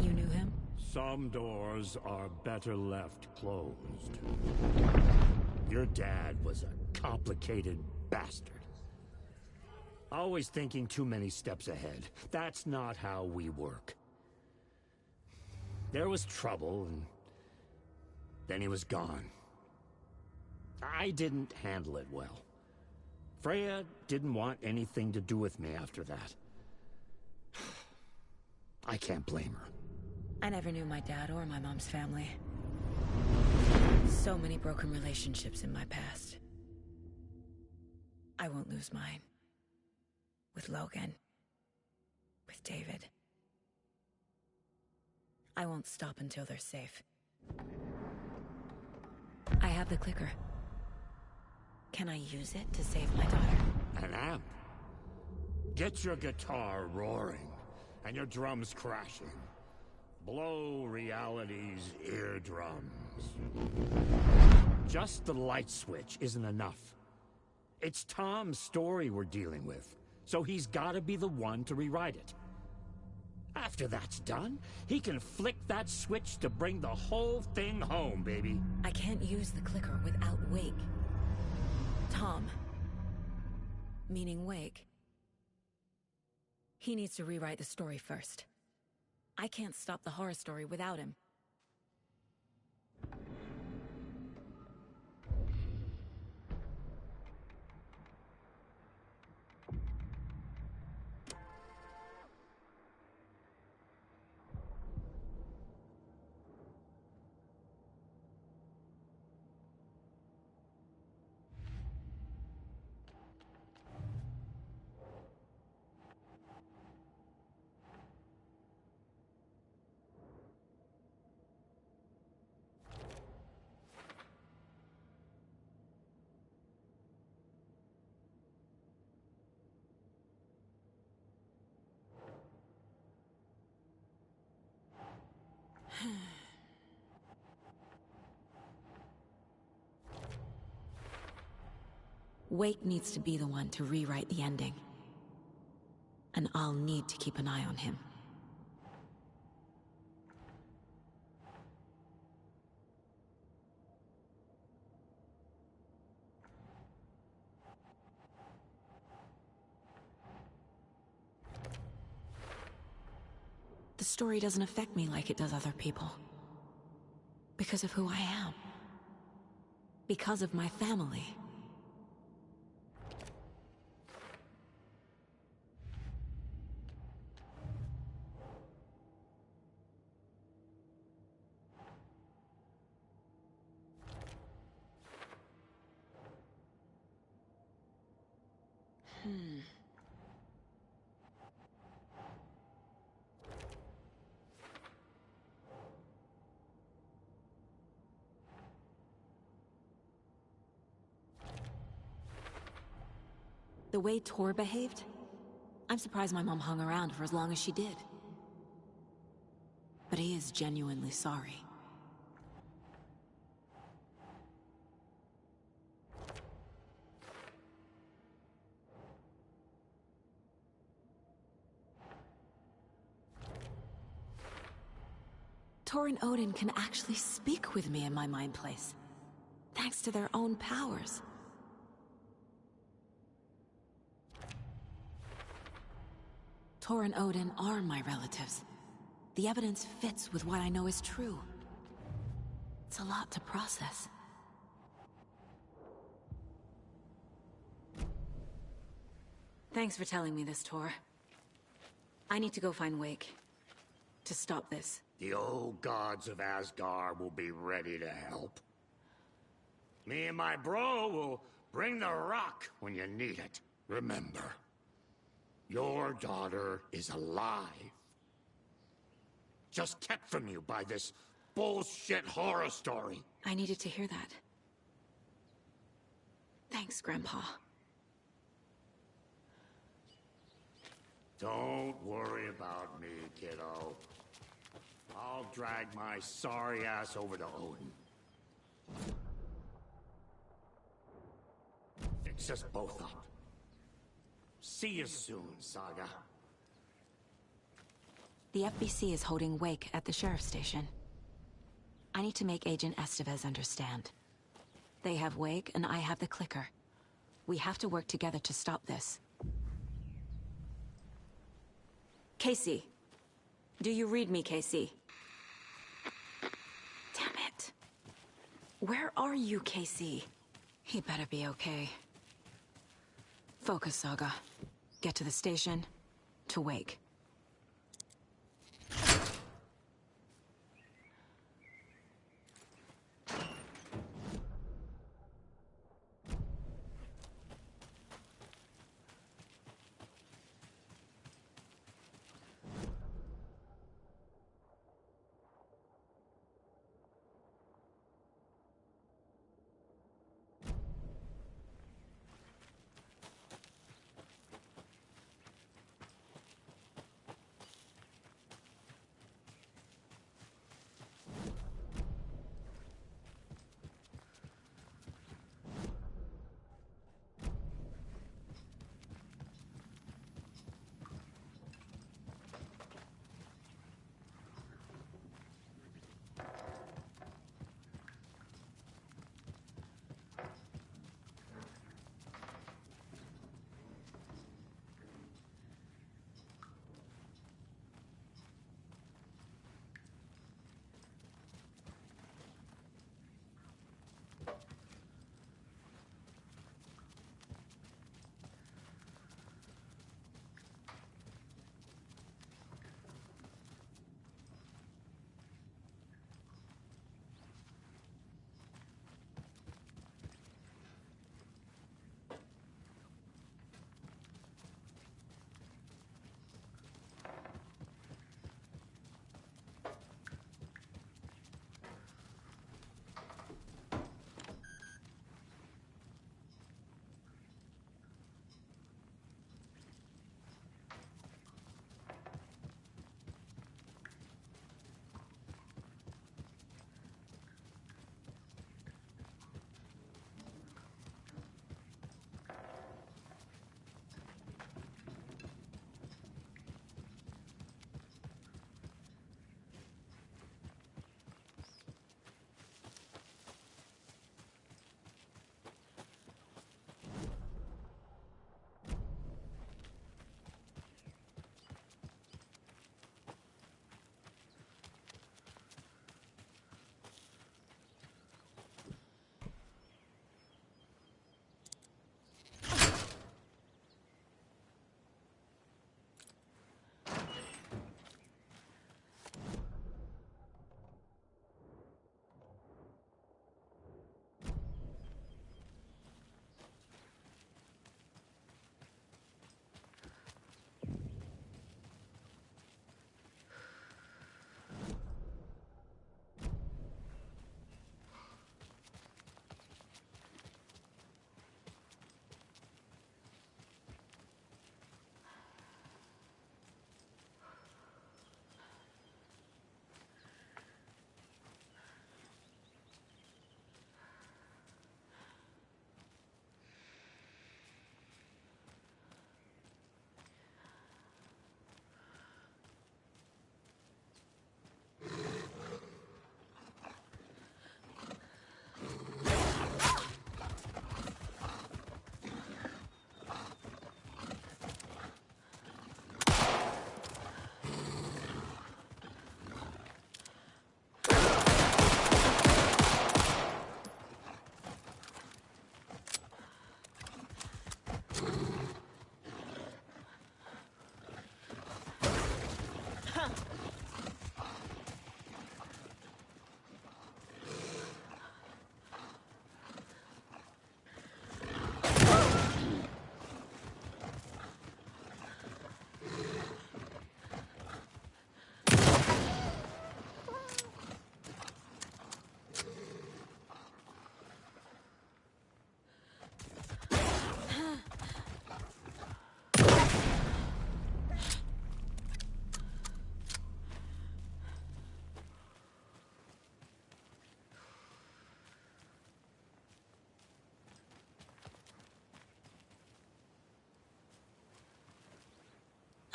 You knew him? Some doors are better left closed. Your dad was a complicated bastard. Always thinking too many steps ahead. That's not how we work. There was trouble, and then he was gone. I didn't handle it well. Freya didn't want anything to do with me after that. I can't blame her. I never knew my dad or my mom's family. So many broken relationships in my past. I won't lose mine. With Logan. With David. I won't stop until they're safe. I have the clicker. Can I use it to save my daughter? An amp? Get your guitar roaring, and your drums crashing. Blow reality's eardrums. Just the light switch isn't enough. It's Tom's story we're dealing with, so he's gotta be the one to rewrite it. After that's done, he can flick that switch to bring the whole thing home, baby. I can't use the clicker without Wake. Tom, meaning Wake, he needs to rewrite the story first. I can't stop the horror story without him. Wake needs to be the one to rewrite the ending. And I'll need to keep an eye on him. The story doesn't affect me like it does other people. Because of who I am. Because of my family. The way Tor behaved, I'm surprised my mom hung around for as long as she did. But he is genuinely sorry. Tor and Odin can actually speak with me in my mind place, thanks to their own powers. Tor and Odin are my relatives. The evidence fits with what I know is true. It's a lot to process. Thanks for telling me this, Tor. I need to go find Wake. To stop this. The old gods of Asgard will be ready to help. Me and my bro will bring the rock when you need it. Remember, your daughter is alive. Just kept from you by this bullshit horror story. I needed to hear that. Thanks, Grandpa. Don't worry about me, kiddo. I'll drag my sorry ass over to Odin. Fix us both up. See you soon, Saga. The FBC is holding Wake at the sheriff's station. I need to make Agent Estevez understand. They have Wake, and I have the clicker. We have to work together to stop this. Casey. Do you read me, Casey? Damn it. Where are you, Casey? He better be okay. Focus, Saga. Get to the station, to Wake.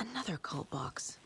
Another cult box.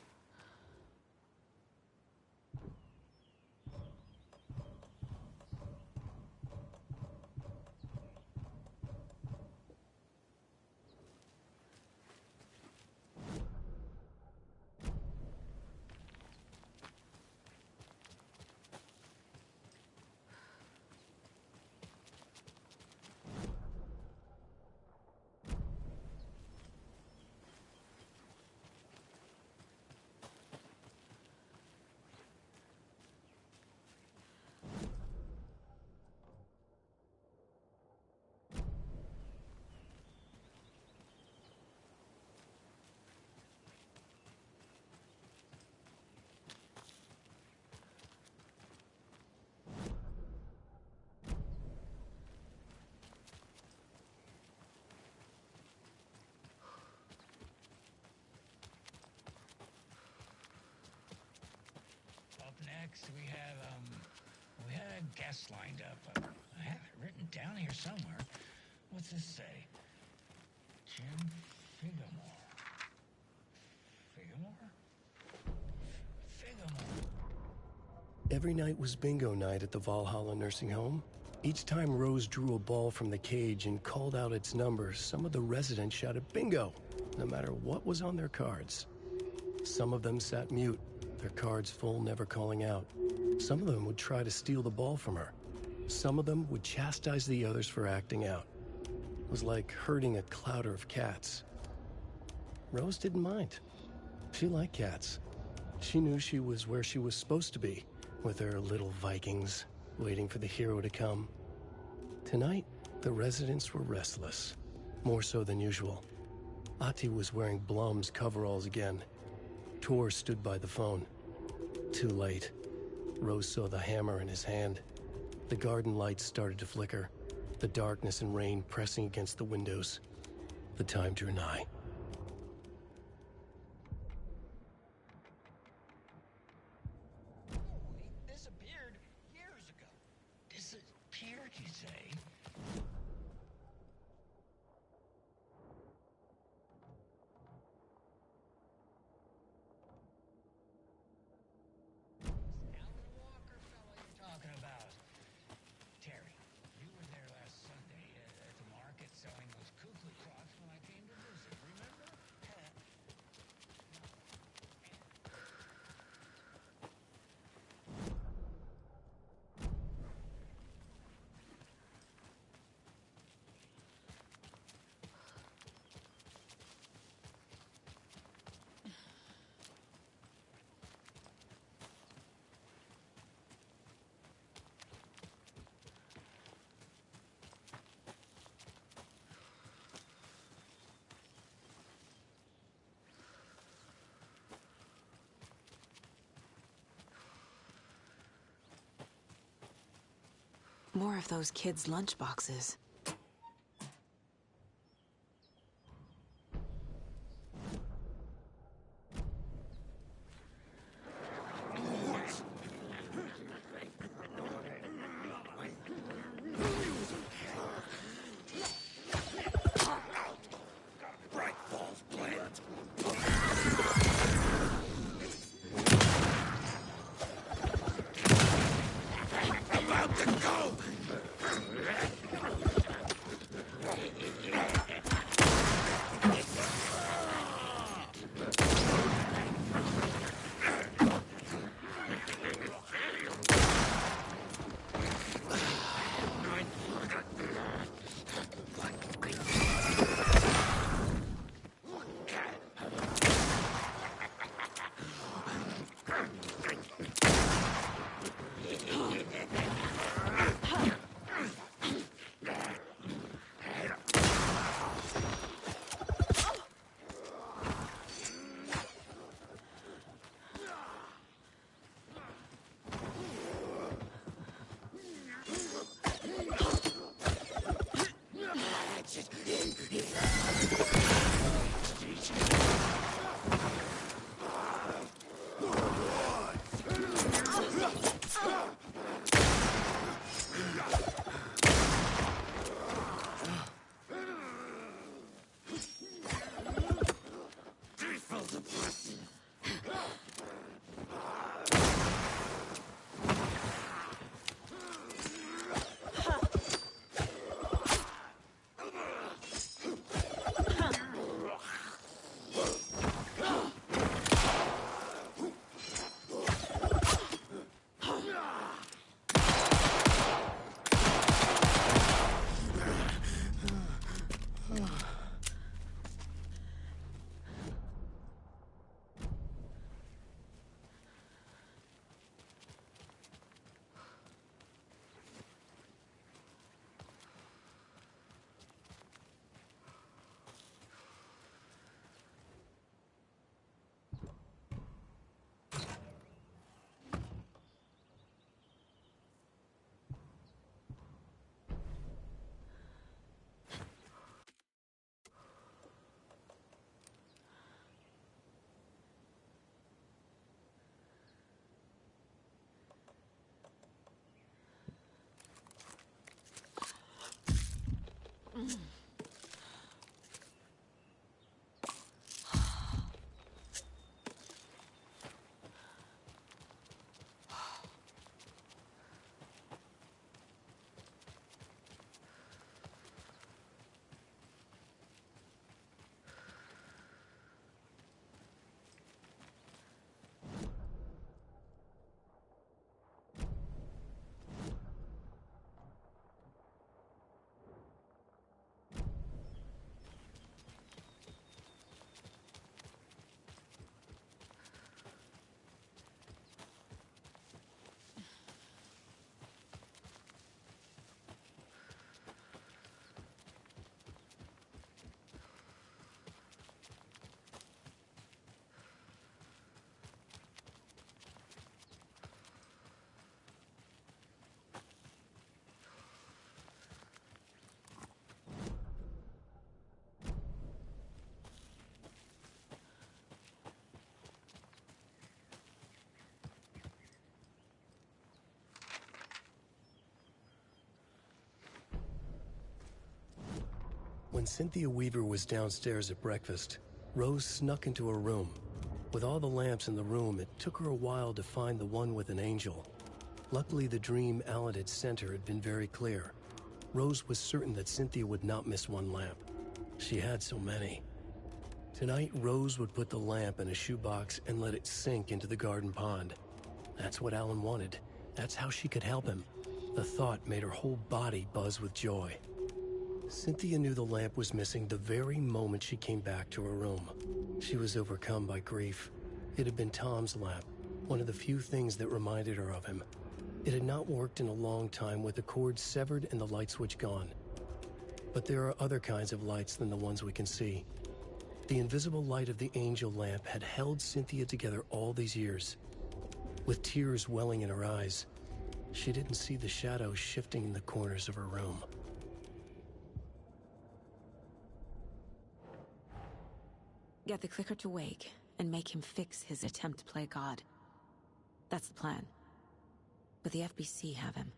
Up next, we had a guest lined up. I have it written down here somewhere. What's this say? Jim Figamore. Figamore? Figamore. Every night was bingo night at the Valhalla nursing home. Each time Rose drew a ball from the cage and called out its number, some of the residents shouted bingo, no matter what was on their cards. Some of them sat mute, their cards full, never calling out. Some of them would try to steal the ball from her. Some of them would chastise the others for acting out. It was like herding a clouder of cats. Rose didn't mind. She liked cats. She knew she was where she was supposed to be, with her little Vikings, waiting for the hero to come. Tonight, the residents were restless, more so than usual. Ati was wearing Blum's coveralls again. Tor stood by the phone. Too late. Rose saw the hammer in his hand. The garden lights started to flicker, the darkness and rain pressing against the windows. The time drew nigh. He disappeared years ago. Disappeared, you say? Alan Walker fella you're talking about. Terry, you were there last Sunday at the market selling those cuckoo clocks when I came to visit, remember? More of those kids' lunchboxes. Bright Falls plant. About to go! When Cynthia Weaver was downstairs at breakfast, Rose snuck into her room. With all the lamps in the room, it took her a while to find the one with an angel. Luckily, the dream Alan had sent her had been very clear. Rose was certain that Cynthia would not miss one lamp. She had so many. Tonight, Rose would put the lamp in a shoebox and let it sink into the garden pond. That's what Alan wanted. That's how she could help him. The thought made her whole body buzz with joy. Cynthia knew the lamp was missing the very moment she came back to her room. She was overcome by grief. It had been Tom's lamp, one of the few things that reminded her of him. It had not worked in a long time with the cord severed and the light switch gone. But there are other kinds of lights than the ones we can see. The invisible light of the angel lamp had held Cynthia together all these years. With tears welling in her eyes, she didn't see the shadows shifting in the corners of her room. Get the clicker to wake and make him fix his attempt to play God. That's the plan. But the FBC have him.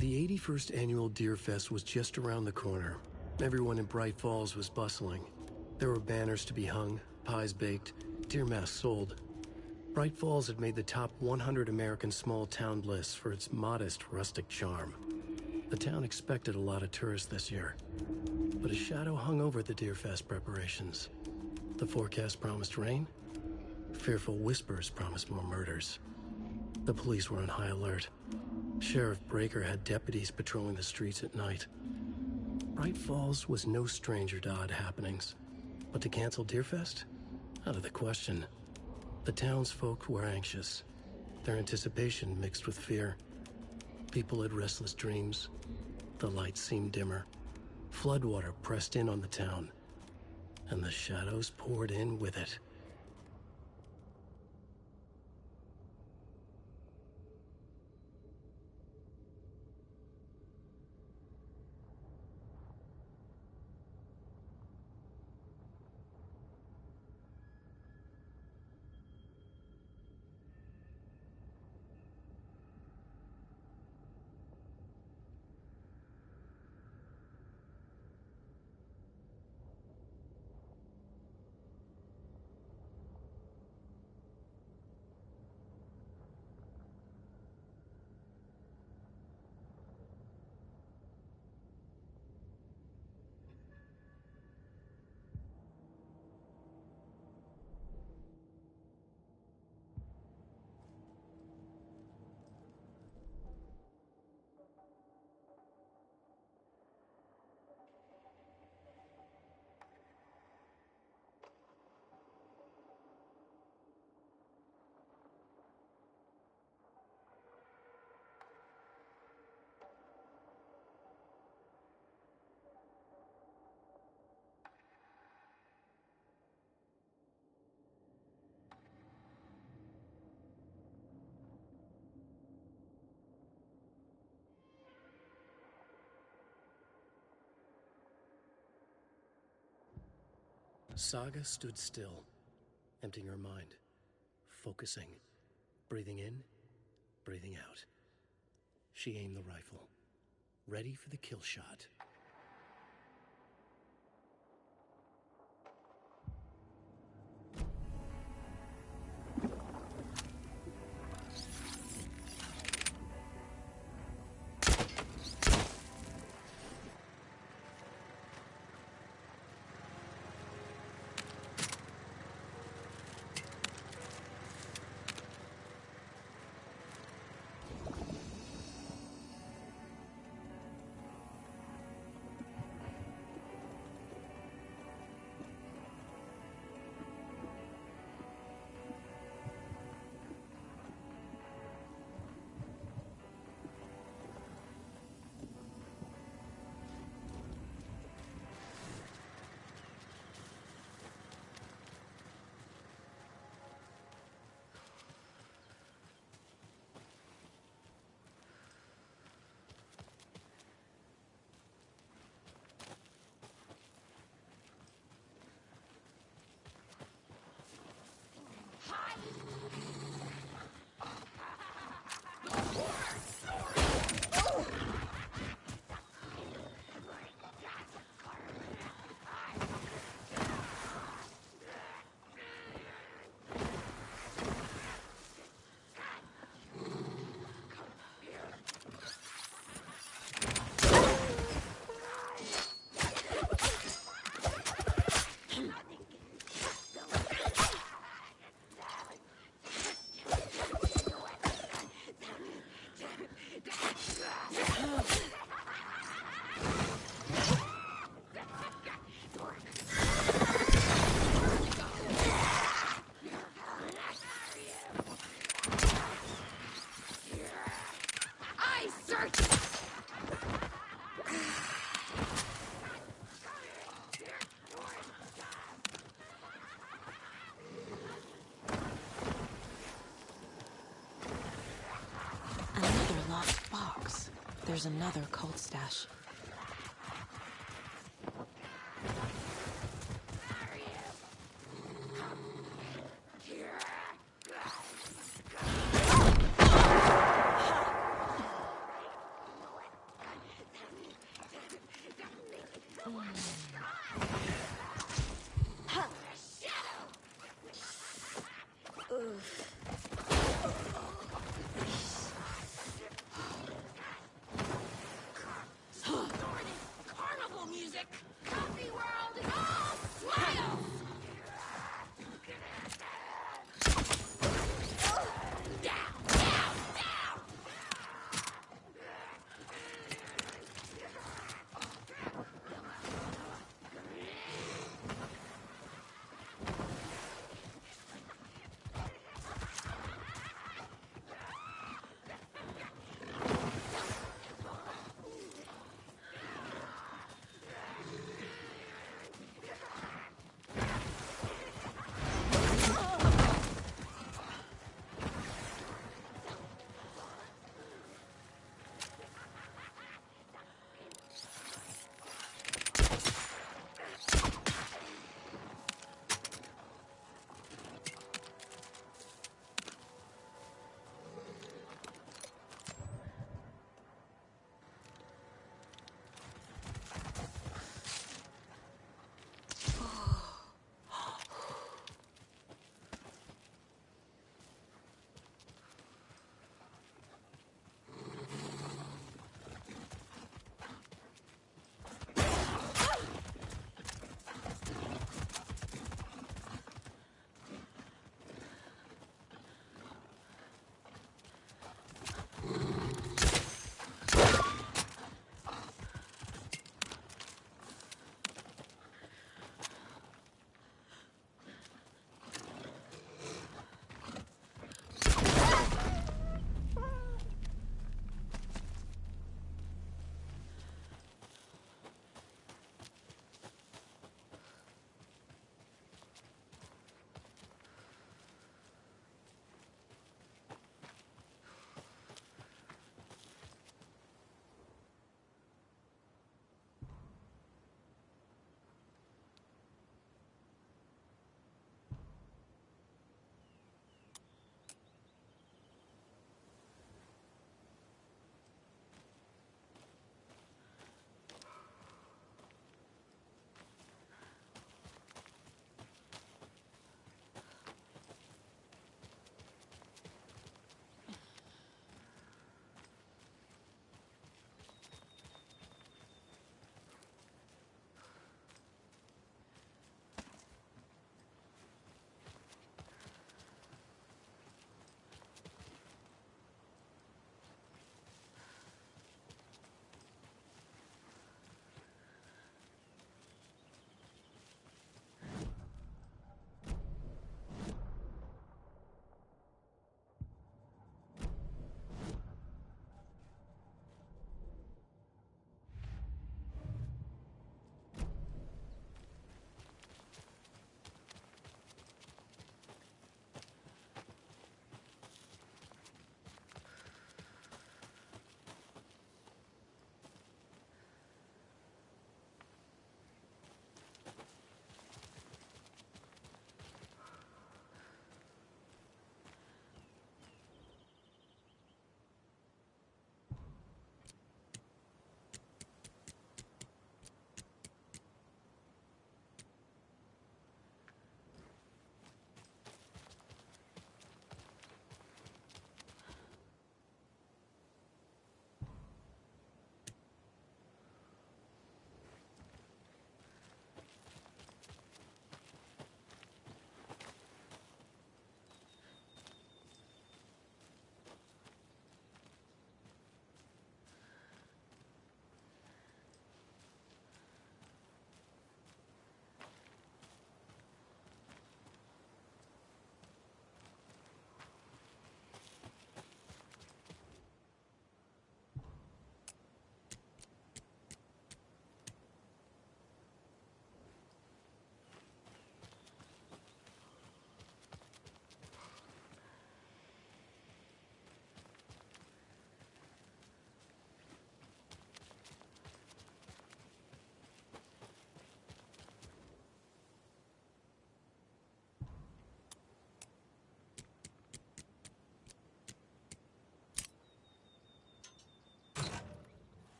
The 81st annual Deer Fest was just around the corner. Everyone in Bright Falls was bustling. There were banners to be hung, pies baked, deer masks sold. Bright Falls had made the top 100 American small town lists for its modest, rustic charm. The town expected a lot of tourists this year, but a shadow hung over the Deer Fest preparations. The forecast promised rain. Fearful whispers promised more murders. The police were on high alert. Sheriff Breaker had deputies patrolling the streets at night. Bright Falls was no stranger to odd happenings, but to cancel Deerfest? Out of the question. The townsfolk were anxious, their anticipation mixed with fear. People had restless dreams. The lights seemed dimmer. Floodwater pressed in on the town, and the shadows poured in with it. Saga stood still, emptying her mind, focusing, breathing in, breathing out. She aimed the rifle, ready for the kill shot. There's another cult stash. Carnival music! Come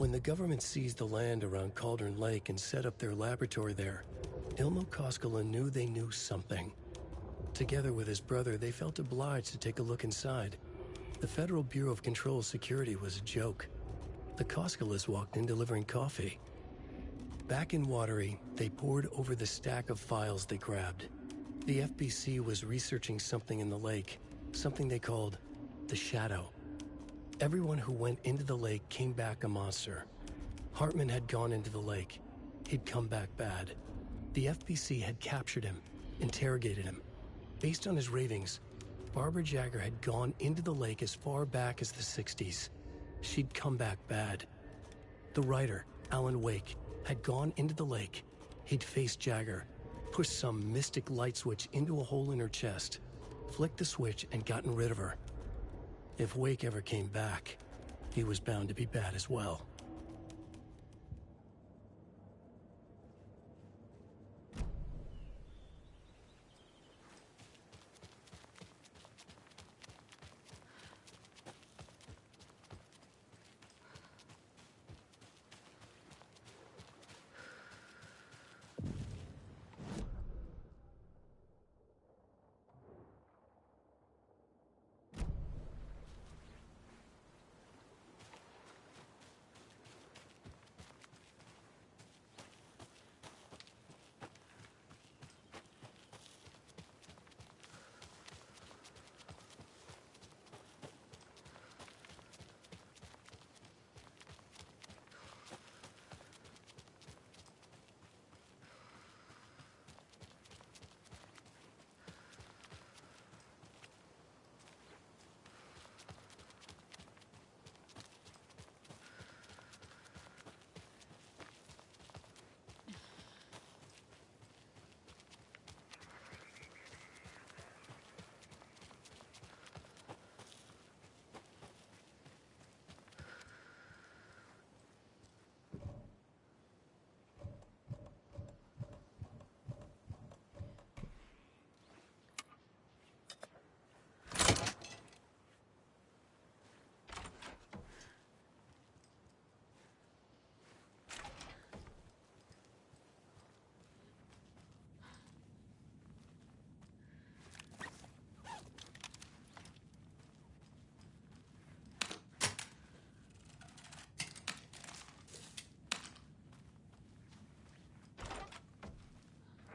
When the government seized the land around Cauldron Lake and set up their laboratory there, Ilmo Koskela knew they knew something. Together with his brother, they felt obliged to take a look inside. The Federal Bureau of Control security was a joke. The Koskelas walked in delivering coffee. Back in Watery, they pored over the stack of files they grabbed. The FBC was researching something in the lake, something they called the Shadow. Everyone who went into the lake came back a monster. Hartman had gone into the lake. He'd come back bad. The FBC had captured him, interrogated him. Based on his ravings, Barbara Jagger had gone into the lake as far back as the 60s. She'd come back bad. The writer, Alan Wake, had gone into the lake. He'd faced Jagger, pushed some mystic light switch into a hole in her chest, flicked the switch and gotten rid of her. If Wake ever came back, he was bound to be bad as well.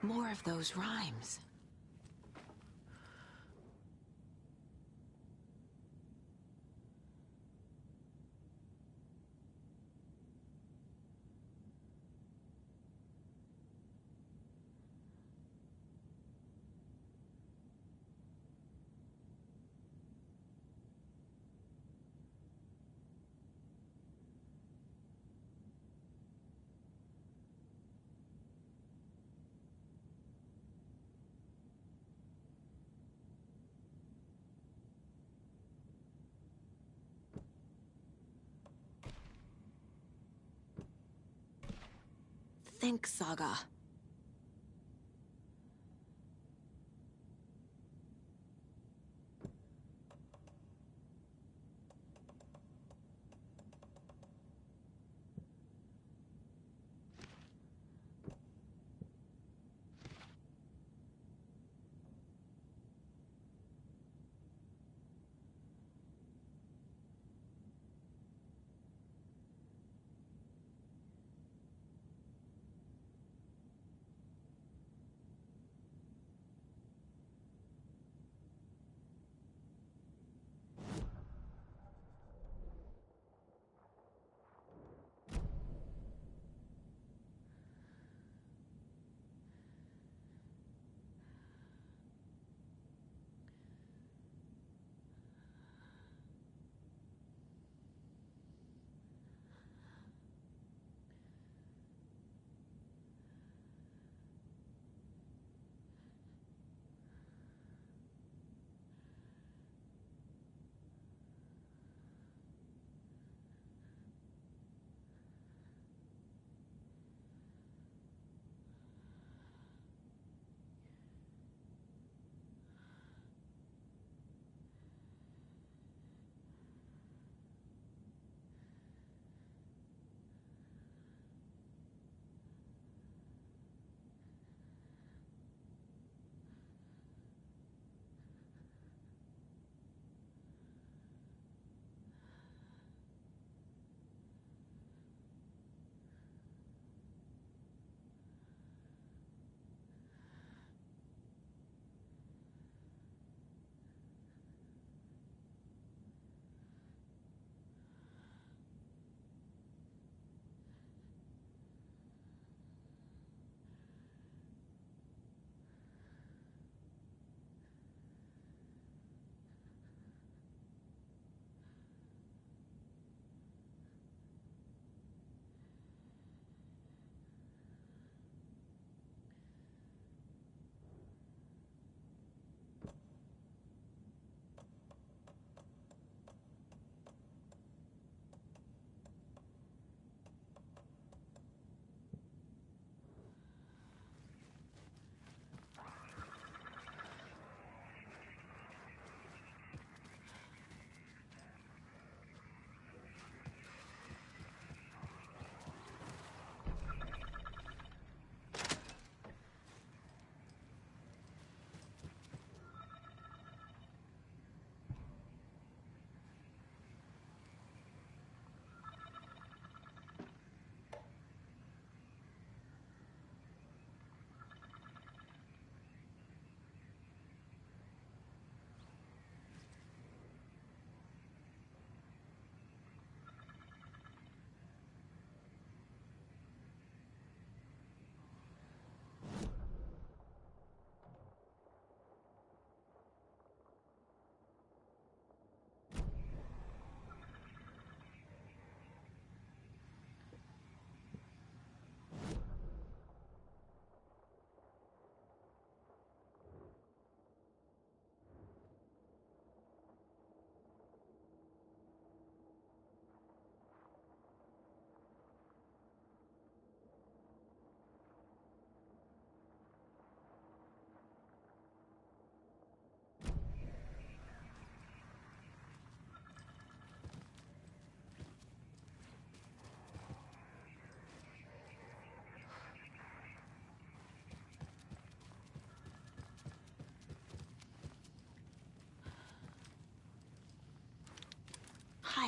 More of those rhymes. Think, Saga.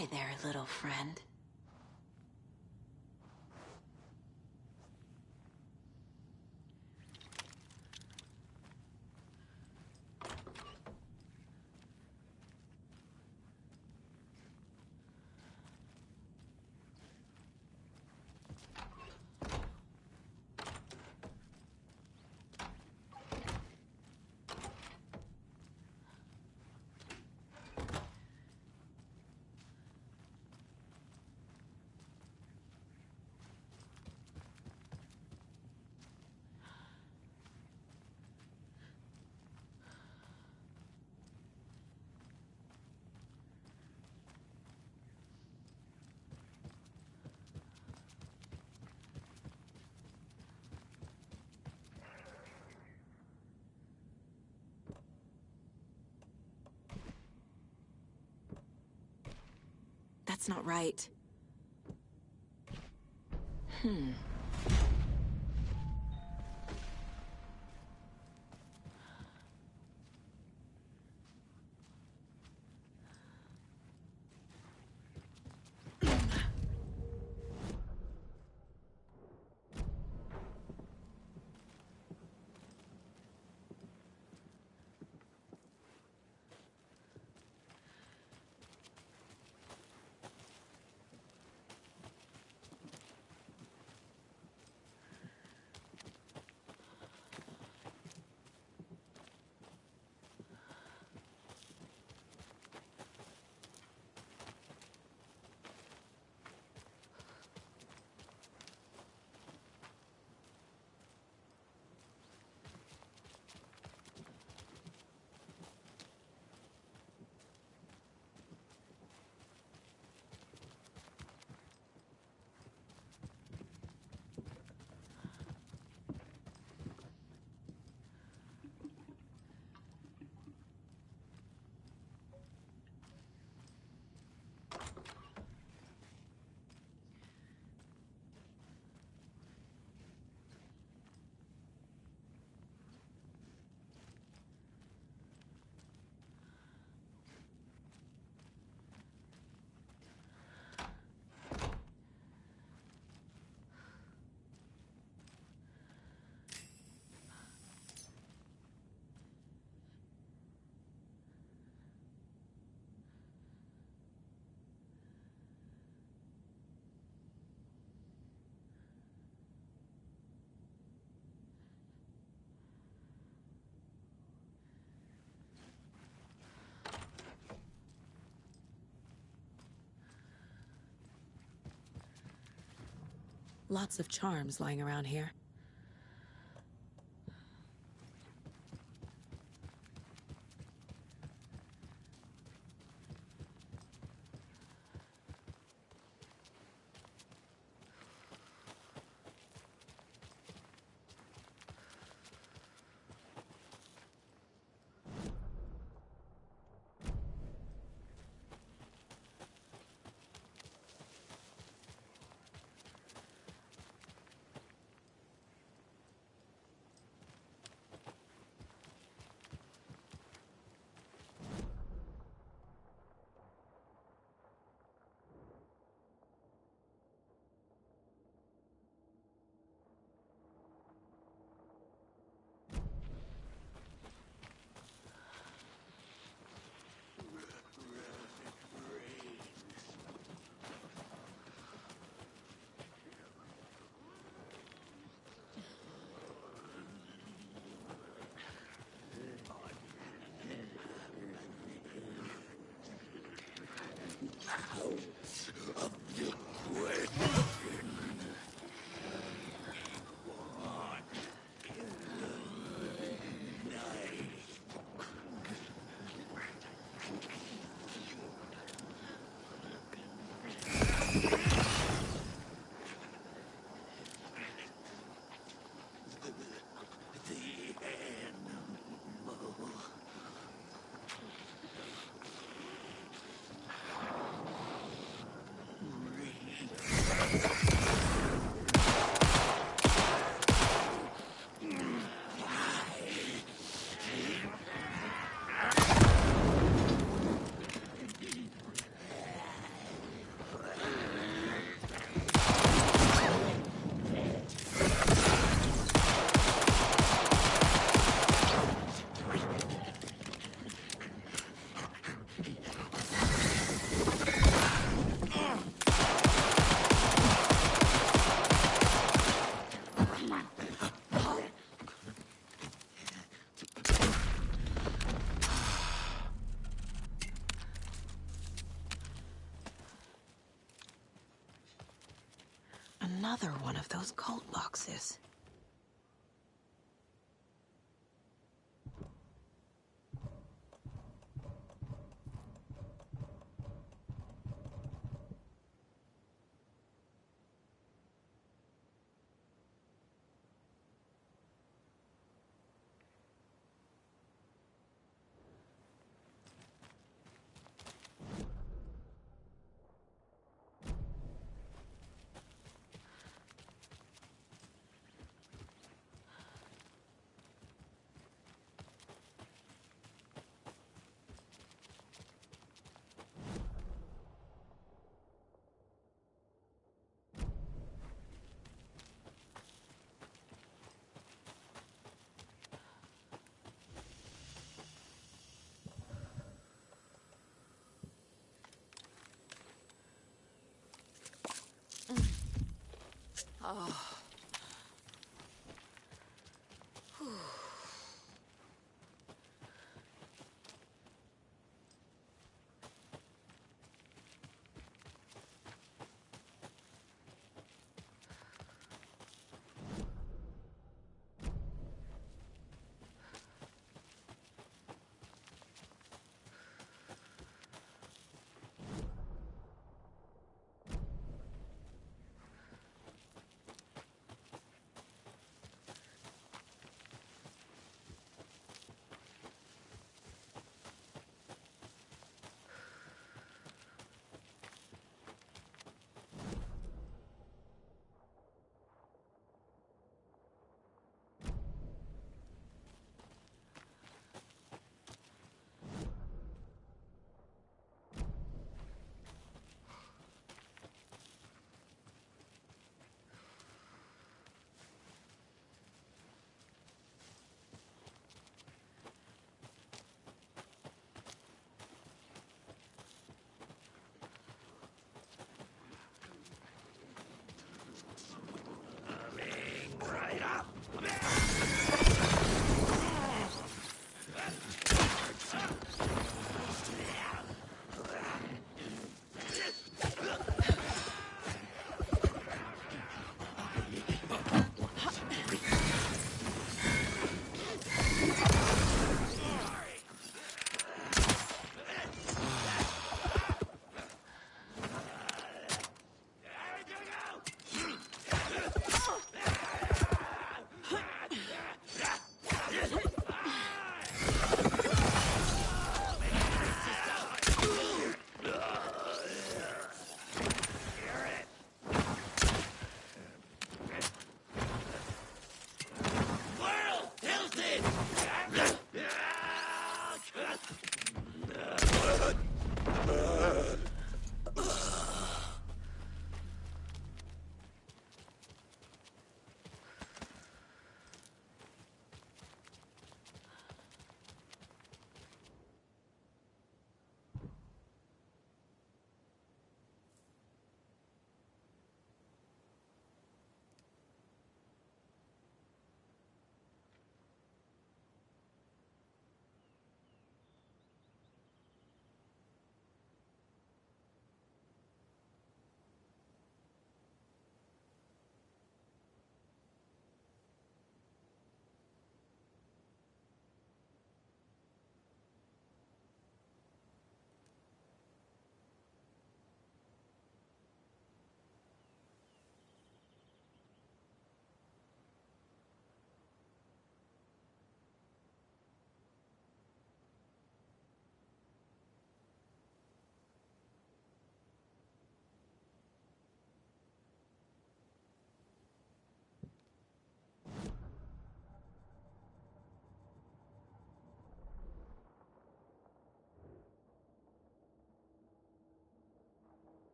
Hi there, little friend. That's not right. Lots of charms lying around here. Another one of those cult boxes. Oh. Whew.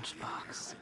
lunchbox.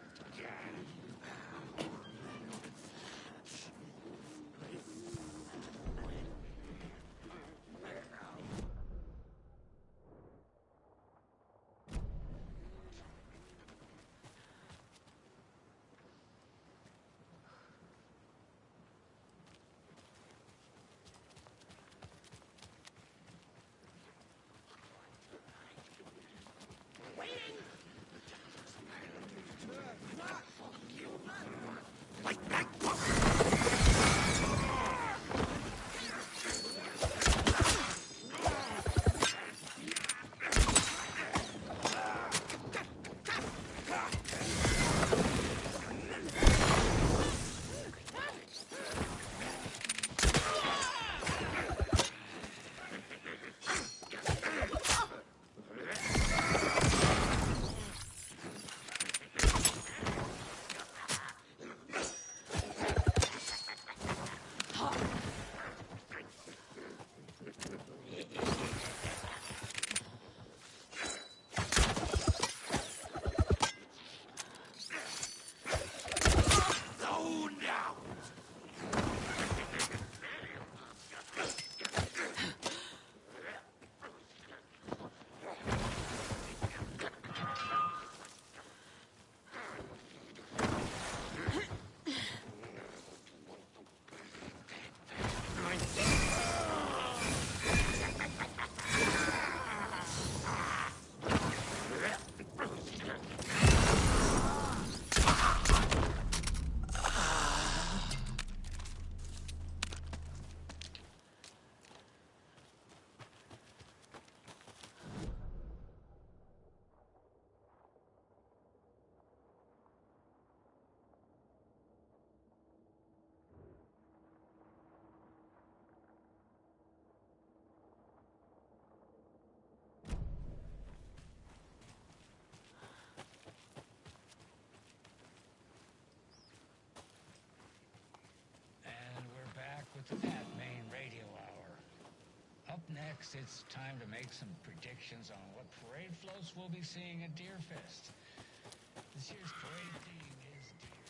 with the Pat Main Radio Hour. Up next, it's time to make some predictions on what parade floats we'll be seeing at Deerfest. This year's parade theme is deer.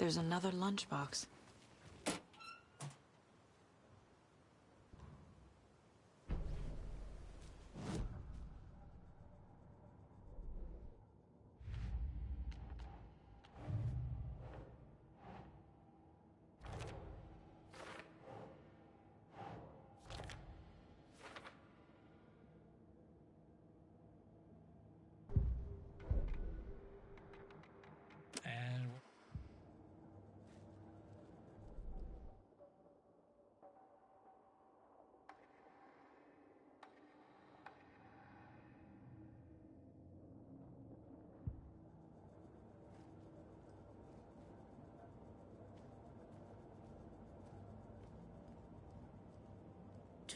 There's another lunchbox.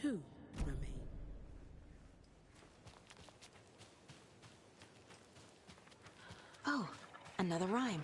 2 remain. Oh, another rhyme.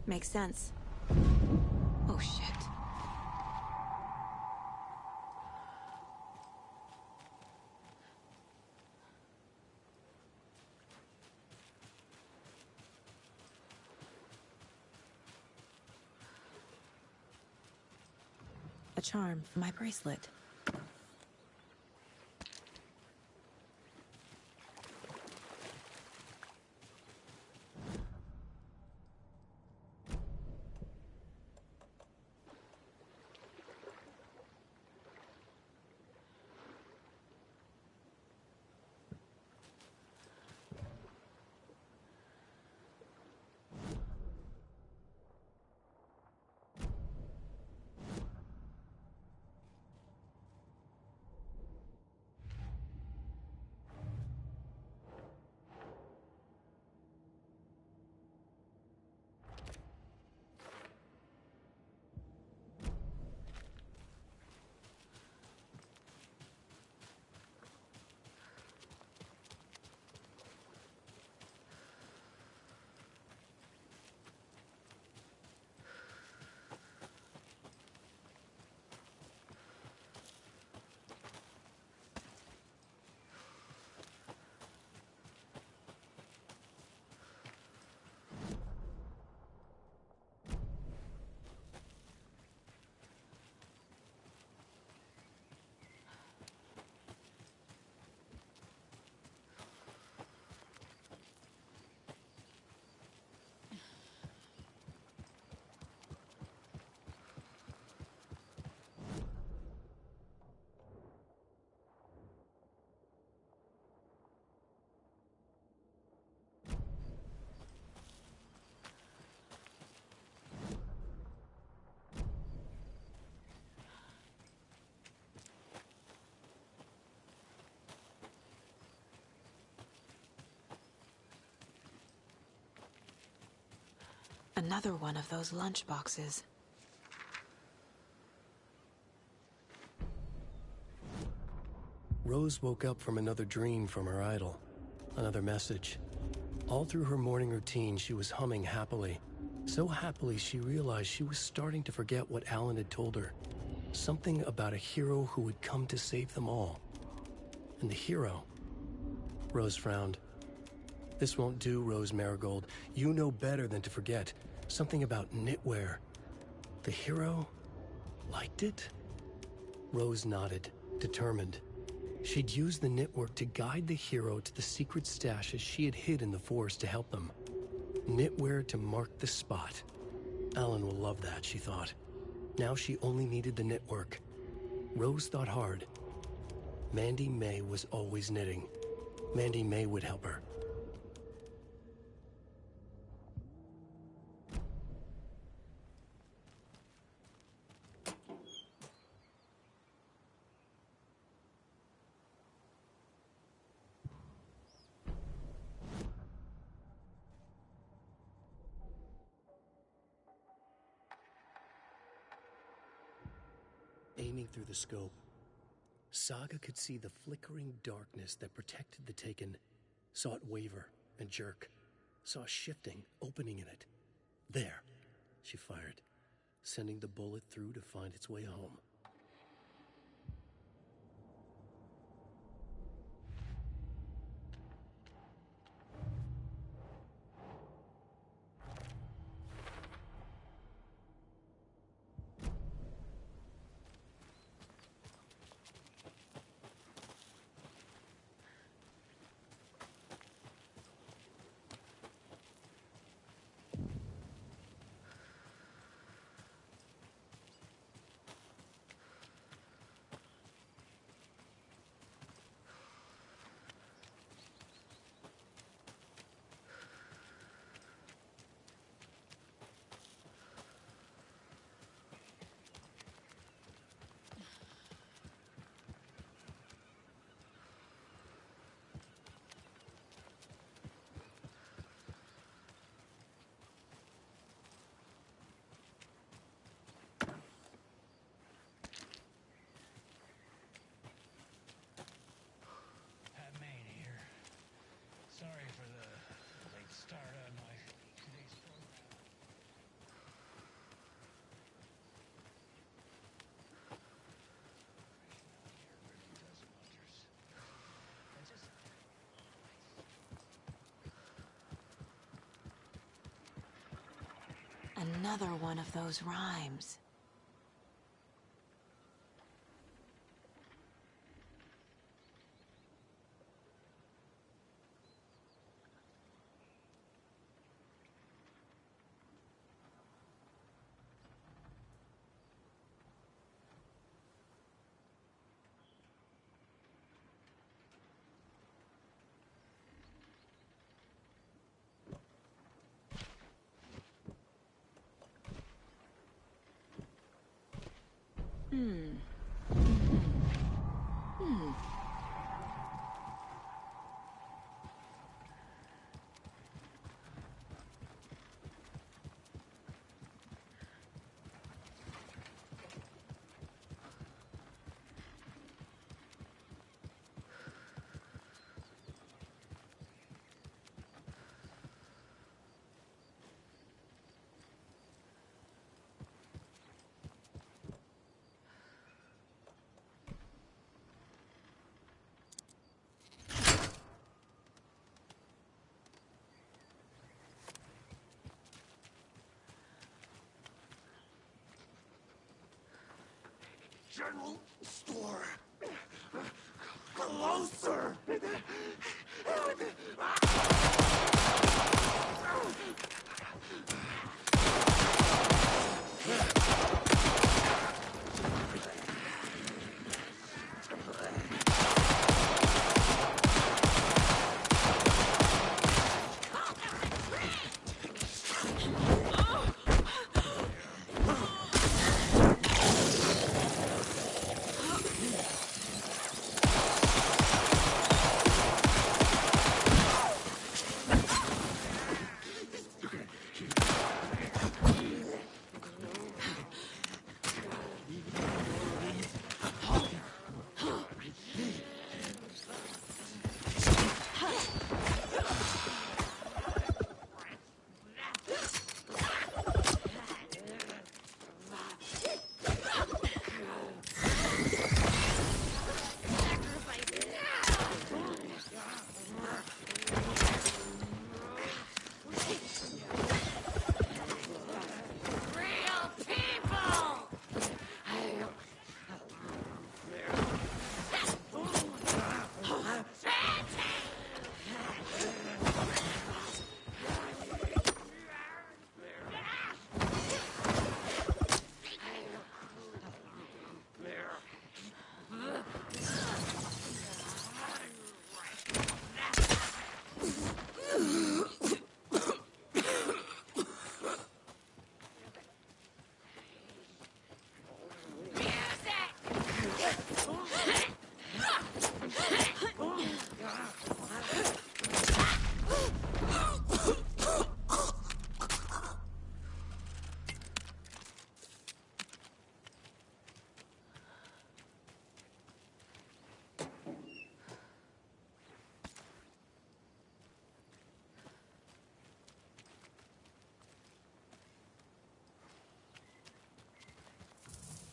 Makes sense. Oh, shit. A charm for my bracelet. Another one of those lunch boxes. Rose woke up from another dream from her idol. Another message. All through her morning routine, she was humming happily. So happily, she realized she was starting to forget what Alan had told her. Something about a hero who would come to save them all. And the hero... Rose frowned. This won't do, Rose Marigold. You know better than to forget. Something about knitwear. The hero liked it? Rose nodded, determined. She'd use the knitwork to guide the hero to the secret stashes she had hid in the forest to help them. Knitwear to mark the spot. Alan will love that, she thought. Now she only needed the knitwork. Rose thought hard. Mandy May was always knitting. Mandy May would help her. Aiming through the scope, Saga could see the flickering darkness that protected the Taken, saw it waver and jerk, saw a shifting opening in it. There, she fired, sending the bullet through to find its way home. Another one of those rhymes. General store. Closer.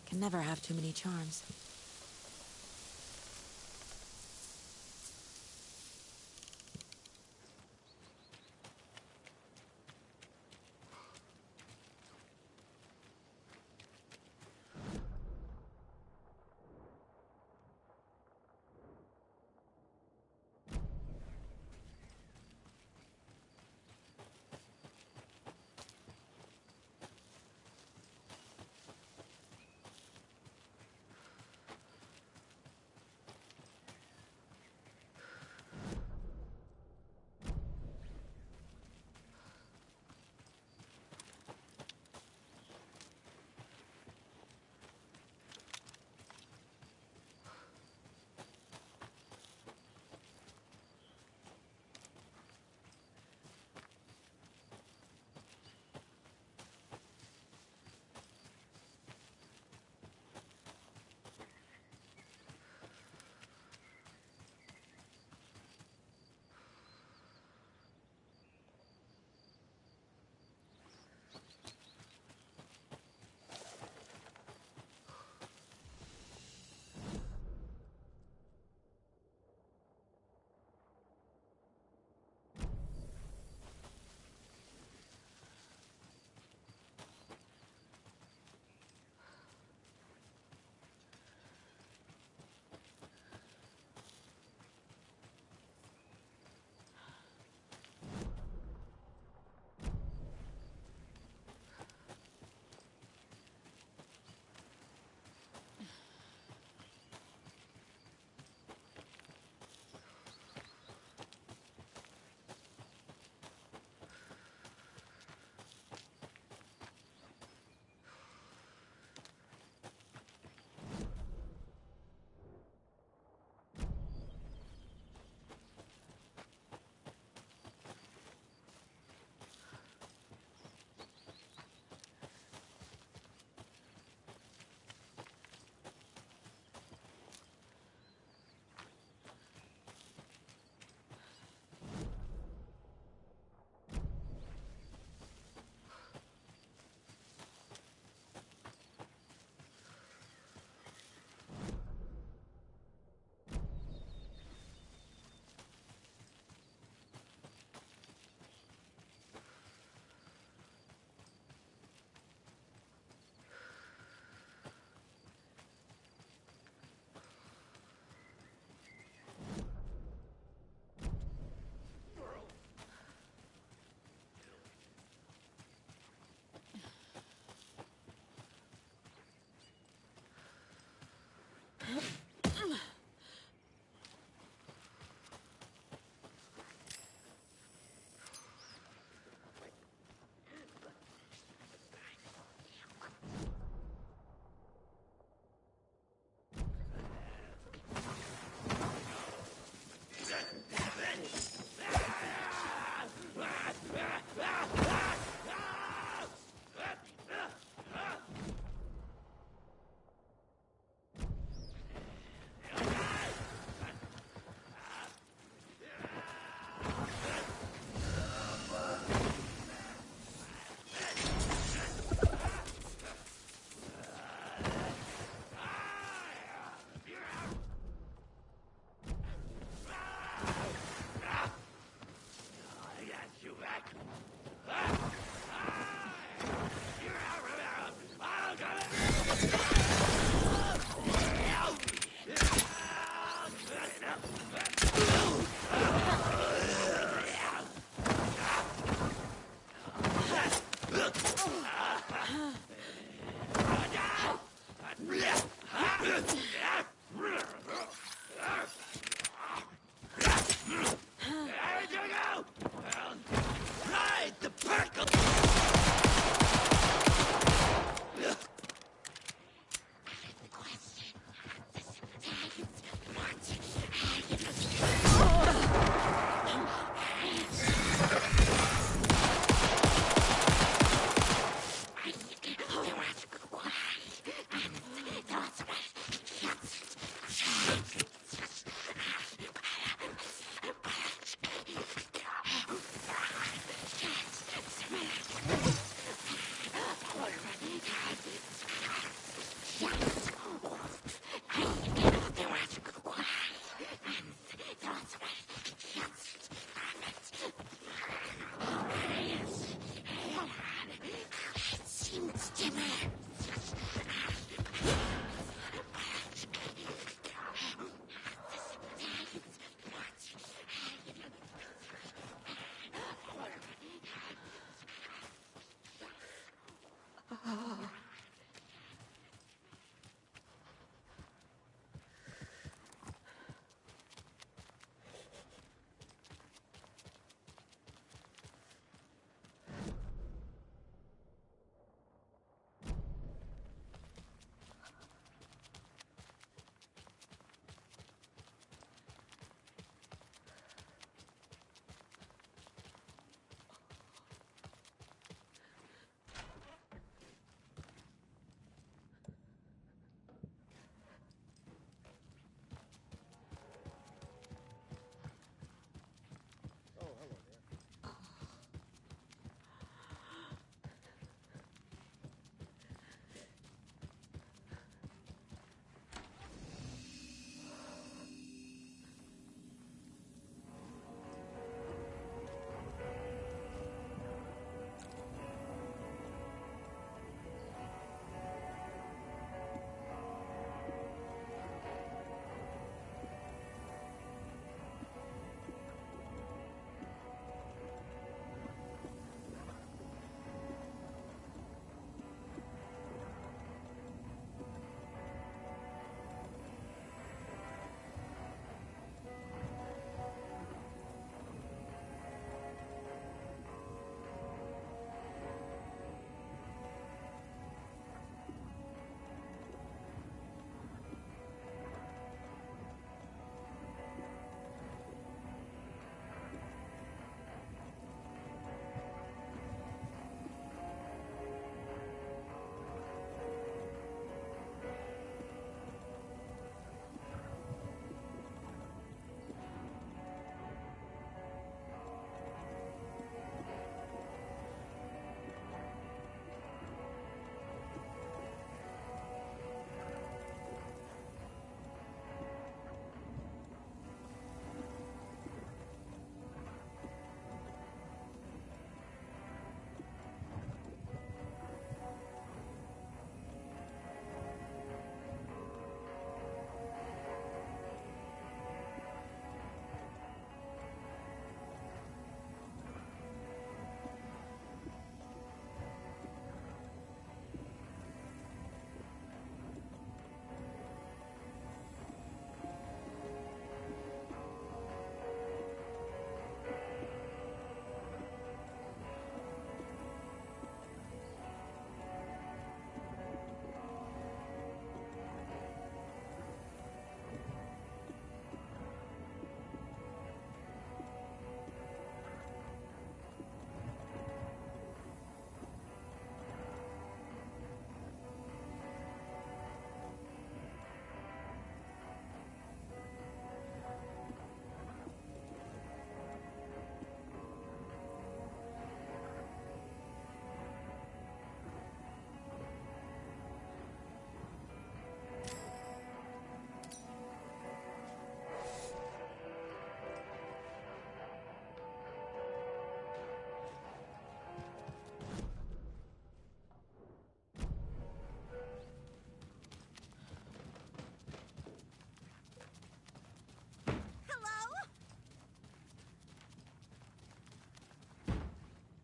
Can never have too many charms.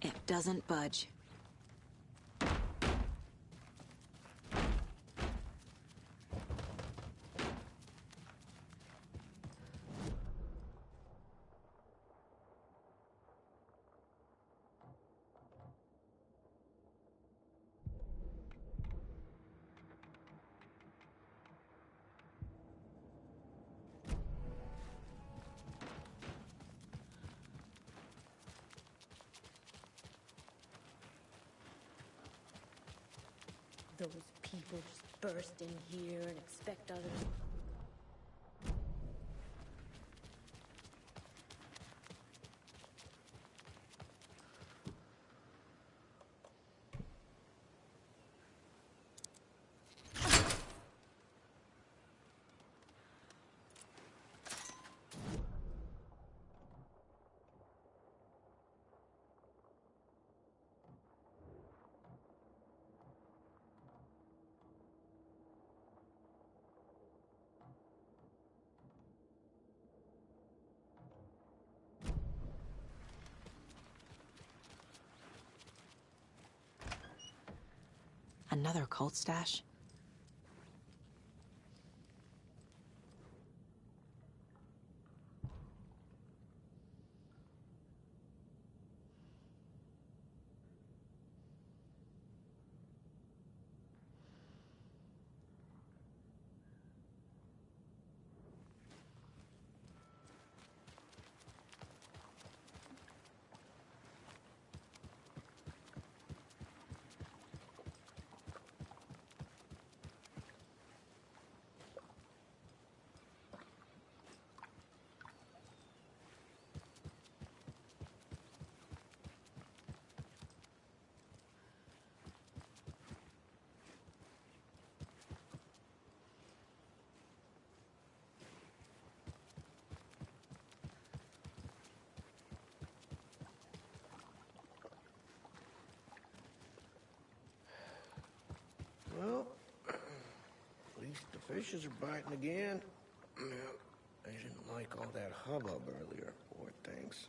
It doesn't budge. Those people just burst in here and expect others. Another cult stash? Well, at least the fishes are biting again. They didn't like all that hubbub earlier, poor things.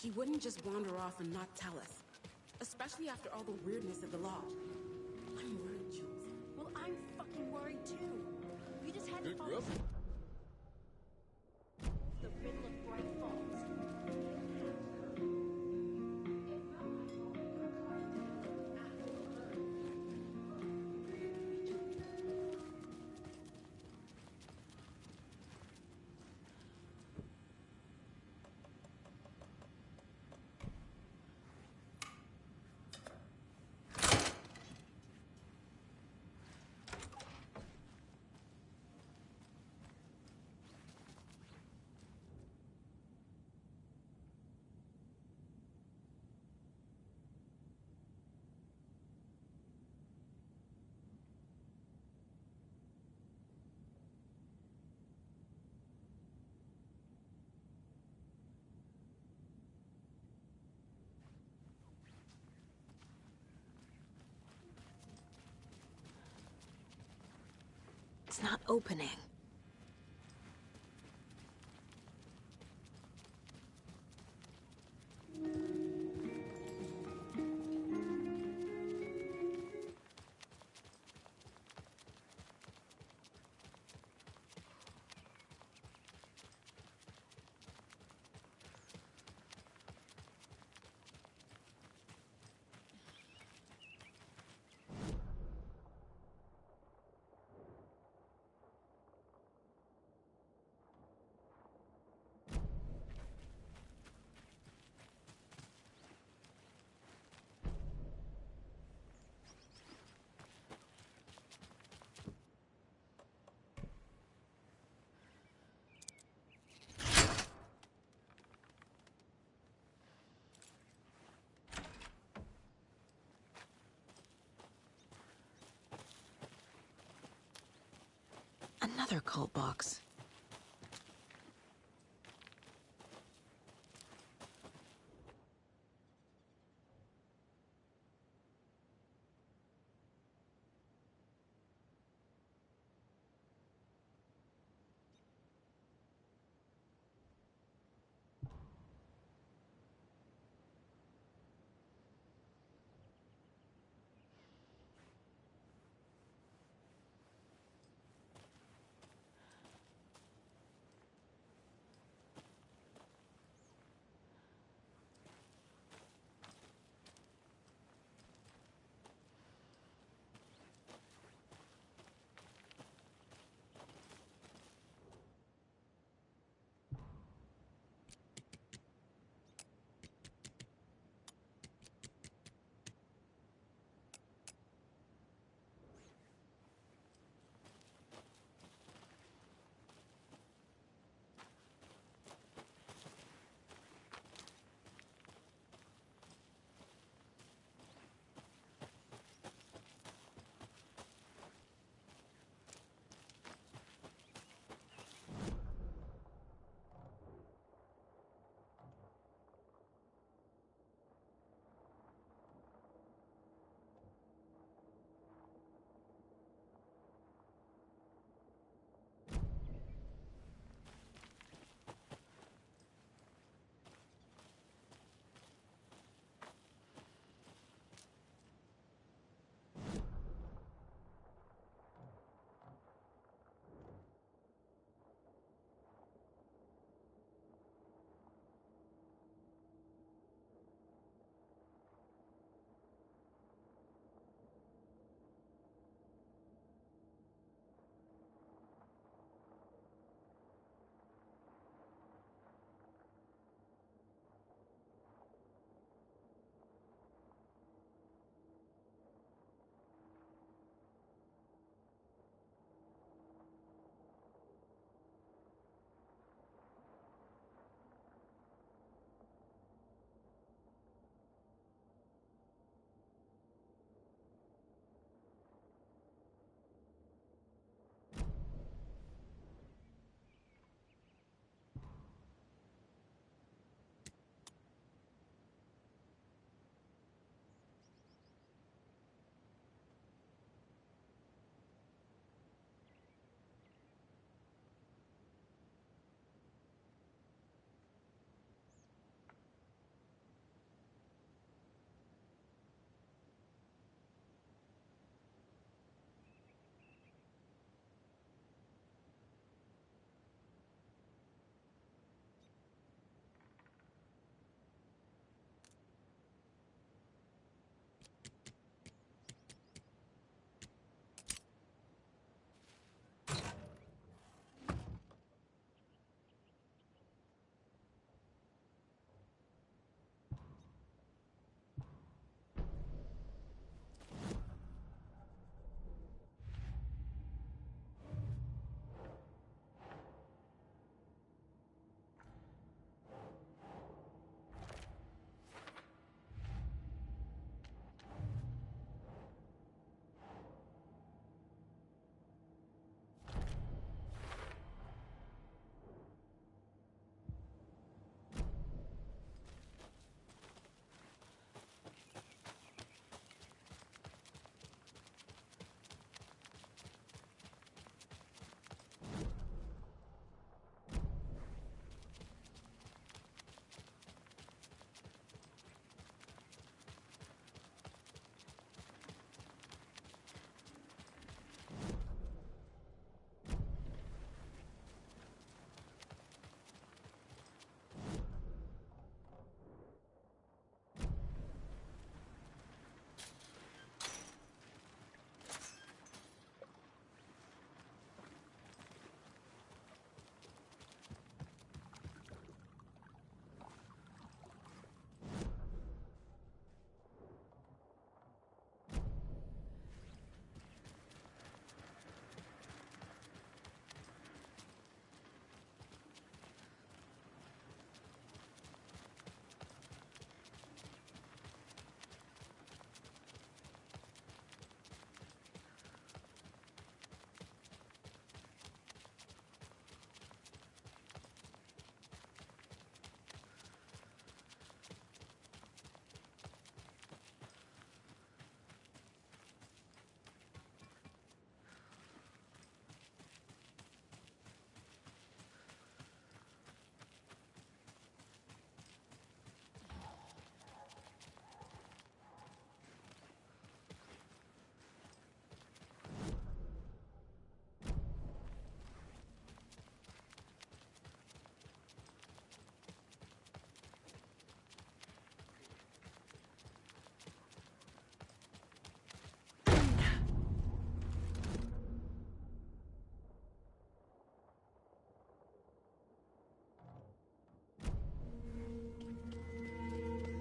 She wouldn't just wander off and not tell us. Especially after all the weirdness of the lodge. I'm worried, Jules. Well, I'm fucking worried too. We just had to follow the riddle of Bright Falls. It's not opening. another cult box.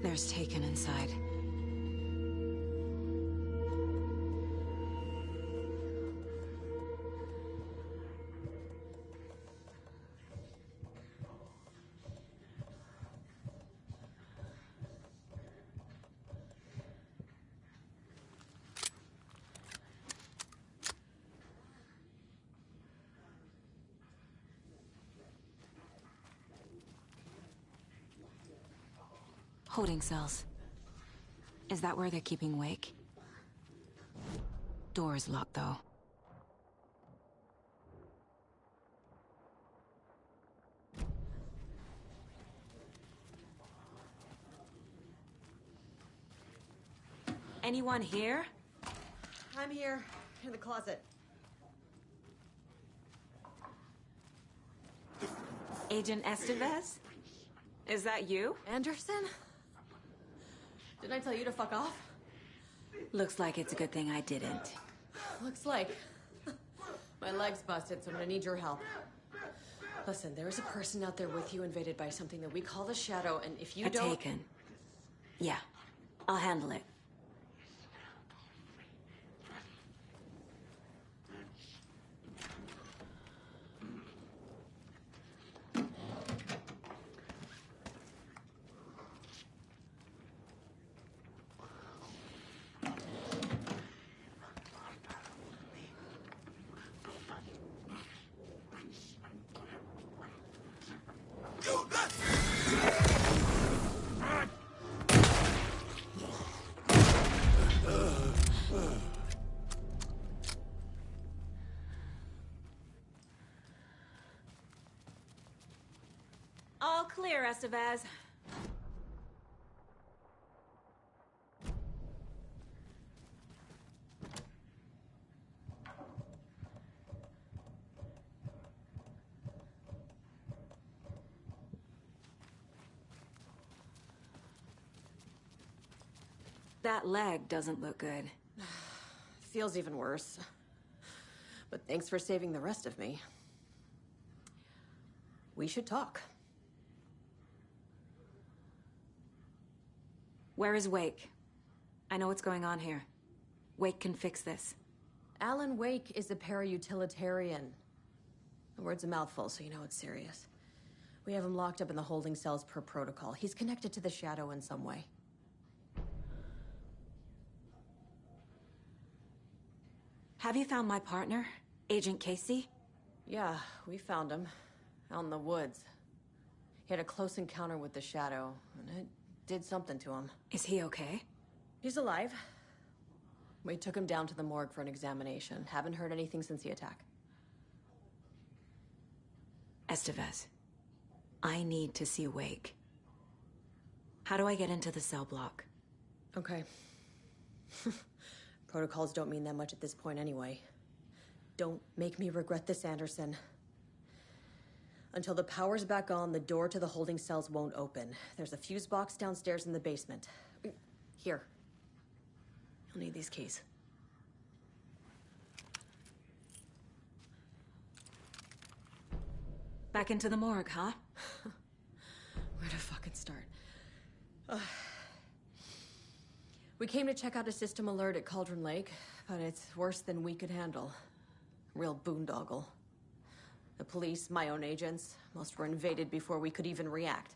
There's Taken inside. Holding cells. Is that where they're keeping Wake? Door is locked, though. Anyone here? I'm here, in the closet. Agent Estevez? Is that you? Anderson? Didn't I tell you to fuck off? Looks like it's a good thing I didn't. Looks like. My leg's busted, so I'm gonna need your help. Listen, there is a person out there with you invaded by something that we call the Shadow, and if you don't... Taken. Yeah, I'll handle it. All clear, Estevez. That leg doesn't look good. Feels even worse. But thanks for saving the rest of me. We should talk. Where is Wake? I know what's going on here. Wake can fix this. Alan Wake is a para-utilitarian. The word's a mouthful, so you know it's serious. We have him locked up in the holding cells per protocol. He's connected to the Shadow in some way. Have you found my partner, Agent Casey? Yeah, we found him. Out in the woods. He had a close encounter with the Shadow, and it did something to him. Is he okay? He's alive. We took him down to the morgue for an examination. Haven't heard anything since the attack. Estevez, I need to see Wake. How do I get into the cell block? Okay. Protocols don't mean that much at this point anyway. Don't make me regret this, Anderson. Until the power's back on, the door to the holding cells won't open. There's a fuse box downstairs in the basement. Here. You'll need these keys. Back into the morgue, huh? Where to fucking start? We came to check out a system alert at Cauldron Lake, but it's worse than we could handle. Real boondoggle. The police, my own agents, most were invaded before we could even react.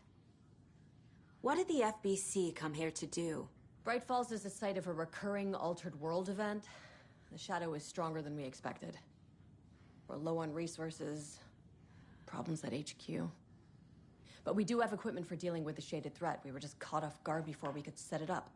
What did the FBC come here to do? Bright Falls is the site of a recurring Altered World event. The Shadow is stronger than we expected. We're low on resources, problems at HQ. But we do have equipment for dealing with the shaded threat. We were just caught off guard before we could set it up.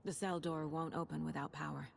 The cell door won't open without power.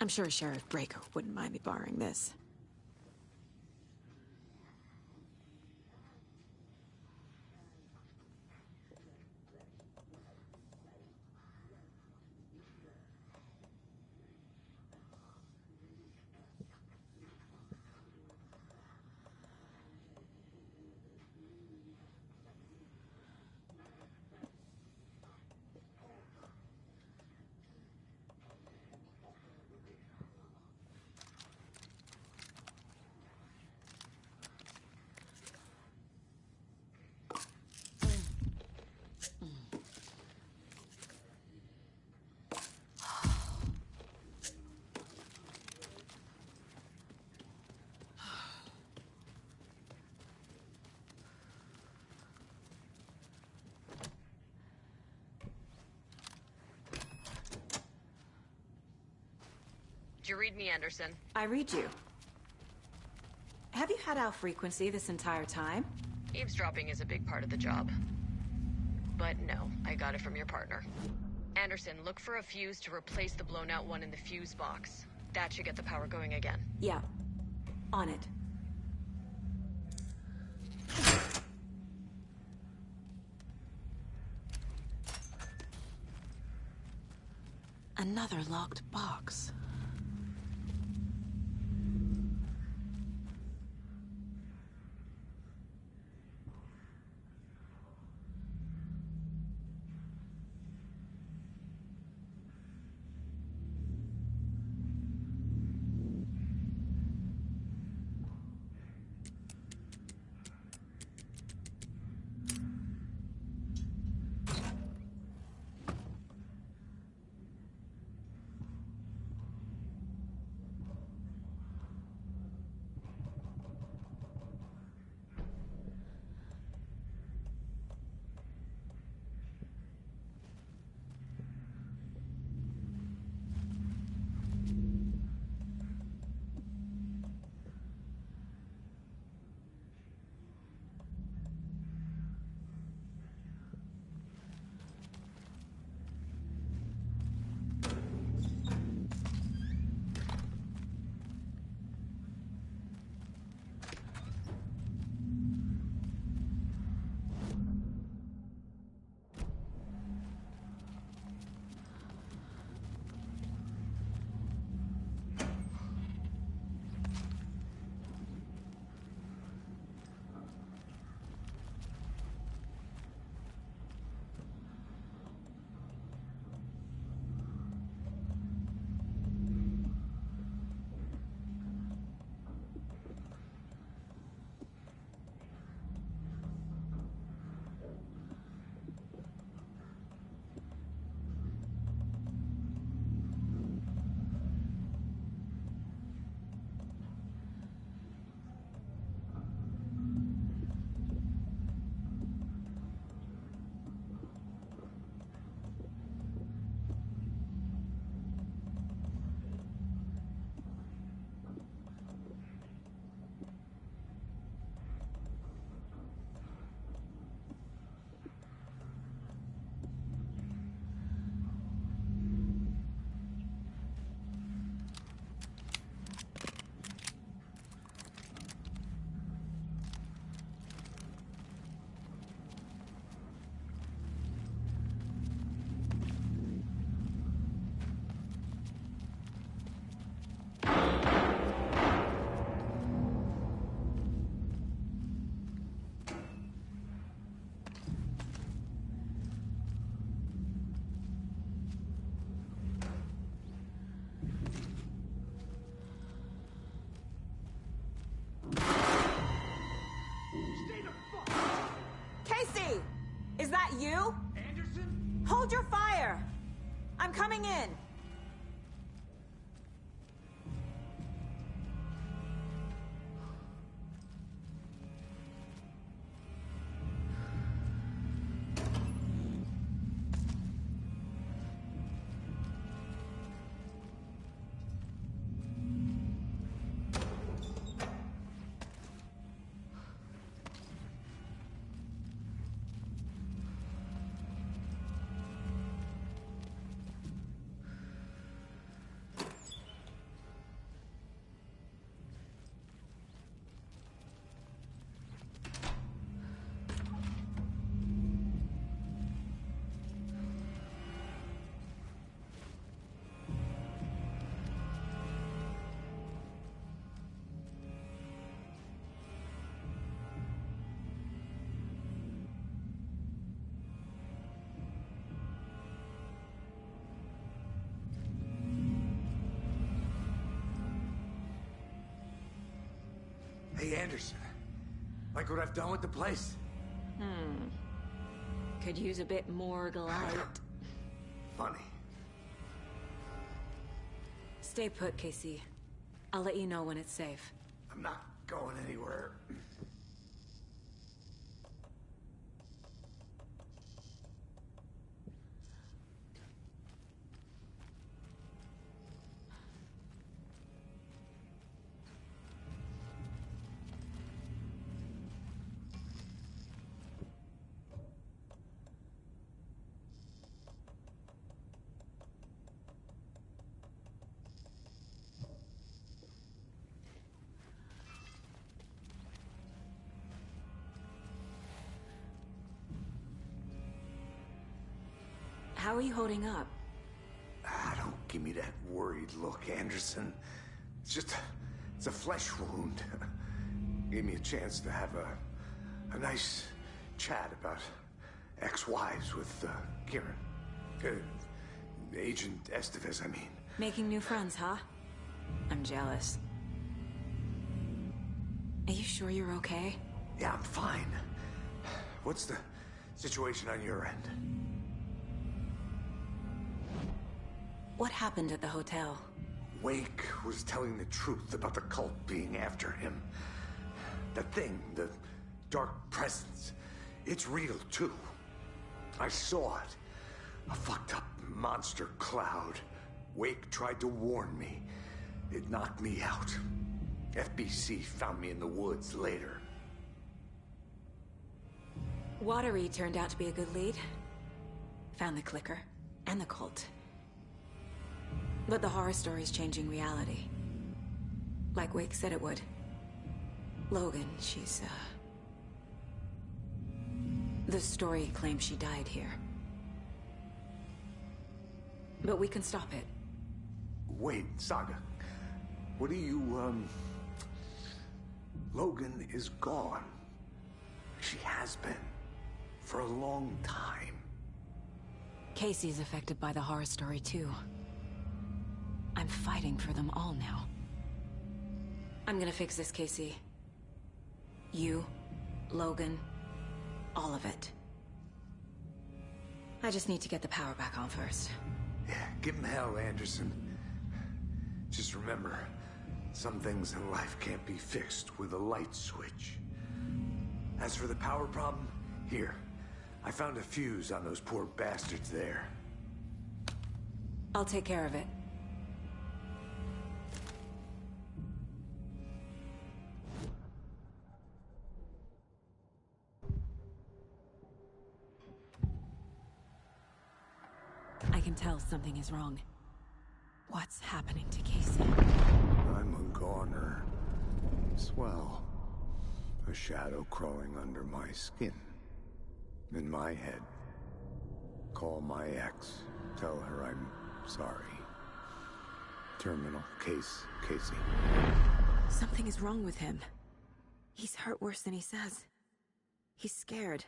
I'm sure Sheriff Breaker wouldn't mind me borrowing this. Did you read me, Anderson? I read you. Have you had our frequency this entire time? Eavesdropping is a big part of the job. But no, I got it from your partner. Anderson, look for a fuse to replace the blown out one in the fuse box. That should get the power going again. Yeah. On it. Another locked box. Hey, Anderson. Like what I've done with the place? Could use a bit more glide. Funny. Stay put, Casey. I'll let you know when it's safe. I'm not going anywhere. How are you holding up? Don't give me that worried look, Anderson. It's a flesh wound. Gave me a chance to have a nice chat about ex-wives with Kieran. Agent Estevez, I mean. Making new friends, huh? I'm jealous. Are you sure you're okay? Yeah, I'm fine. What's the situation on your end? What happened at the hotel? Wake was telling the truth about the cult being after him. The thing, the dark presence, it's real too. I saw it. A fucked up monster cloud. Wake tried to warn me. It knocked me out. FBC found me in the woods later. Watery turned out to be a good lead. Found the clicker and the cult. But the horror story's changing reality. Like Wake said it would. Logan, she's, the story claims she died here. But we can stop it. Wait, Saga. What do you, Logan is gone. She has been. For a long time. Casey's affected by the horror story, too. I'm fighting for them all now. I'm gonna fix this, Casey. You, Logan, all of it. I just need to get the power back on first. Yeah, give him hell, Anderson. Just remember, some things in life can't be fixed with a light switch. As for the power problem, here. I found a fuse on those poor bastards there. I'll take care of it. I can tell something is wrong. What's happening to Casey? I'm a goner. Swell. A shadow crawling under my skin. In my head. Call my ex. Tell her I'm sorry. Terminal case, Casey. Something is wrong with him. He's hurt worse than he says. He's scared.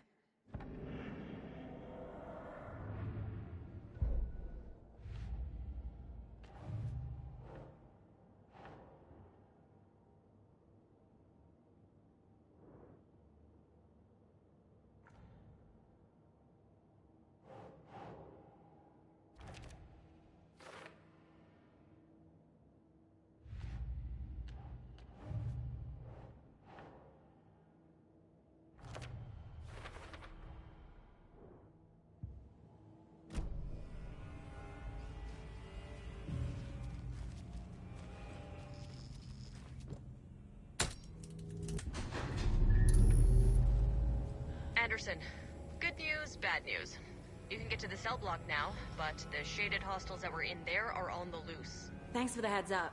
Anderson, good news, bad news. You can get to the cell block now, but the shaded hostiles that were in there are on the loose. Thanks for the heads up.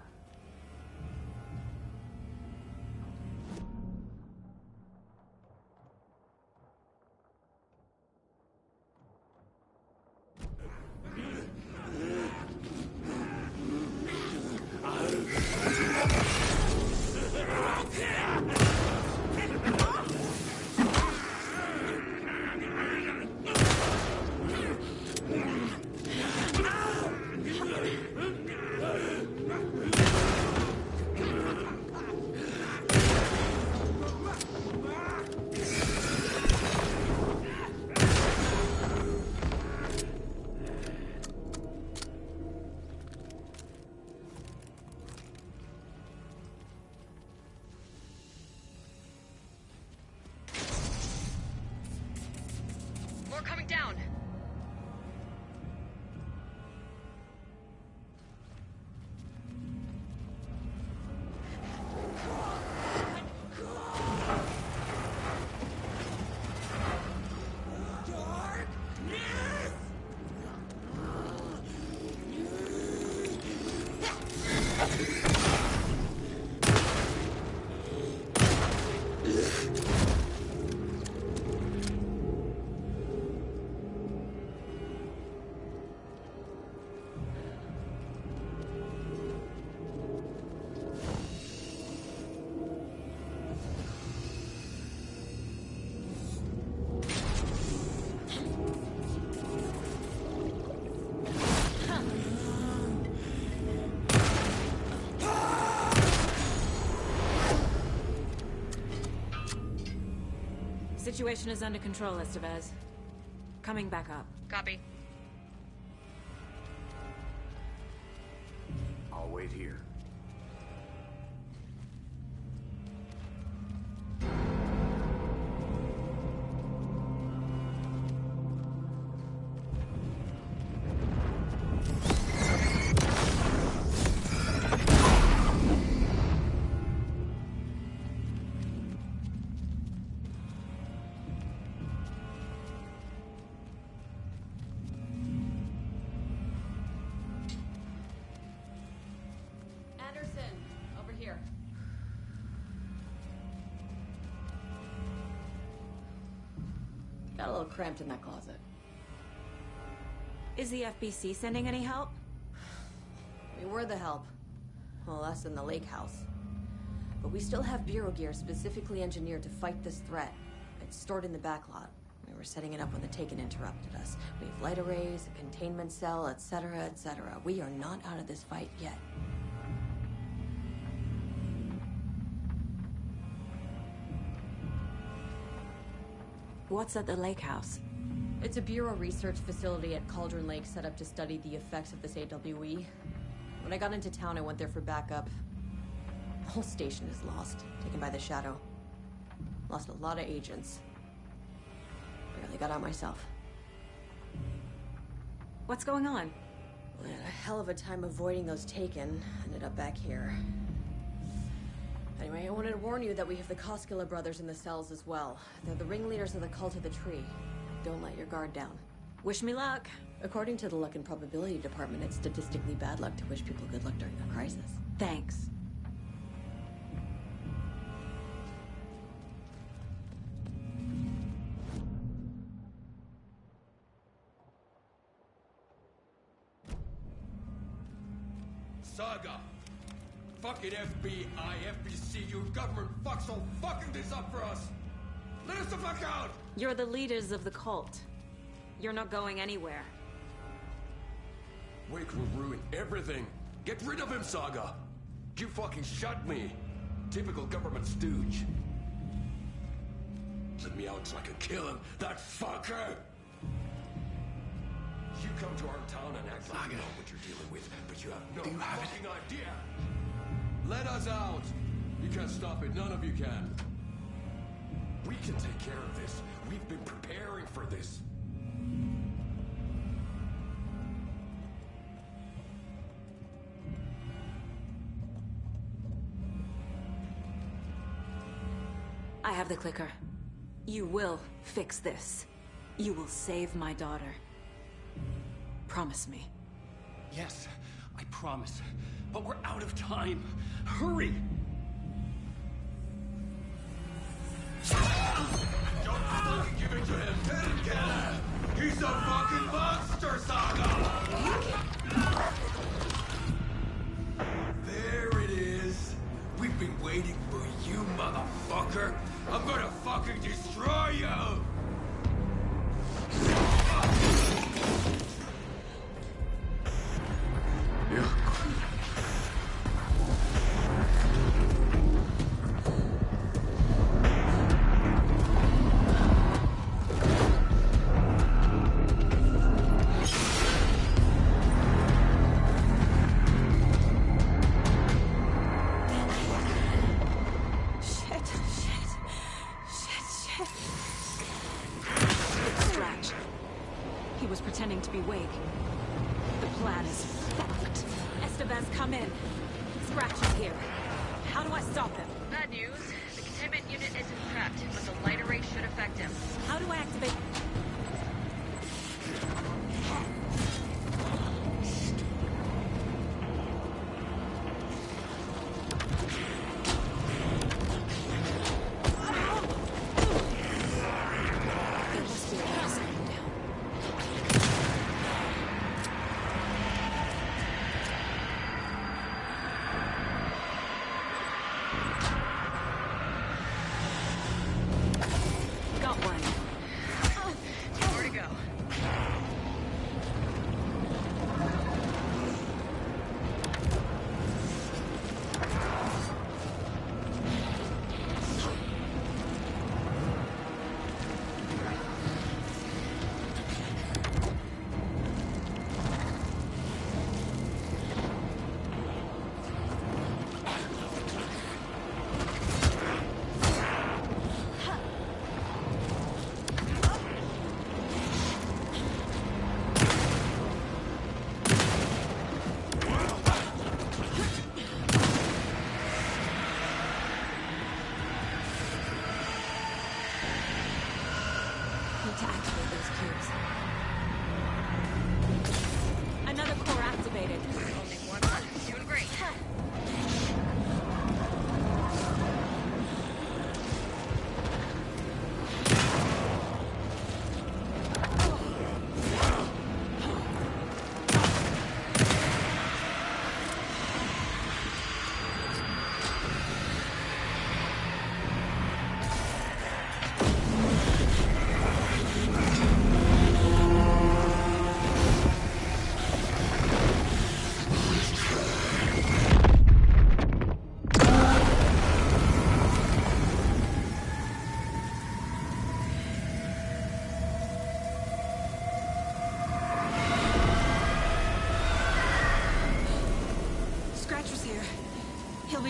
Situation is under control, Estevez. Coming back up. Copy. I'll wait here. Got a little cramped in that closet. Is the FBC sending any help? We were the help. Well, us in the lake house. But we still have Bureau gear specifically engineered to fight this threat. It's stored in the back lot. We were setting it up when the Taken interrupted us. We have light arrays, a containment cell, etc., etc. We are not out of this fight yet. What's at the lake house? It's a Bureau research facility at Cauldron Lake set up to study the effects of this AWE. When I got into town, I went there for backup. The whole station is lost, taken by the Shadow. Lost a lot of agents. Barely got out myself. What's going on? We had a hell of a time avoiding those Taken. Ended up back here. Anyway, I wanted to warn you that we have the Koskela brothers in the cells as well. They're the ringleaders of the Cult of the Tree. Don't let your guard down. Wish me luck. According to the Luck and Probability Department, it's statistically bad luck to wish people good luck during a crisis. Thanks. Saga! Fucking FBI, FBC, your government fucks all fucking this up for us! Let us the fuck out! You're the leaders of the cult. You're not going anywhere. Wake will ruin everything. Get rid of him, Saga! You fucking shot me! Typical government stooge. Let me out so I can kill him, that fucker! You come to our town and act like you know what you're dealing with, but you have no fucking idea! Let us out! You can't stop it, none of you can. We can take care of this. We've been preparing for this. I have the clicker. You will fix this. You will save my daughter. Promise me. Yes, I promise. But we're out of time. Hurry! Don't fucking give it to him! Let him get him! He's a fucking monster, Saga! There it is! We've been waiting for you, motherfucker! I'm gonna fucking destroy you!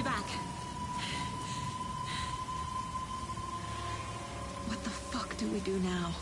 back. What the fuck do we do now?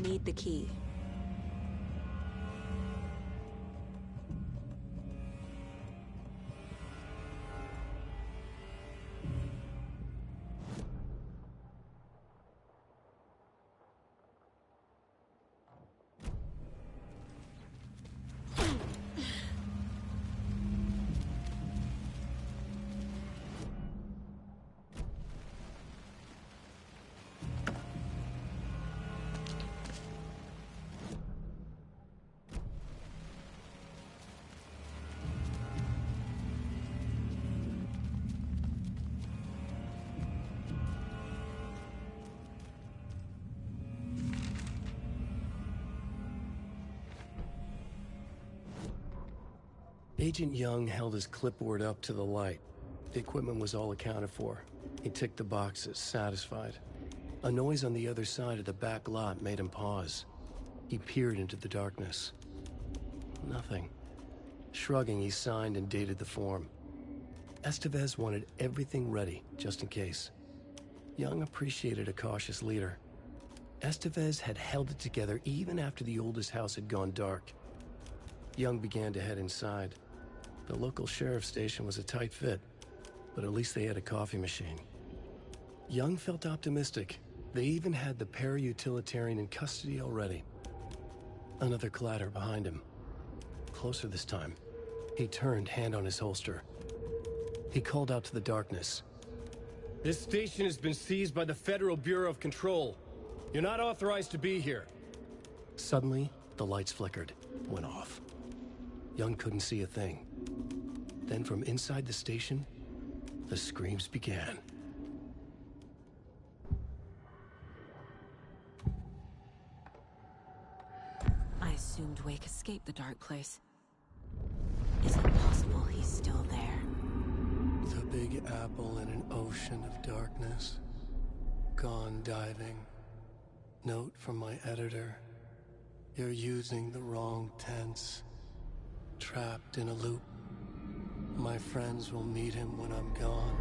Need the key. Agent Young held his clipboard up to the light. The equipment was all accounted for. He ticked the boxes, satisfied. A noise on the other side of the back lot made him pause. He peered into the darkness. Nothing. Shrugging, he signed and dated the form. Estevez wanted everything ready, just in case. Young appreciated a cautious leader. Estevez had held it together even after the oldest house had gone dark. Young began to head inside. The local sheriff's station was a tight fit, but at least they had a coffee machine. Young felt optimistic. They even had the para-utilitarian in custody already. Another clatter behind him. Closer this time. He turned, hand on his holster. He called out to the darkness. This station has been seized by the Federal Bureau of Control. You're not authorized to be here. Suddenly, the lights flickered, went off. Young couldn't see a thing. Then from inside the station, the screams began. I assumed Wake escaped the dark place. Is it possible he's still there? The Big Apple in an ocean of darkness. Gone diving. Note from my editor. You're using the wrong tense. Trapped in a loop. My friends will meet him when I'm gone.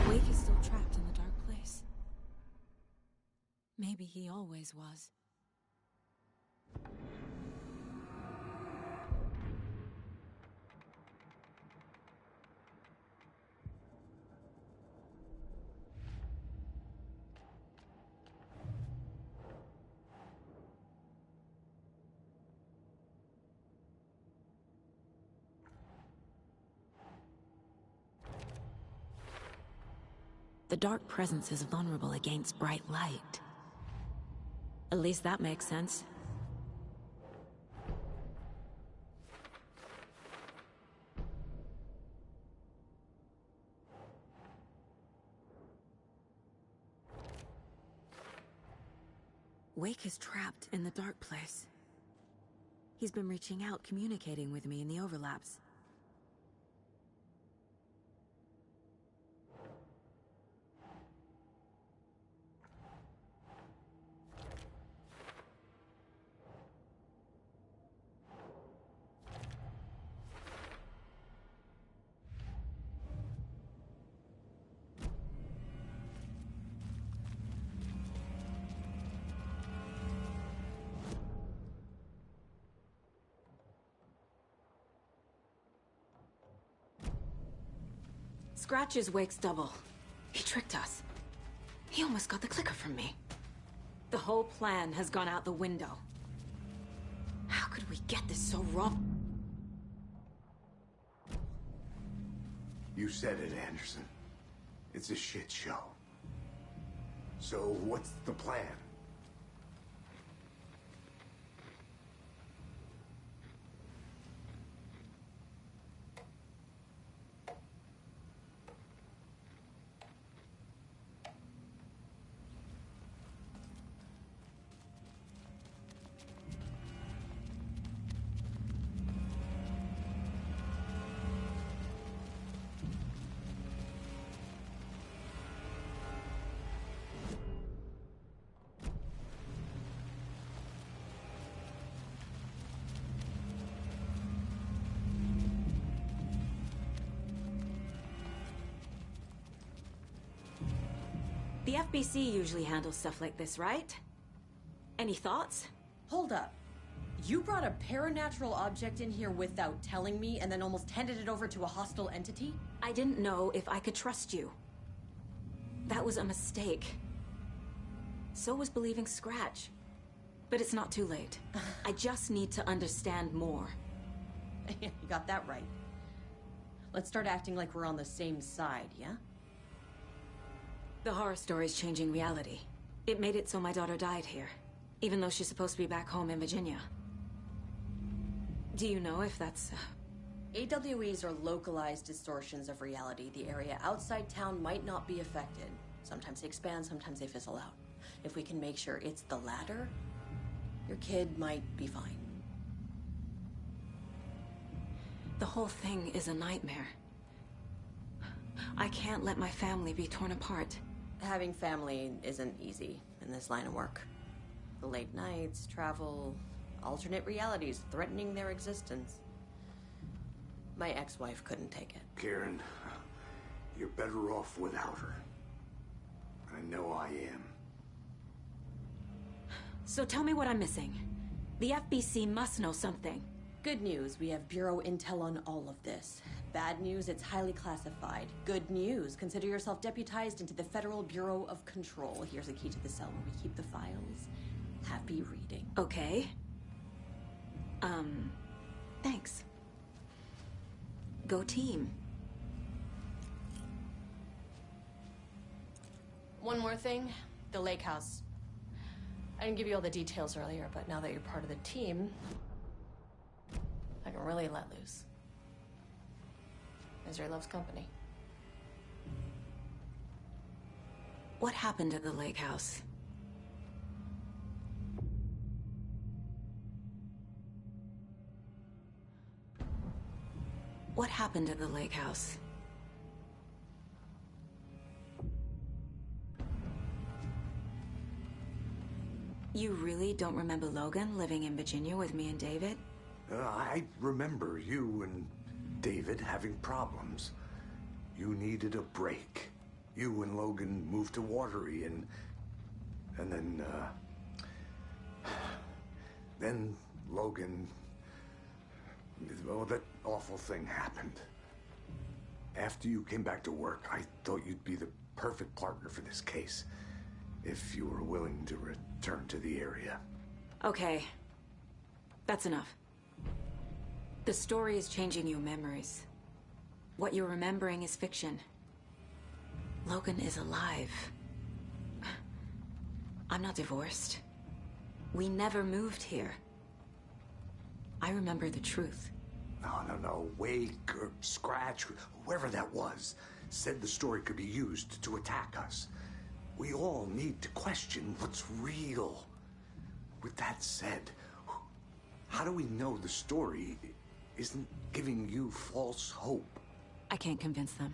Wake is still trapped in the dark place. Maybe he always was. The dark presence is vulnerable against bright light. At least that makes sense. Wake is trapped in the dark place. He's been reaching out, communicating with me in the overlaps. Scratch is Wake's double. He tricked us. He almost got the clicker from me. The whole plan has gone out the window. How could we get this so wrong? You said it, Anderson. It's a shit show. So what's the plan? The FBC usually handles stuff like this, right? Any thoughts? Hold up. You brought a paranatural object in here without telling me and then almost handed it over to a hostile entity? I didn't know if I could trust you. That was a mistake. So was believing Scratch. But it's not too late. I just need to understand more. You got that right. Let's start acting like we're on the same side, yeah? The horror story's changing reality. It made it so my daughter died here, even though she's supposed to be back home in Virginia. Do you know if that's... AWEs are localized distortions of reality. The area outside town might not be affected. Sometimes they expand, sometimes they fizzle out. If we can make sure it's the latter, your kid might be fine. The whole thing is a nightmare. I can't let my family be torn apart. Having family isn't easy in this line of work. The late nights, travel, alternate realities threatening their existence. My ex-wife couldn't take it. Karen, you're better off without her. I know I am. So tell me what I'm missing. The FBC must know something. Good news, we have Bureau intel on all of this. Bad news, it's highly classified. Good news, consider yourself deputized into the Federal Bureau of Control. Here's a key to the cell where we keep the files. Happy reading. Okay. Thanks. Go team. One more thing, the lake house. I didn't give you all the details earlier, but now that you're part of the team, I can really let loose. Misery loves company. What happened at the lake house? What happened at the lake house? You really don't remember Logan living in Virginia with me and David? I remember you and David having problems. You needed a break. You and Logan moved to Watery and then Logan, well, that awful thing happened. After you came back to work, I thought you'd be the perfect partner for this case, if you were willing to return to the area. Okay. That's enough. The story is changing your memories. What you're remembering is fiction. Logan is alive. I'm not divorced. We never moved here. I remember the truth. No. Wake or Scratch, whoever that was, said the story could be used to attack us. We all need to question what's real. With that said, how do we know the story isn't giving you false hope? I can't convince them.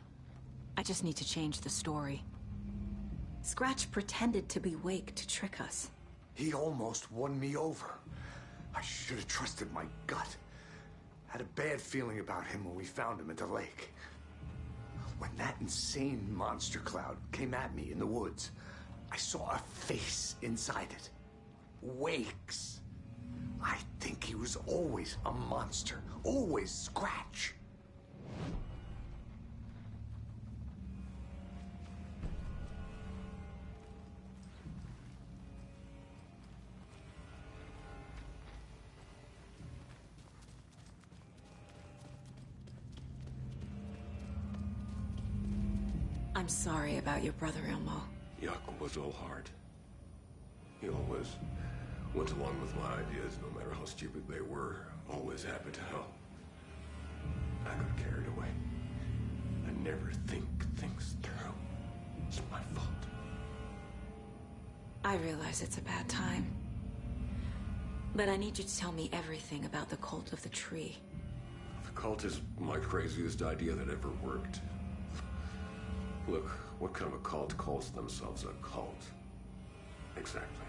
I just need to change the story. Scratch pretended to be Wake to trick us. He almost won me over. I should have trusted my gut. Had a bad feeling about him when we found him at the lake. When that insane monster cloud came at me in the woods, I saw a face inside it. Wake's. I think he was always a monster. Always Scratch. I'm sorry about your brother, Elmo. Yaakov was all heart. He always went along with my ideas, no matter how stupid they were. Always happy to help. I got carried away. I never think things through. It's my fault. I realize it's a bad time. But I need you to tell me everything about the cult of the tree. The cult is my craziest idea that ever worked. Look, what kind of a cult calls themselves a cult? Exactly.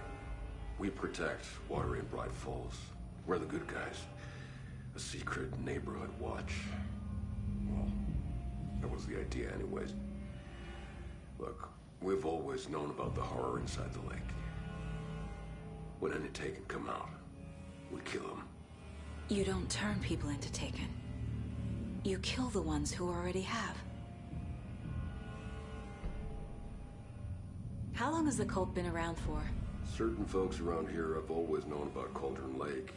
We protect Watery and Bright Falls. We're the good guys. A secret neighborhood watch. Well, that was the idea anyways. Look, we've always known about the horror inside the lake. When any Taken come out, we kill them. You don't turn people into Taken. You kill the ones who already have. How long has the cult been around for? Certain folks around here have always known about Cauldron Lake.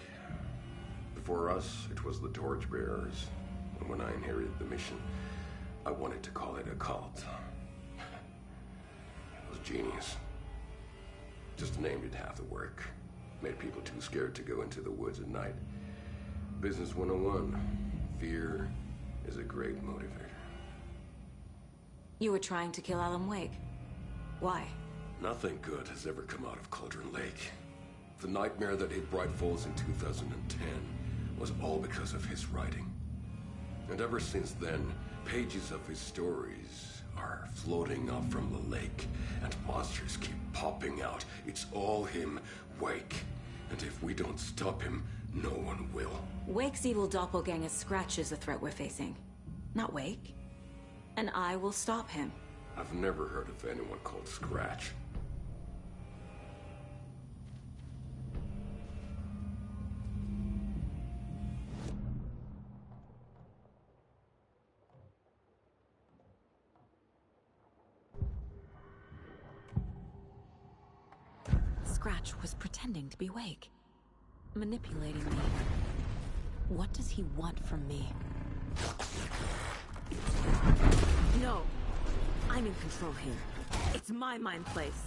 Before us, it was the Torchbearers. And when I inherited the mission, I wanted to call it a cult. It was genius. Just the name did half the work. Made people too scared to go into the woods at night. Business 101. Fear is a great motivator. You were trying to kill Alan Wake. Why? Nothing good has ever come out of Cauldron Lake. The nightmare that hit Bright Falls in 2010 was all because of his writing. And ever since then, pages of his stories are floating up from the lake, and monsters keep popping out. It's all him, Wake. And if we don't stop him, no one will. Wake's evil doppelganger Scratch is the threat we're facing, not Wake. And I will stop him. I've never heard of anyone called Scratch. Scratch was pretending to be Wake, manipulating me. What does he want from me? No! I'm in control here. It's my mind place.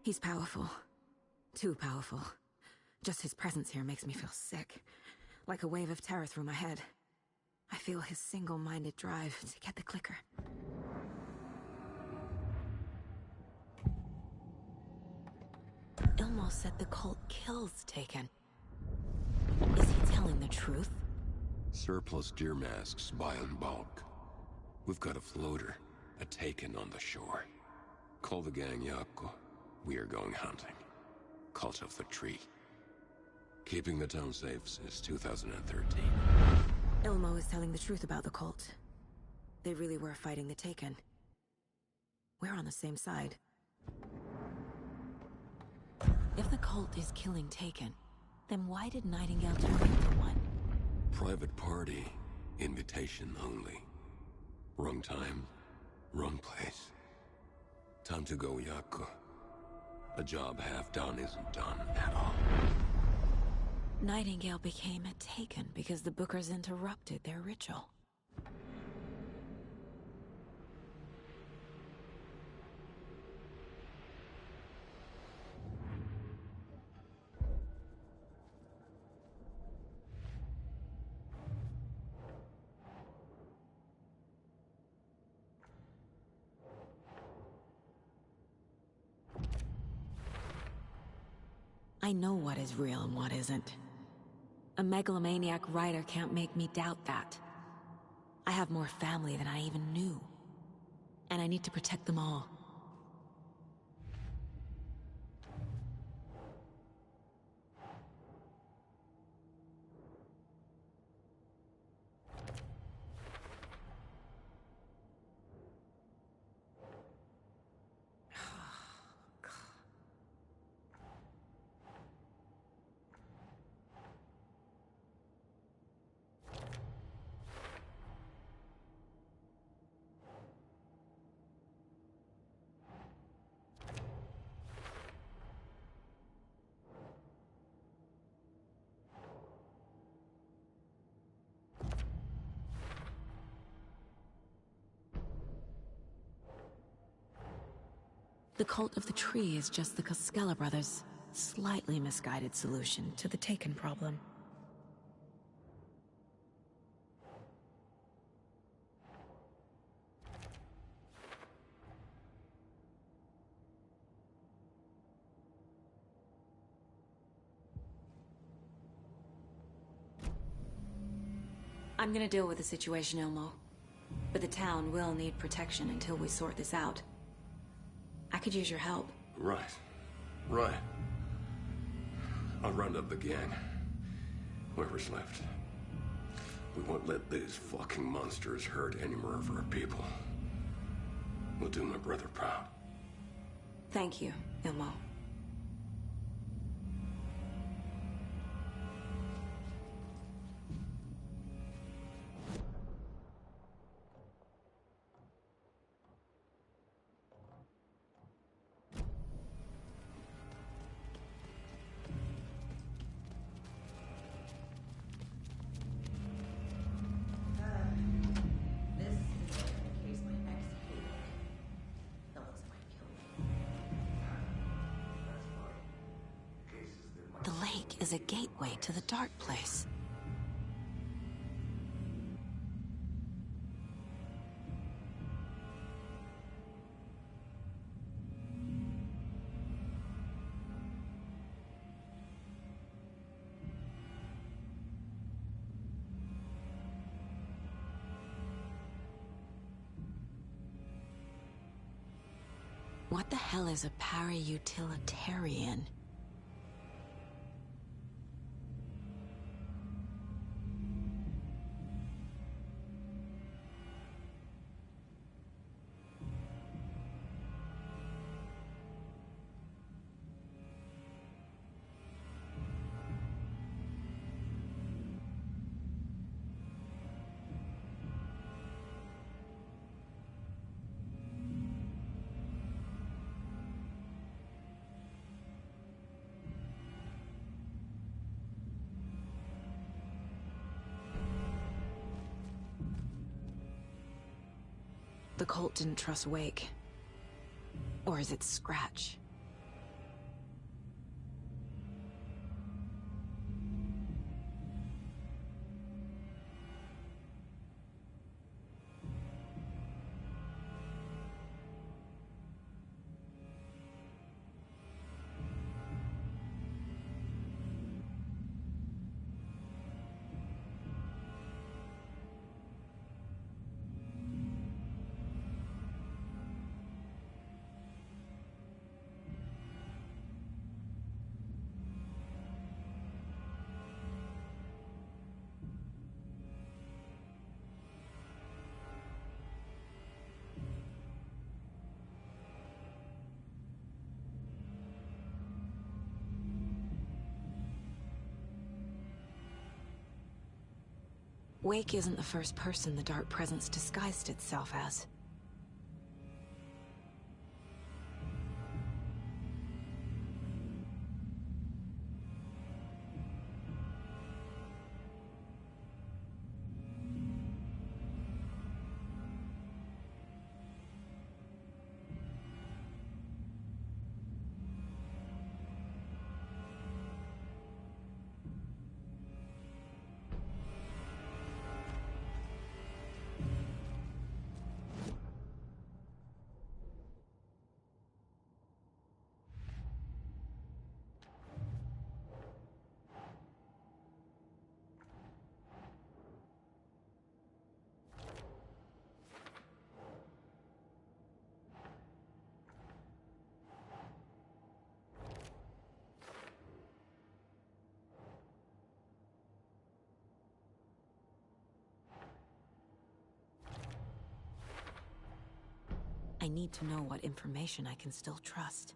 He's powerful. Too powerful. Just his presence here makes me feel sick. Like a wave of terror through my head. I feel his single-minded drive to get the clicker. Ilmo said the cult kills Taken. Is he telling the truth? surplus deer masks buy in bulk. We've got a floater, a taken on the shore. Call the gang Yako. We are going hunting. Cult of the Tree. Keeping the town safe since 2013. Ilmo is telling the truth about the cult. They really were fighting the Taken. We're on the same side. If the cult is killing Taken, then why did Nightingale turn into one? Private party. Invitation only. Wrong time, wrong place. Time to go, Yako. A job half done isn't done at all. Nightingale became a Taken because the Bookers interrupted their ritual. I know what is real and what isn't. A megalomaniac writer can't make me doubt that. I have more family than I even knew. And I need to protect them all. The Cult of the Tree is just the Koskela brothers' slightly misguided solution to the Taken problem. I'm gonna deal with the situation, Ilmo. But the town will need protection until we sort this out. I could use your help. Right. Right. I'll round up the gang. Whoever's left. We won't let these fucking monsters hurt any more of our people. We'll do my brother proud. Thank you, Ilmo. The lake is a gateway to the dark place. What the hell is a para-utilitarian? The cult didn't trust Wake. Or is it Scratch? Wake isn't the first person the Dark Presence disguised itself as. I need to know what information I can still trust.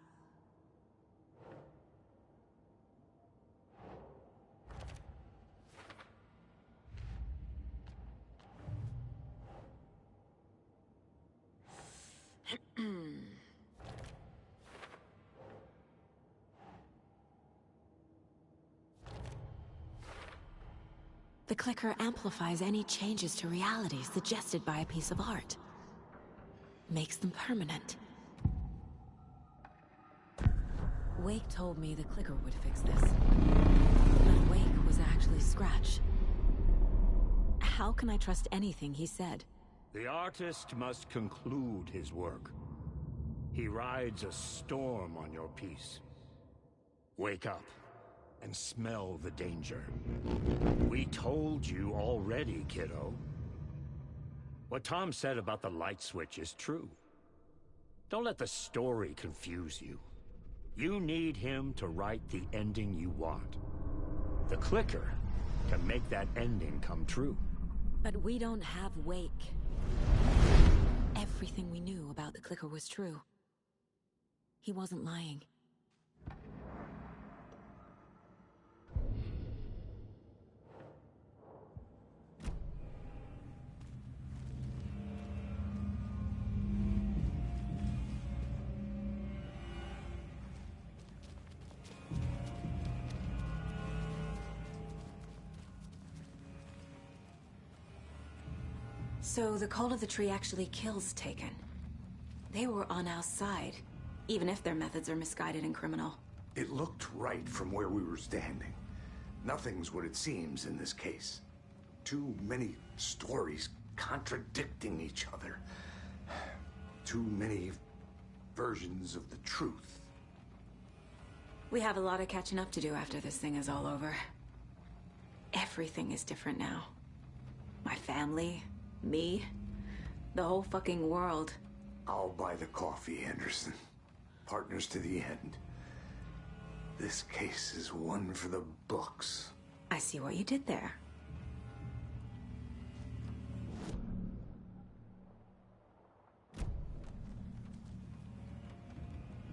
The clicker amplifies any changes to reality suggested by a piece of art. Makes them permanent. Wake told me the clicker would fix this. But Wake was actually Scratch. How can I trust anything he said? The artist must conclude his work. He rides a storm on your piece. Wake up and smell the danger. We told you already, kiddo. What Tom said about the light switch is true. Don't let the story confuse you. You need him to write the ending you want. The clicker can make that ending come true. But we don't have Wake. Everything we knew about the clicker was true. He wasn't lying. So the Cult of the Tree actually kills Taken. They were on our side, even if their methods are misguided and criminal. It looked right from where we were standing. Nothing's what it seems in this case. Too many stories contradicting each other. Too many versions of the truth. We have a lot of catching up to do after this thing is all over. Everything is different now. My family, me, the whole fucking world. I'll buy the coffee, Anderson. Partners to the end. This case is one for the books. I see what you did there.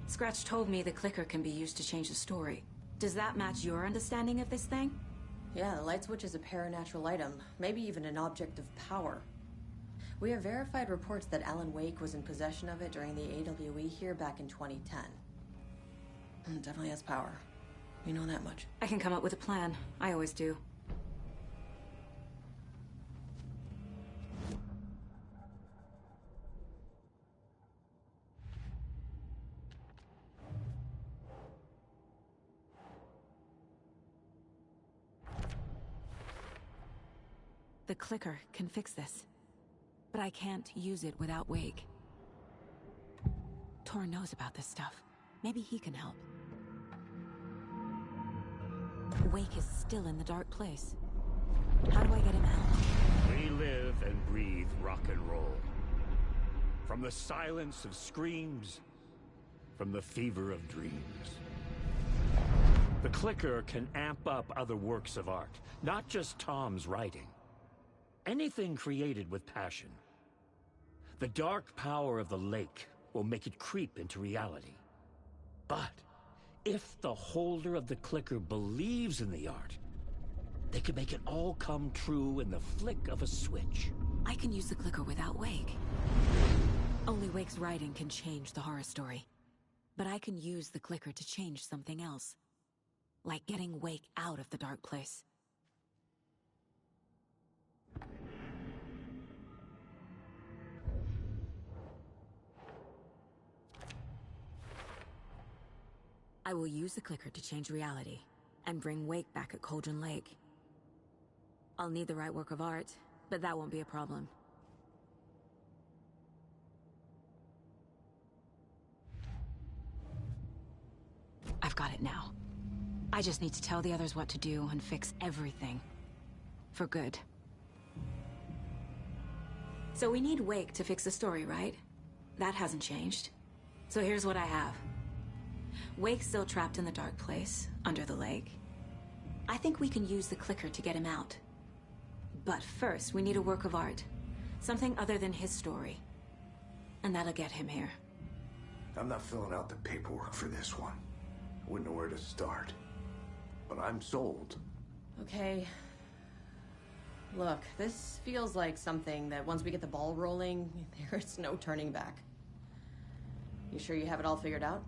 Scratch told me the clicker can be used to change the story. Does that match your understanding of this thing? Yeah, the light switch is a paranatural item, maybe even an object of power. We have verified reports that Alan Wake was in possession of it during the AWE here back in 2010. It definitely has power. You know that much. I can come up with a plan. I always do. The clicker can fix this. But I can't use it without Wake. Tor knows about this stuff. Maybe he can help. Wake is still in the dark place. How do I get him out? We live and breathe rock and roll. From the silence of screams, from the fever of dreams. The clicker can amp up other works of art, not just Tom's writing. Anything created with passion. The dark power of the lake will make it creep into reality. But if the holder of the clicker believes in the art, They could make it all come true in the flick of a switch. I can use the clicker without Wake. Only Wake's writing can change the horror story. But I can use the clicker to change something else. Like getting Wake out of the dark place. I will use the clicker to change reality, and bring Wake back at Cauldron Lake. I'll need the right work of art, but that won't be a problem. I've got it now. I just need to tell the others what to do and fix everything. For good. So we need Wake to fix the story, right? That hasn't changed. So here's what I have. Wake's still trapped in the dark place, under the lake. I think we can use the clicker to get him out. But first, we need a work of art. Something other than his story. And that'll get him here. I'm not filling out the paperwork for this one. I wouldn't know where to start. But I'm sold. Okay. Look, this feels like something that once we get the ball rolling, there's no turning back. You sure you have it all figured out?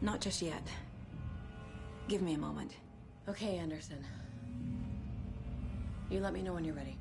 Not just yet. Give me a moment. Okay, Anderson. You let me know when you're ready.